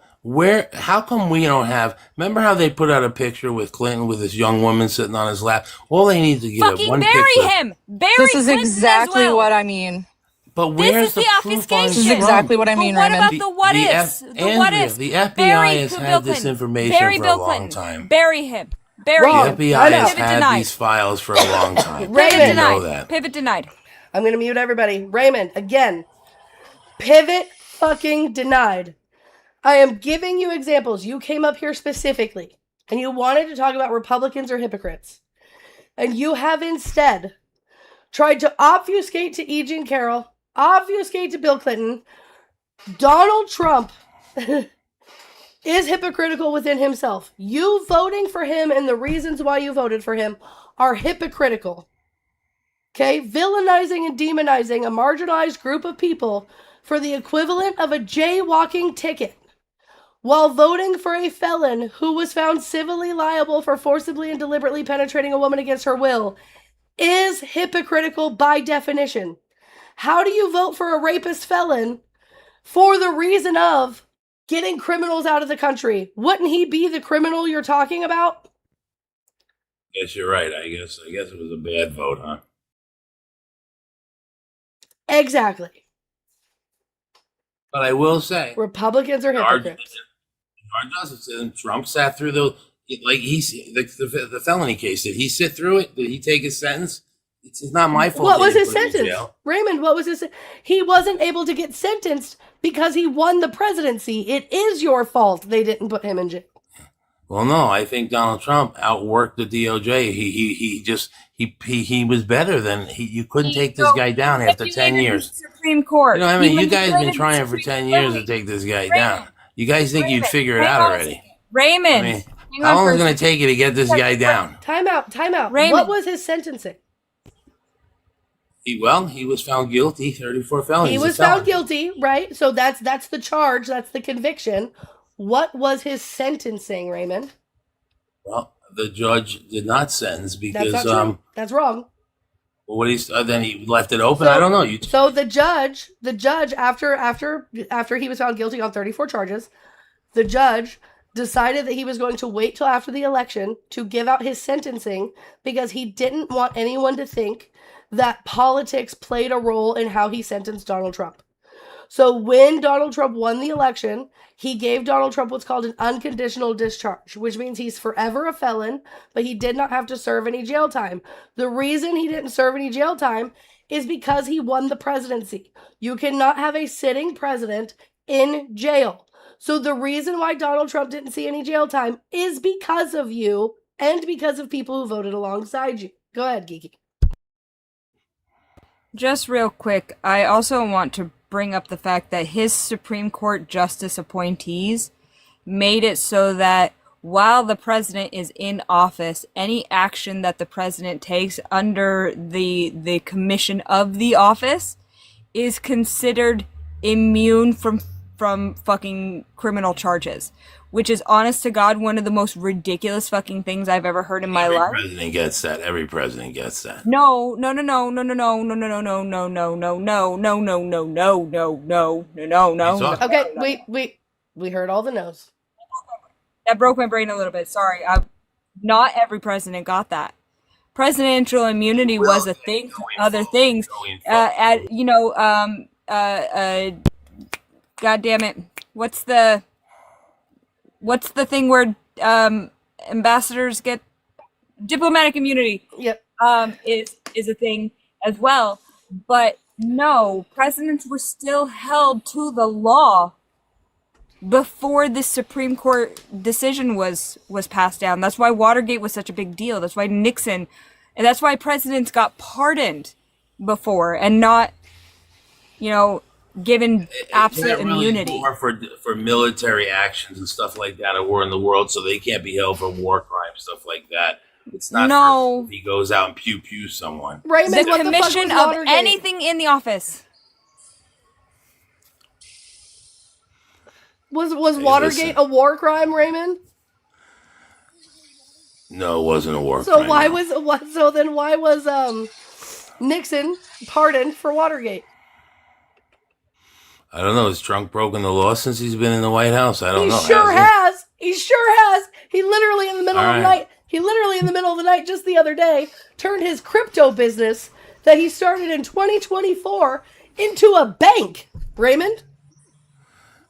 how come we don't have, remember how they put out a picture with Clinton with this young woman sitting on his lap? All they need to get Fucking one bury picture. him. Bury This is Clinton exactly as well. what I mean. But where's This is the the proof obfuscation. on This is exactly what I mean, But what Raymond. about the what ifs? The what ifs. The FBI Bury has Bill had this Clinton. information Bury for Bill a long Clinton. time. Bury him. Bury The him. FBI has Pivot had denied. these files for a long time. Pivot You denied. know that. Pivot denied. I'm going to mute everybody. Raymond, again. Pivot fucking denied. I am giving you examples. You came up here specifically and you wanted to talk about Republicans or hypocrites. And you have instead tried to obfuscate to E. Jean Carroll, obfuscate to Bill Clinton. Donald Trump is hypocritical within himself. You voting for him and the reasons why you voted for him are hypocritical. Okay? Villainizing and demonizing a marginalized group of people for the equivalent of a jaywalking ticket while voting for a felon who was found civilly liable for forcibly and deliberately penetrating a woman against her will is hypocritical by definition. How do you vote for a rapist felon for the reason of getting criminals out of the country? Wouldn't he be the criminal you're talking about? Guess you're right. I guess it was a bad vote, huh? Exactly. But I will say, Republicans are hypocrites. Trump sat through the felony case. Did he sit through it? Did he take his sentence? It's not my fault. What was his put him in sentence? jail. Raymond, what was his? He wasn't able to get sentenced because he won the presidency. It is your fault they didn't put him in jail. Well, no, I think Donald Trump outworked the DOJ. He was better than you couldn't take this guy down after 10 years. Supreme Court. You know, I mean, you guys have been trying for 10 years to take this guy down. You guys think you'd figure it out already? Raymond. I mean, how long is it going to take you to get this guy down? Time out. Raymond. What was his sentencing? He was found guilty, 34 felonies. He was found guilty, right? So that's the charge, that's the conviction. What was his sentencing, Raymond? Well, the judge did not sentence because That's not true. That's wrong. Then he left it open. I don't know. So the judge after he was found guilty on 34 charges, the judge decided that he was going to wait till after the election to give out his sentencing because he didn't want anyone to think that politics played a role in how he sentenced Donald Trump. So when Donald Trump won the election, he gave Donald Trump what's called an unconditional discharge, which means he's forever a felon, but he did not have to serve any jail time. The reason he didn't serve any jail time is because he won the presidency. You cannot have a sitting president in jail. So the reason why Donald Trump didn't see any jail time is because of you and because of people who voted alongside you. Go ahead, Geeky. Just real quick, I also want to bring up the fact that his Supreme Court justice appointees made it so that while the president is in office, any action that the president takes under the commission of the office is considered immune from fucking criminal charges, which is honest to God one of the most ridiculous fucking things I've ever heard in my life. Every president gets that. Every president gets that. No. Okay, we heard all the no's. That broke my brain a little bit. Sorry. Not every president got that. Presidential immunity was a thing for other things. God damn it. What's the thing where ambassadors get diplomatic immunity? Yep. Is a thing as well. But no, presidents were still held to the law before the Supreme Court decision was passed down. That's why Watergate was such a big deal. That's why Nixon, and that's why presidents got pardoned before and not, given absolute immunity. More for military actions and stuff like that at war in the world, so they can't be held for war crimes, stuff like that. It's not for if he goes out and pew someone. Raymond, the commission of anything in the office. Was Watergate a war crime, Raymond? No, it wasn't a war so crime. Why was Nixon pardoned for Watergate? I don't know. Has Trump broken the law since he's been in the White House? I don't know. He sure has. He literally in the middle of the night. He literally in the middle of the night just the other day turned his crypto business that he started in 2024 into a bank. Raymond?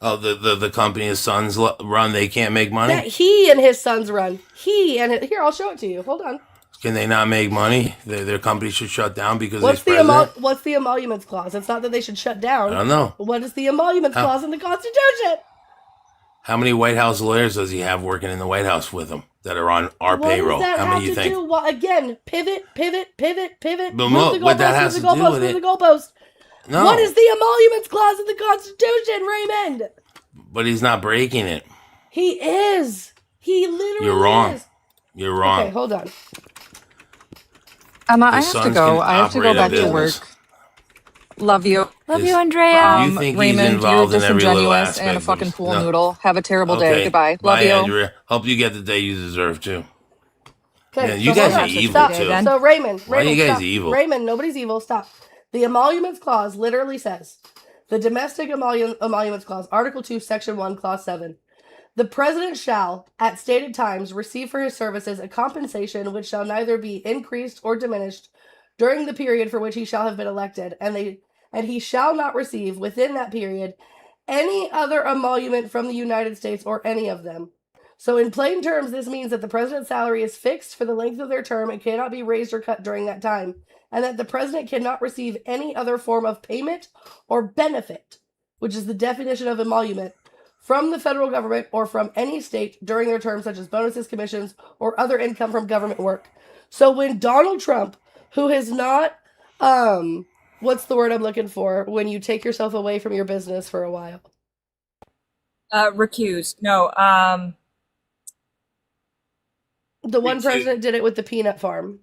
Oh, the company his sons run, they can't make money? That he and his sons run. Here, I'll show it to you. Hold on. Can they not make money? Their company should shut down because what's the emoluments clause? It's not that they should shut down. I don't know. What is the emoluments clause in the Constitution? How many White House lawyers does he have working in the White House with him that are on our payroll? How many do you think? Well, again, pivot. But what that has to do with it? The goalpost. No. What is the emoluments clause in the Constitution, Raymond? But he's not breaking it. He is. He literally You're wrong. is. You're wrong. Okay, hold on. Emma, I have to go. I have to go back to work. Love you. Love you, Andrea. You think Raymond, he's involved you're in every little disingenuous aspect and a fucking pool no. noodle. Have a terrible day. Goodbye. Bye, Love you. Andrea. Hope you get the day you deserve too. Okay, Man, you guys are evil too. So Raymond, Why are you guys stop. evil? Raymond, nobody's evil. Stop. The emoluments clause literally says, the domestic emoluments clause, Article 2, Section 1, Clause 7. The president shall, at stated times, receive for his services a compensation which shall neither be increased or diminished during the period for which he shall have been elected, and he shall not receive within that period any other emolument from the United States or any of them. So in plain terms, this means that the president's salary is fixed for the length of their term and cannot be raised or cut during that time, and that the president cannot receive any other form of payment or benefit, which is the definition of emolument, from the federal government or from any state during their term, such as bonuses, commissions, or other income from government work. So when Donald Trump, who has not, what's the word I'm looking for, when you take yourself away from your business for a while? Recused. No, the one president did it with the peanut farm.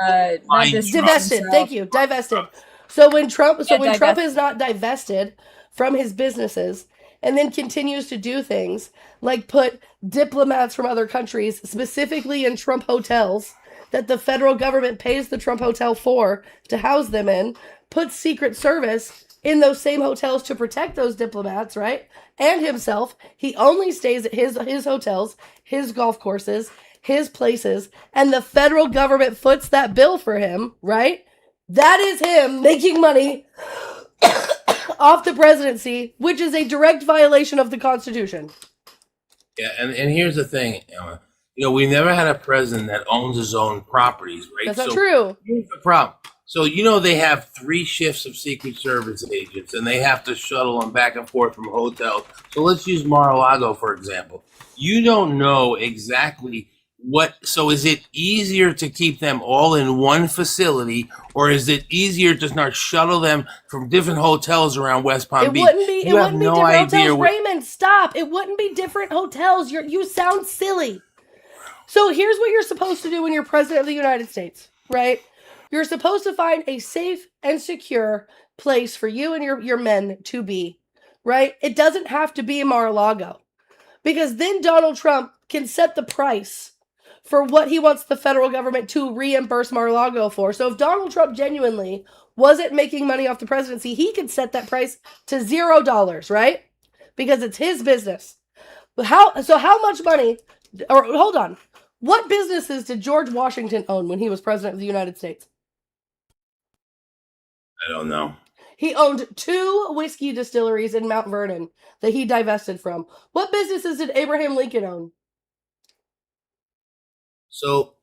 Divested. Thank you. Divested. So when Trump is not divested from his businesses and then continues to do things like put diplomats from other countries, specifically in Trump hotels that the federal government pays the Trump hotel for to house them in, puts Secret Service in those same hotels to protect those diplomats, right? And himself, he only stays at his hotels, his golf courses, his places, and the federal government foots that bill for him, right? That is him making money off the presidency, which is a direct violation of the Constitution. Yeah, and here's the thing, Emma. We never had a president that owns his own properties, right? That's not true. Here's the problem. So, they have 3 shifts of Secret Service agents, and they have to shuttle them back and forth from hotels. So let's use Mar-a-Lago, for example. You don't know exactly so is it easier to keep them all in one facility, or is it easier to not shuttle them from different hotels around West Palm Beach? It wouldn't be different hotels. Raymond, stop. It wouldn't be different hotels. You sound silly. So here's what you're supposed to do when you're president of the United States, right? You're supposed to find a safe and secure place for you and your men to be right? It doesn't have to be Mar-a-Lago. Because then Donald Trump can set the price for what he wants the federal government to reimburse Mar-a-Lago for. So if Donald Trump genuinely wasn't making money off the presidency, he could set that price to $0, right? Because it's his business. But how much money, or hold on, what businesses did George Washington own when he was president of the United States? I don't know. He owned 2 whiskey distilleries in Mount Vernon that he divested from. What businesses did Abraham Lincoln own? So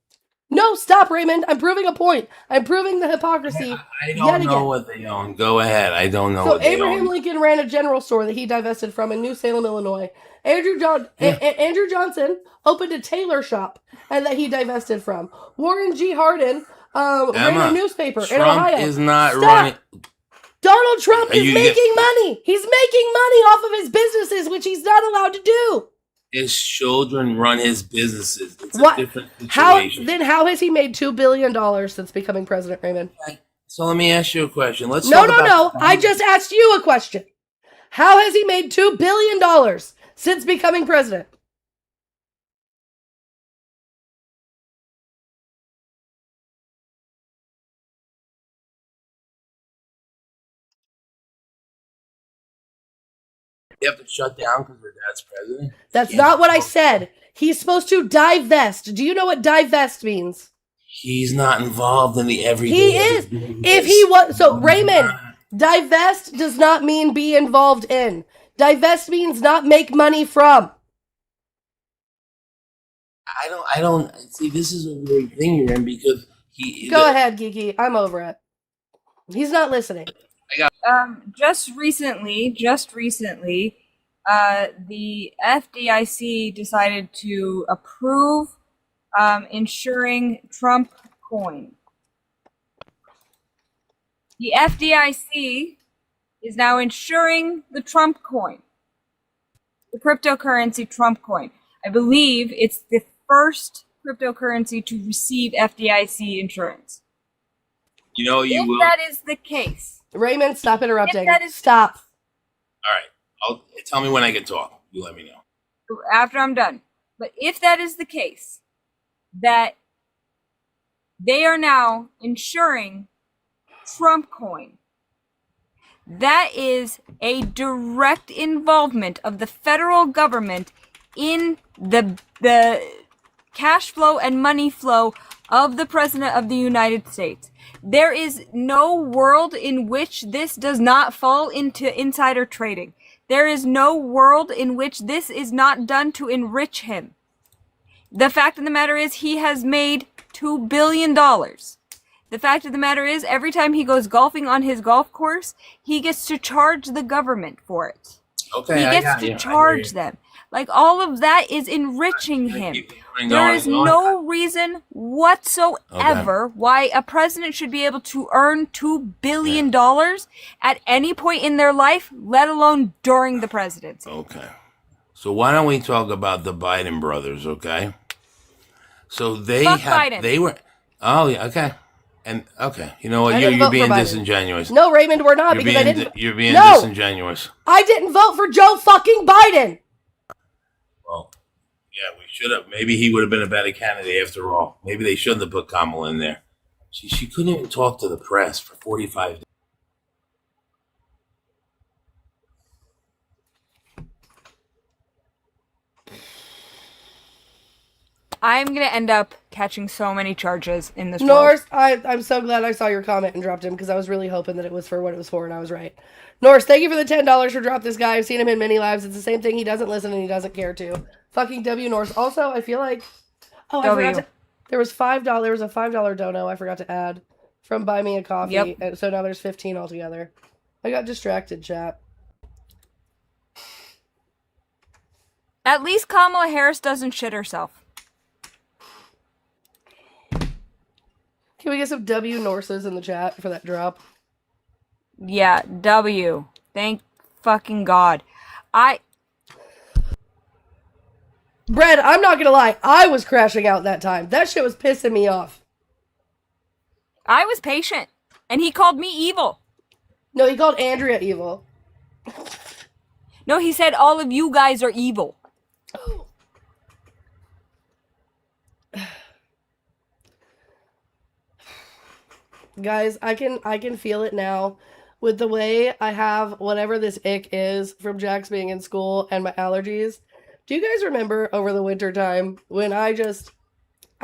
no, stop, Raymond. I'm proving a point. I'm proving the hypocrisy. I don't know what they own. Go ahead. I don't know what they own. So Abraham Lincoln ran a general store that he divested from in New Salem, Illinois. Andrew Johnson opened a tailor shop and that he divested from. Warren G. Hardin ran a newspaper in Ohio. Trump is not running. Donald Trump is making money. He's making money off of his businesses, which he's not allowed to do. His children run his businesses. It's a different situation. How has he made $2 billion since becoming president, Raymond? So let me ask you a question. No. I just asked you a question. How has he made $2 billion since becoming president? You have to shut down because their dad's president? That's not what I said. He's supposed to divest. Do you know what divest means? He's not involved in the everyday. He is. If he was, so Raymond, divest does not mean be involved in. Divest means not make money from. I don't see. This is a weird thing you're in because Go ahead, Geeky. I'm over it. He's not listening. Just recently, the FDIC decided to approve insuring Trump coin. The FDIC is now insuring the Trump coin, the cryptocurrency Trump coin. I believe it's the first cryptocurrency to receive FDIC insurance. You know, if that is the case. Raymond, stop interrupting. Stop. All right. Tell me when I can talk. You let me know. After I'm done. But if that is the case, that they are now insuring Trump coin, that is a direct involvement of the federal government in the cash flow and money flow of the President of the United States. There is no world in which this does not fall into insider trading. There is no world in which this is not done to enrich him. The fact of the matter is he has made $2 billion. The fact of the matter is every time he goes golfing on his golf course, he gets to charge the government for it. Okay, he gets to charge them. Like, all of that is enriching him. There is no reason whatsoever why a president should be able to earn $2 billion at any point in their life, let alone during the presidency. Okay. So why don't we talk about the Biden brothers, okay? So Biden. They were, oh yeah, okay. And okay, you know what? You're being disingenuous. No, Raymond, we're not because I didn't. You're being disingenuous. I didn't vote for Joe fucking Biden. Well, yeah, we should have. Maybe he would have been a better candidate after all. Maybe they shouldn't have put Kamala in there. She couldn't even talk to the press for 45 days. I'm going to end up catching so many charges in this Norse, I'm so glad I saw your comment and dropped him because I was really hoping that it was for what it was for, and I was right. Norse, thank you for the $10 for drop this guy. I've seen him in many lives. It's the same thing. He doesn't listen and he doesn't care to. Fucking W Norse. Also, I feel like... Oh, I forgot to... There was $5. There was a $5 dono I forgot to add from Buy Me a Coffee. Yep. And so now there's 15 altogether. I got distracted, chat. At least Kamala Harris doesn't shit herself. Can we get some W Norses in the chat for that drop? Yeah, W. Thank fucking God. Brad, I'm not gonna lie. I was crashing out that time. That shit was pissing me off. I was patient. And he called me evil. No, he called Andrea evil. No, he said all of you guys are evil. Guys, I can feel it now with the way I have whatever this ick is from Jax being in school and my allergies. Do you guys remember over the winter time when I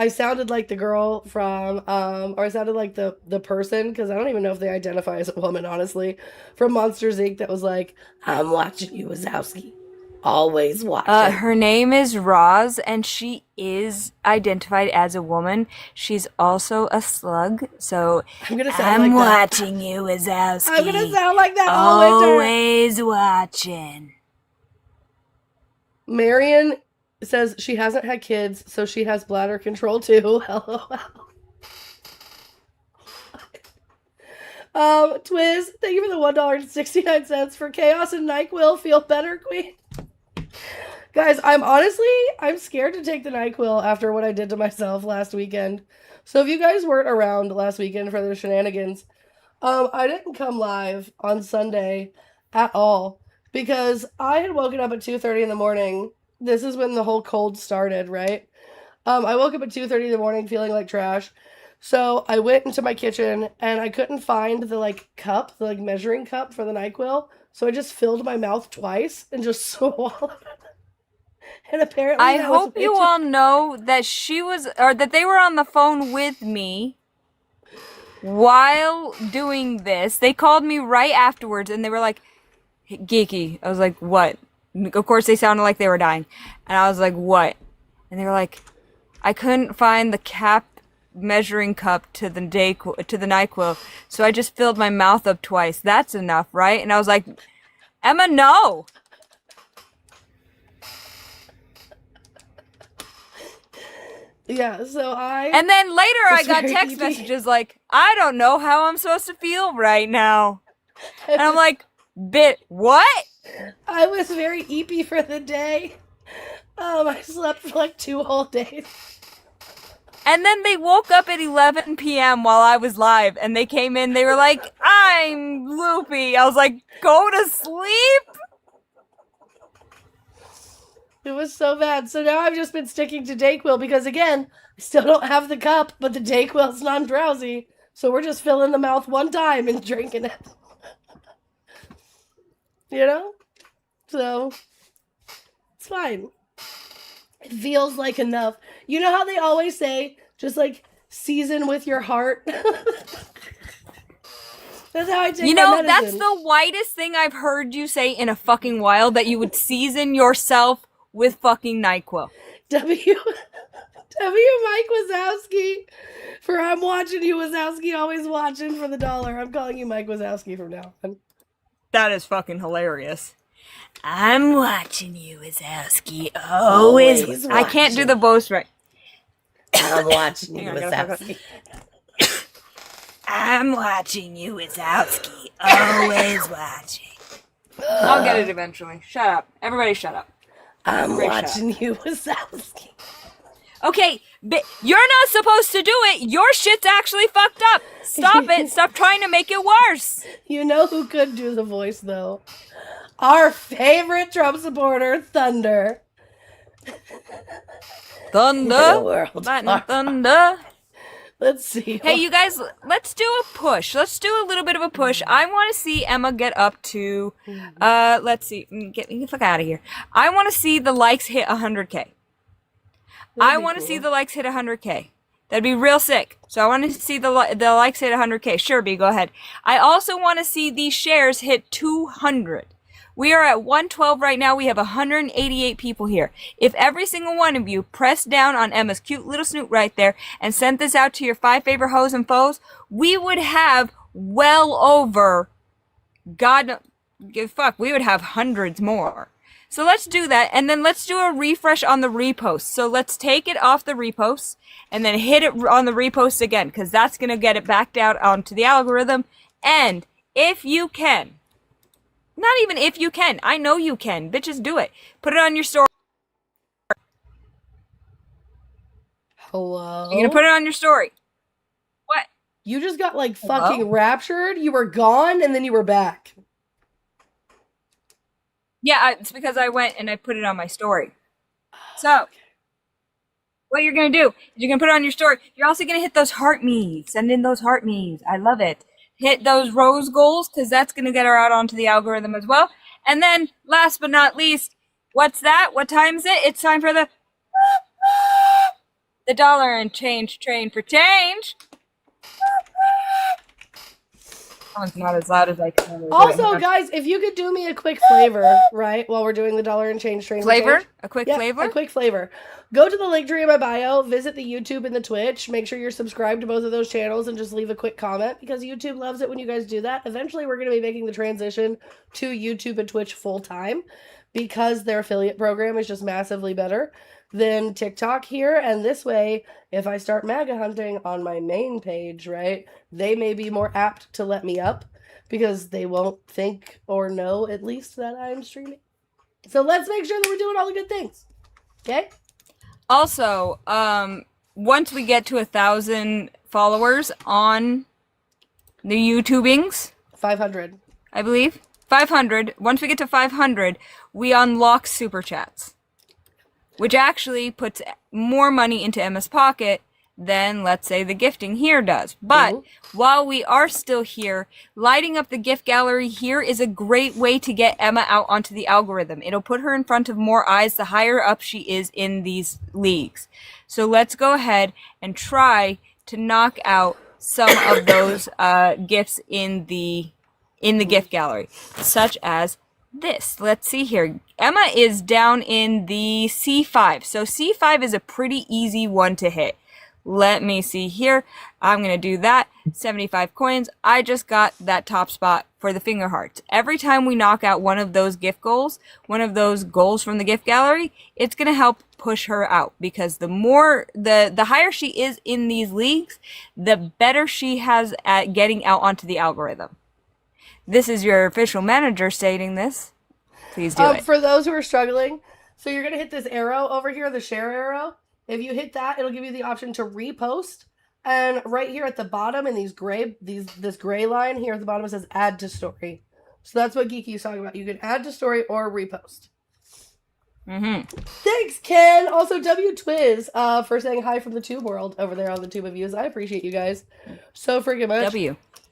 sounded like the girl from or I sounded like the person, because I don't even know if they identify as a woman, honestly, from Monsters Inc. that was like, I'm watching you, Wazowski. Always watching. Her name is Roz, and she is identified as a woman. She's also a slug, so I'm watching you, Wazowski. I'm gonna sound like that all winter. Always watching. Marion says she hasn't had kids, so she has bladder control too. LOL. Twiz, thank you for the $1.69 for Chaos and NyQuil. Feel better, Queen. Guys, I'm scared to take the NyQuil after what I did to myself last weekend. So if you guys weren't around last weekend for the shenanigans, I didn't come live on Sunday at all because I had woken up at 2:30 in the morning. This is when the whole cold started, right? I woke up at 2:30 in the morning feeling like trash. So I went into my kitchen and I couldn't find the cup, the measuring cup for the NyQuil. So I just filled my mouth twice and just swallowed. And apparently, I hope you all know that that they were on the phone with me while doing this. They called me right afterwards and they were like, hey, Geeky. I was like, what? Of course, they sounded like they were dying. And I was like, what? And they were like, I couldn't find the measuring cup to the NyQuil, so I just filled my mouth up twice. That's enough, right? And I was like, Emma, no. Yeah, so And then later I got text messages like, I don't know how I'm supposed to feel right now. And I'm like, what? I was very eepy for the day. I slept for like 2 whole days. And then they woke up at 11 p.m. while I was live, and they came in, they were like, I'm loopy. I was like, go to sleep? It was so bad. So now I've just been sticking to Dayquil because, again, I still don't have the cup, but the Dayquil's non-drowsy. So we're just filling the mouth one time and drinking it. You know? So, it's fine. It feels like enough. You know how they always say, just season with your heart? That's how I take my medicine. That's the whitest thing I've heard you say in a fucking while, that you would season yourself with fucking NyQuil. W. Mike Wazowski for I'm watching you, Wazowski, always watching for the $1. I'm calling you Mike Wazowski from now on. That is fucking hilarious. I'm watching you, Wazowski. Always watching. I can't do the voice right. I'm watching you, Wazowski. I'm watching you, Wazowski. Always watching. I'll get it eventually. Shut up. Everybody shut up. I'm watching you, Wazowski. Okay, but you're not supposed to do it. Your shit's actually fucked up. Stop it. Stop trying to make it worse. You know who could do the voice, though? Our favorite Trump supporter, Thunder. Thunder? Thunder? Let's see. Hey, you guys, let's do a push. Let's do a little bit of a push. I want to see Emma get up to, let's see, get the fuck out of here. I want to see the likes hit 100K. I want to see the likes hit 100K. That'd be real sick. So I want to see the likes hit 100K. Sure, B, go ahead. I also want to see these shares hit 200. We are at 112 right now. We have 188 people here. If every single one of you pressed down on Emma's cute little snoot right there and sent this out to your 5 favorite hoes and foes, we would have well over, we would have hundreds more. So let's do that, and then let's do a refresh on the repost. So let's take it off the repost, and then hit it on the repost again, because that's going to get it back down onto the algorithm. And if you can, not even if you can, I know you can, bitches, do it. Put it on your story. Hello? You're going to put it on your story. What? You just got fucking raptured? You were gone, and then you were back. Yeah, it's because I went and I put it on my story. So, what you're going to do is you're going to put it on your story. You're also going to hit those heart me's. Send in those heart me's. I love it. Hit those rose goals because that's going to get her out onto the algorithm as well. And then, last but not least, what's that? What time is it? It's time for the dollar and change train for change. That one's not as loud as I can. Really Also, guys, if you could do me a quick flavor, right, while we're doing the dollar and change train. Flavor? Change. A quick Yeah, flavor? A quick flavor. Go to the link tree in my bio, visit the YouTube and the Twitch. Make sure you're subscribed to both of those channels and just leave a quick comment because YouTube loves it when you guys do that. Eventually, we're going to be making the transition to YouTube and Twitch full time because their affiliate program is just massively better than TikTok here. And this way, if I start MAGA hunting on my main page, right, they may be more apt to let me up because they won't think or know, at least, that I'm streaming. So let's make sure that we're doing all the good things. Okay? Also, once we get to 1,000 followers on the YouTubings, 500, I believe, 500. Once we get to 500, we unlock super chats, which actually puts more money into Emma's pocket than, let's say, the gifting here does. But while we are still here, lighting up the gift gallery here is a great way to get Emma out onto the algorithm. It'll put her in front of more eyes the higher up she is in these leagues. So let's go ahead and try to knock out some of those gifts in the gift gallery, such as this. Let's see here. Emma is down in the C5. So C5 is a pretty easy one to hit. Let me see here. I'm going to do that. 75 coins. I just got that top spot for the finger hearts. Every time we knock out one of those gift goals, one of those goals from the gift gallery, it's going to help push her out because the more, the higher she is in these leagues, the better she has at getting out onto the algorithm. This is your official manager stating this. Please do it. For those who are struggling, so you're going to hit this arrow over here, the share arrow. If you hit that, it'll give you the option to repost. And right here at the bottom in this gray line here at the bottom, it says add to story. So that's what Geeky is talking about. You can add to story or repost. Thanks, Ken. Also, W Twiz for saying hi from the Tube World over there on the Tube of Views. I appreciate you guys so freaking much.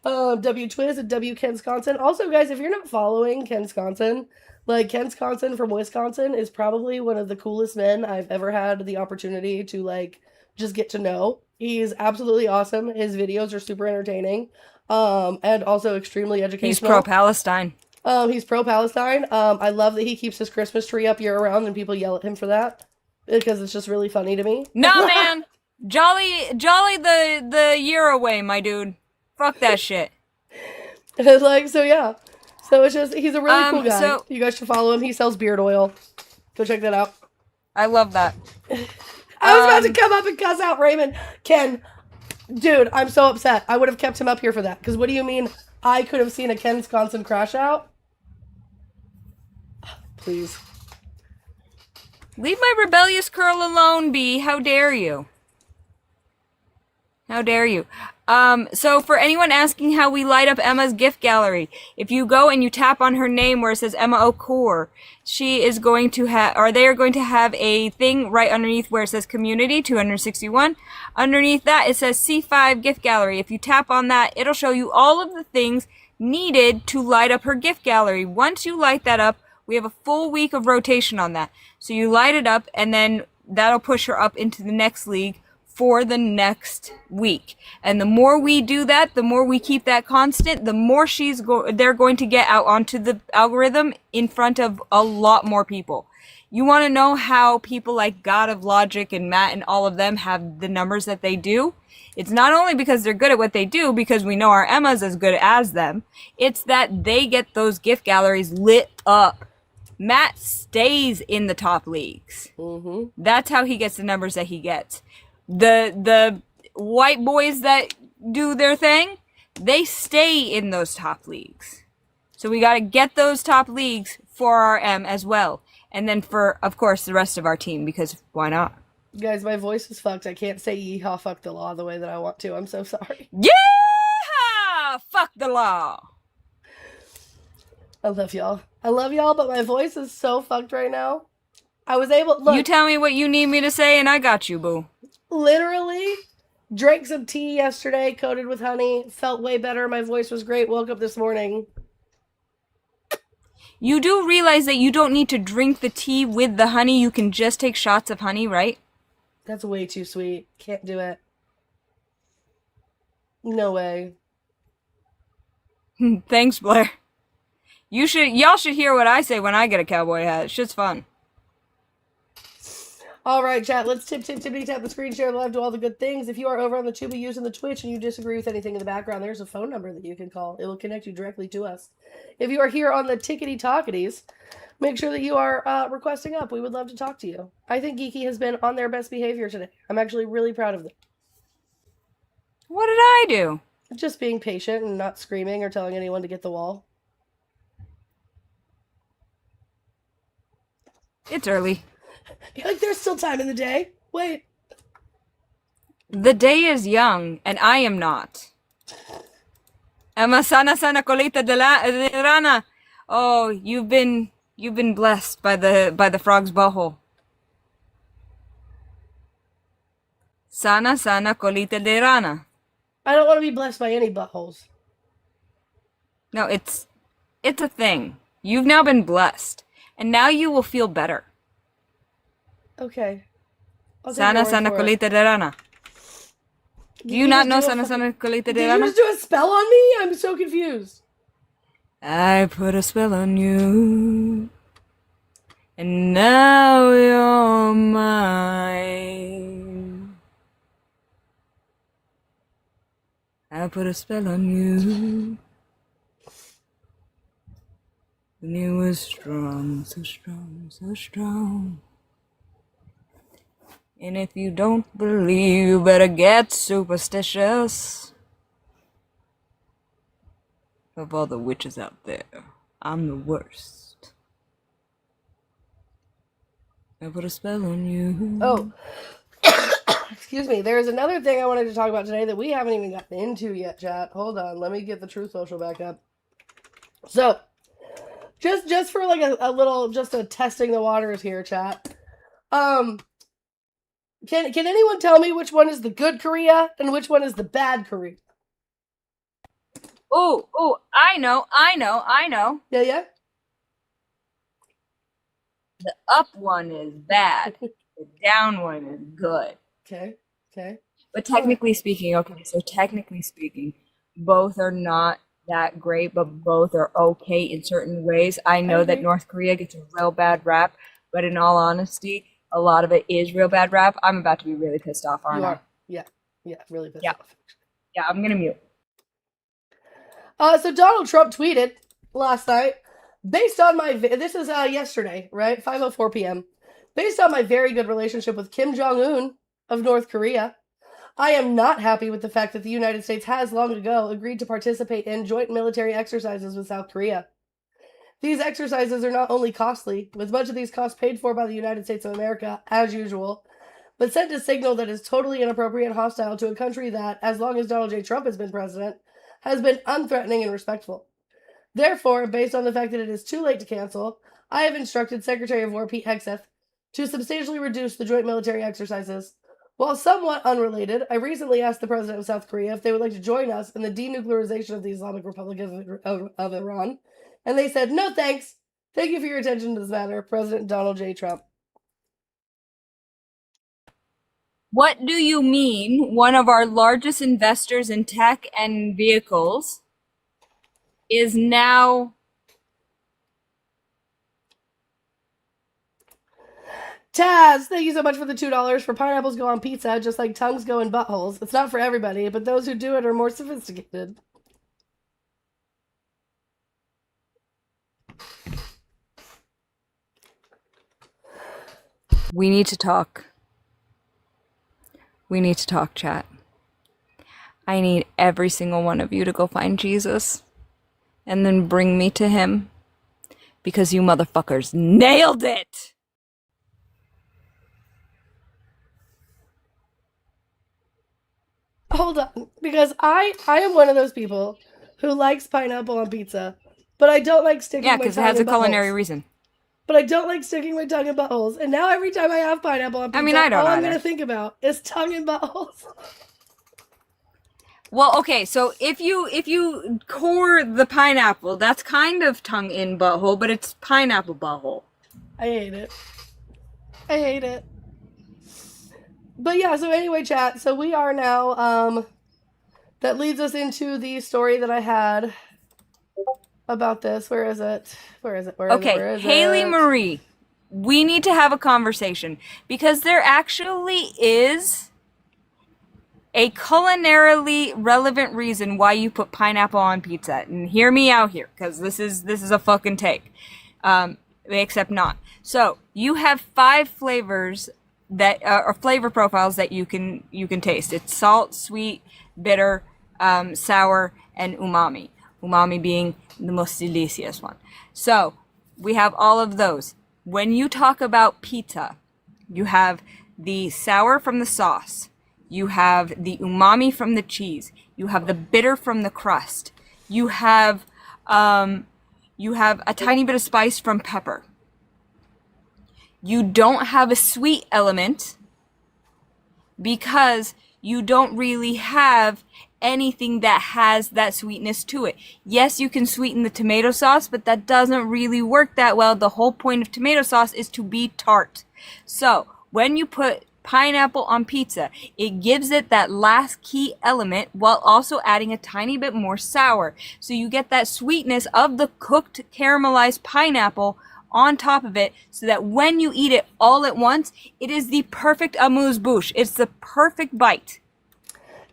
W Twiz and W Kensconsin. Also, guys, if you're not following Kensconsin, like Kensconsin from Wisconsin is probably one of the coolest men I've ever had the opportunity to like just get to know. He's absolutely awesome. His videos are super entertaining, and also extremely educational. He's pro-Palestine. He's pro-Palestine. I love that he keeps his Christmas tree up year round and people yell at him for that because it's just really funny to me. No, man. Jolly the year away, my dude. Fuck that shit. Like, so yeah. So it's just, he's a really cool guy. So, you guys should follow him. He sells beard oil. Go check that out. I love that. I was about to come up and cuss out Raymond. Ken, dude, I'm so upset. I would have kept him up here for that. Because what do you mean I could have seen a Kensconsin crash out? Please. Leave my rebellious curl alone, B. How dare you? How dare you? So for anyone asking how we light up Emma's gift gallery, if you go and you tap on her name where it says Emma O'Core, she is going to have, or they are going to have a thing right underneath where it says Community 261. Underneath that, it says C5 Gift Gallery. If you tap on that, it'll show you all of the things needed to light up her gift gallery. Once you light that up, we have a full week of rotation on that. So you light it up, and then that'll push her up into the next league for the next week. And the more we do that, the more we keep that constant, the more they're going to get out onto the algorithm in front of a lot more people. You want to know how people like God of Logic and Matt and all of them have the numbers that they do? It's not only because they're good at what they do, because we know our Emma's as good as them. It's that they get those gift galleries lit up. Matt stays in the top leagues. That's how he gets the numbers that he gets. The white boys that do their thing, they stay in those top leagues. So we got to get those top leagues for our M as well. And then for, of course, the rest of our team, because why not? Guys, my voice is fucked. I can't say yeehaw fuck the law the way that I want to. I'm so sorry. Yeah! Fuck the law. I love y'all. I love y'all, but my voice is so fucked right now. I was able. Look, you tell me what you need me to say, and I got you, boo. Literally, drank some tea yesterday, coated with honey. Felt way better. My voice was great. Woke up this morning. You do realize that you don't need to drink the tea with the honey. You can just take shots of honey, right? That's way too sweet. Can't do it. No way. Thanks, Blair. Y'all should hear what I say when I get a cowboy hat. It's just fun. All right, chat. Let's tippity tap the screen share live, do all the good things. If you are over on the Tubi using the Twitch and you disagree with anything in the background, there's a phone number that you can call. It will connect you directly to us. If you are here on the Tickety Talkities, make sure that you are requesting up. We would love to talk to you. I think Geeky has been on their best behavior today. I'm actually really proud of them. What did I do? Just being patient and not screaming or telling anyone to get the wall. It's early. Like, there's still time in the day. Wait. The day is young, and I am not. Emma sana colita de rana. Oh, you've been blessed by the frog's butthole. Sana colita de rana. I don't want to be blessed by any buttholes. No, it's a thing. You've now been blessed, and now you will feel better. Okay. Sana colita de rana. Do you not know sana colita de rana? Did you just do a spell on me? I'm so confused. I put a spell on you, and now you're mine. I put a spell on you, and you were strong, so strong, so strong. And if you don't believe, you better get superstitious. Of all the witches out there, I'm the worst. I put a spell on you. Oh. Excuse me. There's another thing I wanted to talk about today that we haven't even gotten into yet, chat. Hold on. Let me get the Truth Social back up. So, just for like a little, just a testing the waters here, chat. Can anyone tell me which one is the good Korea and which one is the bad Korea? Oh, I know. Yeah? The up one is bad. The down one is good. Okay. But technically speaking, both are not that great, but both are okay in certain ways. I know that North Korea gets a real bad rap, but in all honesty, a lot of it is real bad rap. I'm about to be really pissed off, aren't I? Yeah, really pissed off. Yeah, I'm gonna mute. So Donald Trump tweeted last night, based on my, this is yesterday, right? 5:04 p.m. Based on my very good relationship with Kim Jong-un of North Korea, I am not happy with the fact that the United States has long ago agreed to participate in joint military exercises with South Korea. These exercises are not only costly, with much of these costs paid for by the United States of America, as usual, but sent a signal that is totally inappropriate and hostile to a country that, as long as Donald J. Trump has been president, has been unthreatening and respectful. Therefore, based on the fact that it is too late to cancel, I have instructed Secretary of War Pete Hegseth to substantially reduce the joint military exercises. While somewhat unrelated, I recently asked the president of South Korea if they would like to join us in the denuclearization of the Islamic Republic of Iran, and they said, no thanks. Thank you for your attention to this matter, President Donald J. Trump. What do you mean one of our largest investors in tech and vehicles is now... Taz, thank you so much for the $2 for pineapples go on pizza, just like tongues go in buttholes. It's not for everybody, but those who do it are more sophisticated. We need to talk. We need to talk, chat. I need every single one of you to go find Jesus and then bring me to him, because you motherfuckers nailed it! Hold on, because I am one of those people who likes pineapple on pizza, But I don't like sticking my tongue in because it has a culinary buttholes. reason. But I don't like sticking my tongue in buttholes. And now every time I have pineapple on pizza, I don't all I'm either. going to think about is tongue in buttholes. Well, okay, so if you core the pineapple, that's kind of tongue in butthole, but it's pineapple butthole. I hate it. I hate it. But yeah, so anyway, chat, so we are now, that leads us into the story that I had about this. Where is it? Where is it? Where is Haley it? Marie, we need to have a conversation because there actually is a culinarily relevant reason why you put pineapple on pizza. And hear me out here, because this is a fucking take. Except not. So you have 5 flavors that are flavor profiles that you can taste. It's salt, sweet, bitter, sour, and umami. Umami being the most delicious one. So we have all of those. When you talk about pizza, you have the sour from the sauce. You have the umami from the cheese. You have the bitter from the crust. You have a tiny bit of spice from pepper. You don't have a sweet element because you don't really have anything that has that sweetness to it. Yes, you can sweeten the tomato sauce, but that doesn't really work that well. The whole point of tomato sauce is to be tart. So when you put pineapple on pizza, it gives it that last key element while also adding a tiny bit more sour. So you get that sweetness of the cooked caramelized pineapple on top of it, so that when you eat it all at once, it is the perfect amuse-bouche. It's the perfect bite.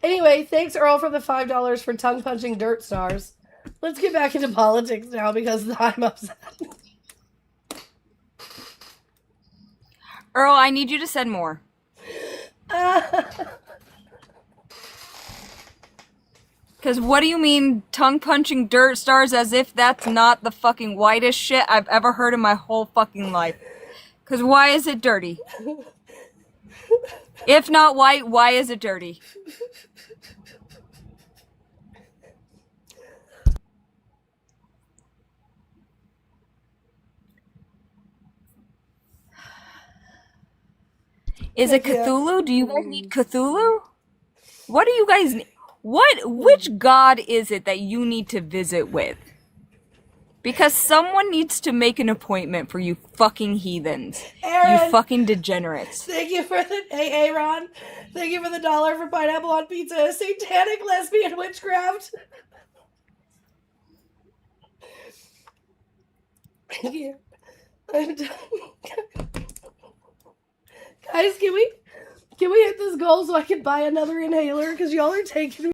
Anyway, thanks Earl for the $5 for tongue-punching dirt stars. Let's get back into politics now because I'm upset. Earl, I need you to send more. Because what do you mean tongue-punching dirt stars as if that's not the fucking whitest shit I've ever heard in my whole fucking life? Because why is it dirty? If not white, why is it dirty? Is it Cthulhu? Do you guys need Cthulhu? What do you guys need? Which god is it that you need to visit with? Because someone needs to make an appointment for you fucking heathens. Aaron, you fucking degenerates. Thank you for the Aaron. Thank you for the $1 for pineapple on pizza. Satanic lesbian witchcraft. Thank you. I'm done. Guys, can we hit this goal so I can buy another inhaler? Because y'all are taking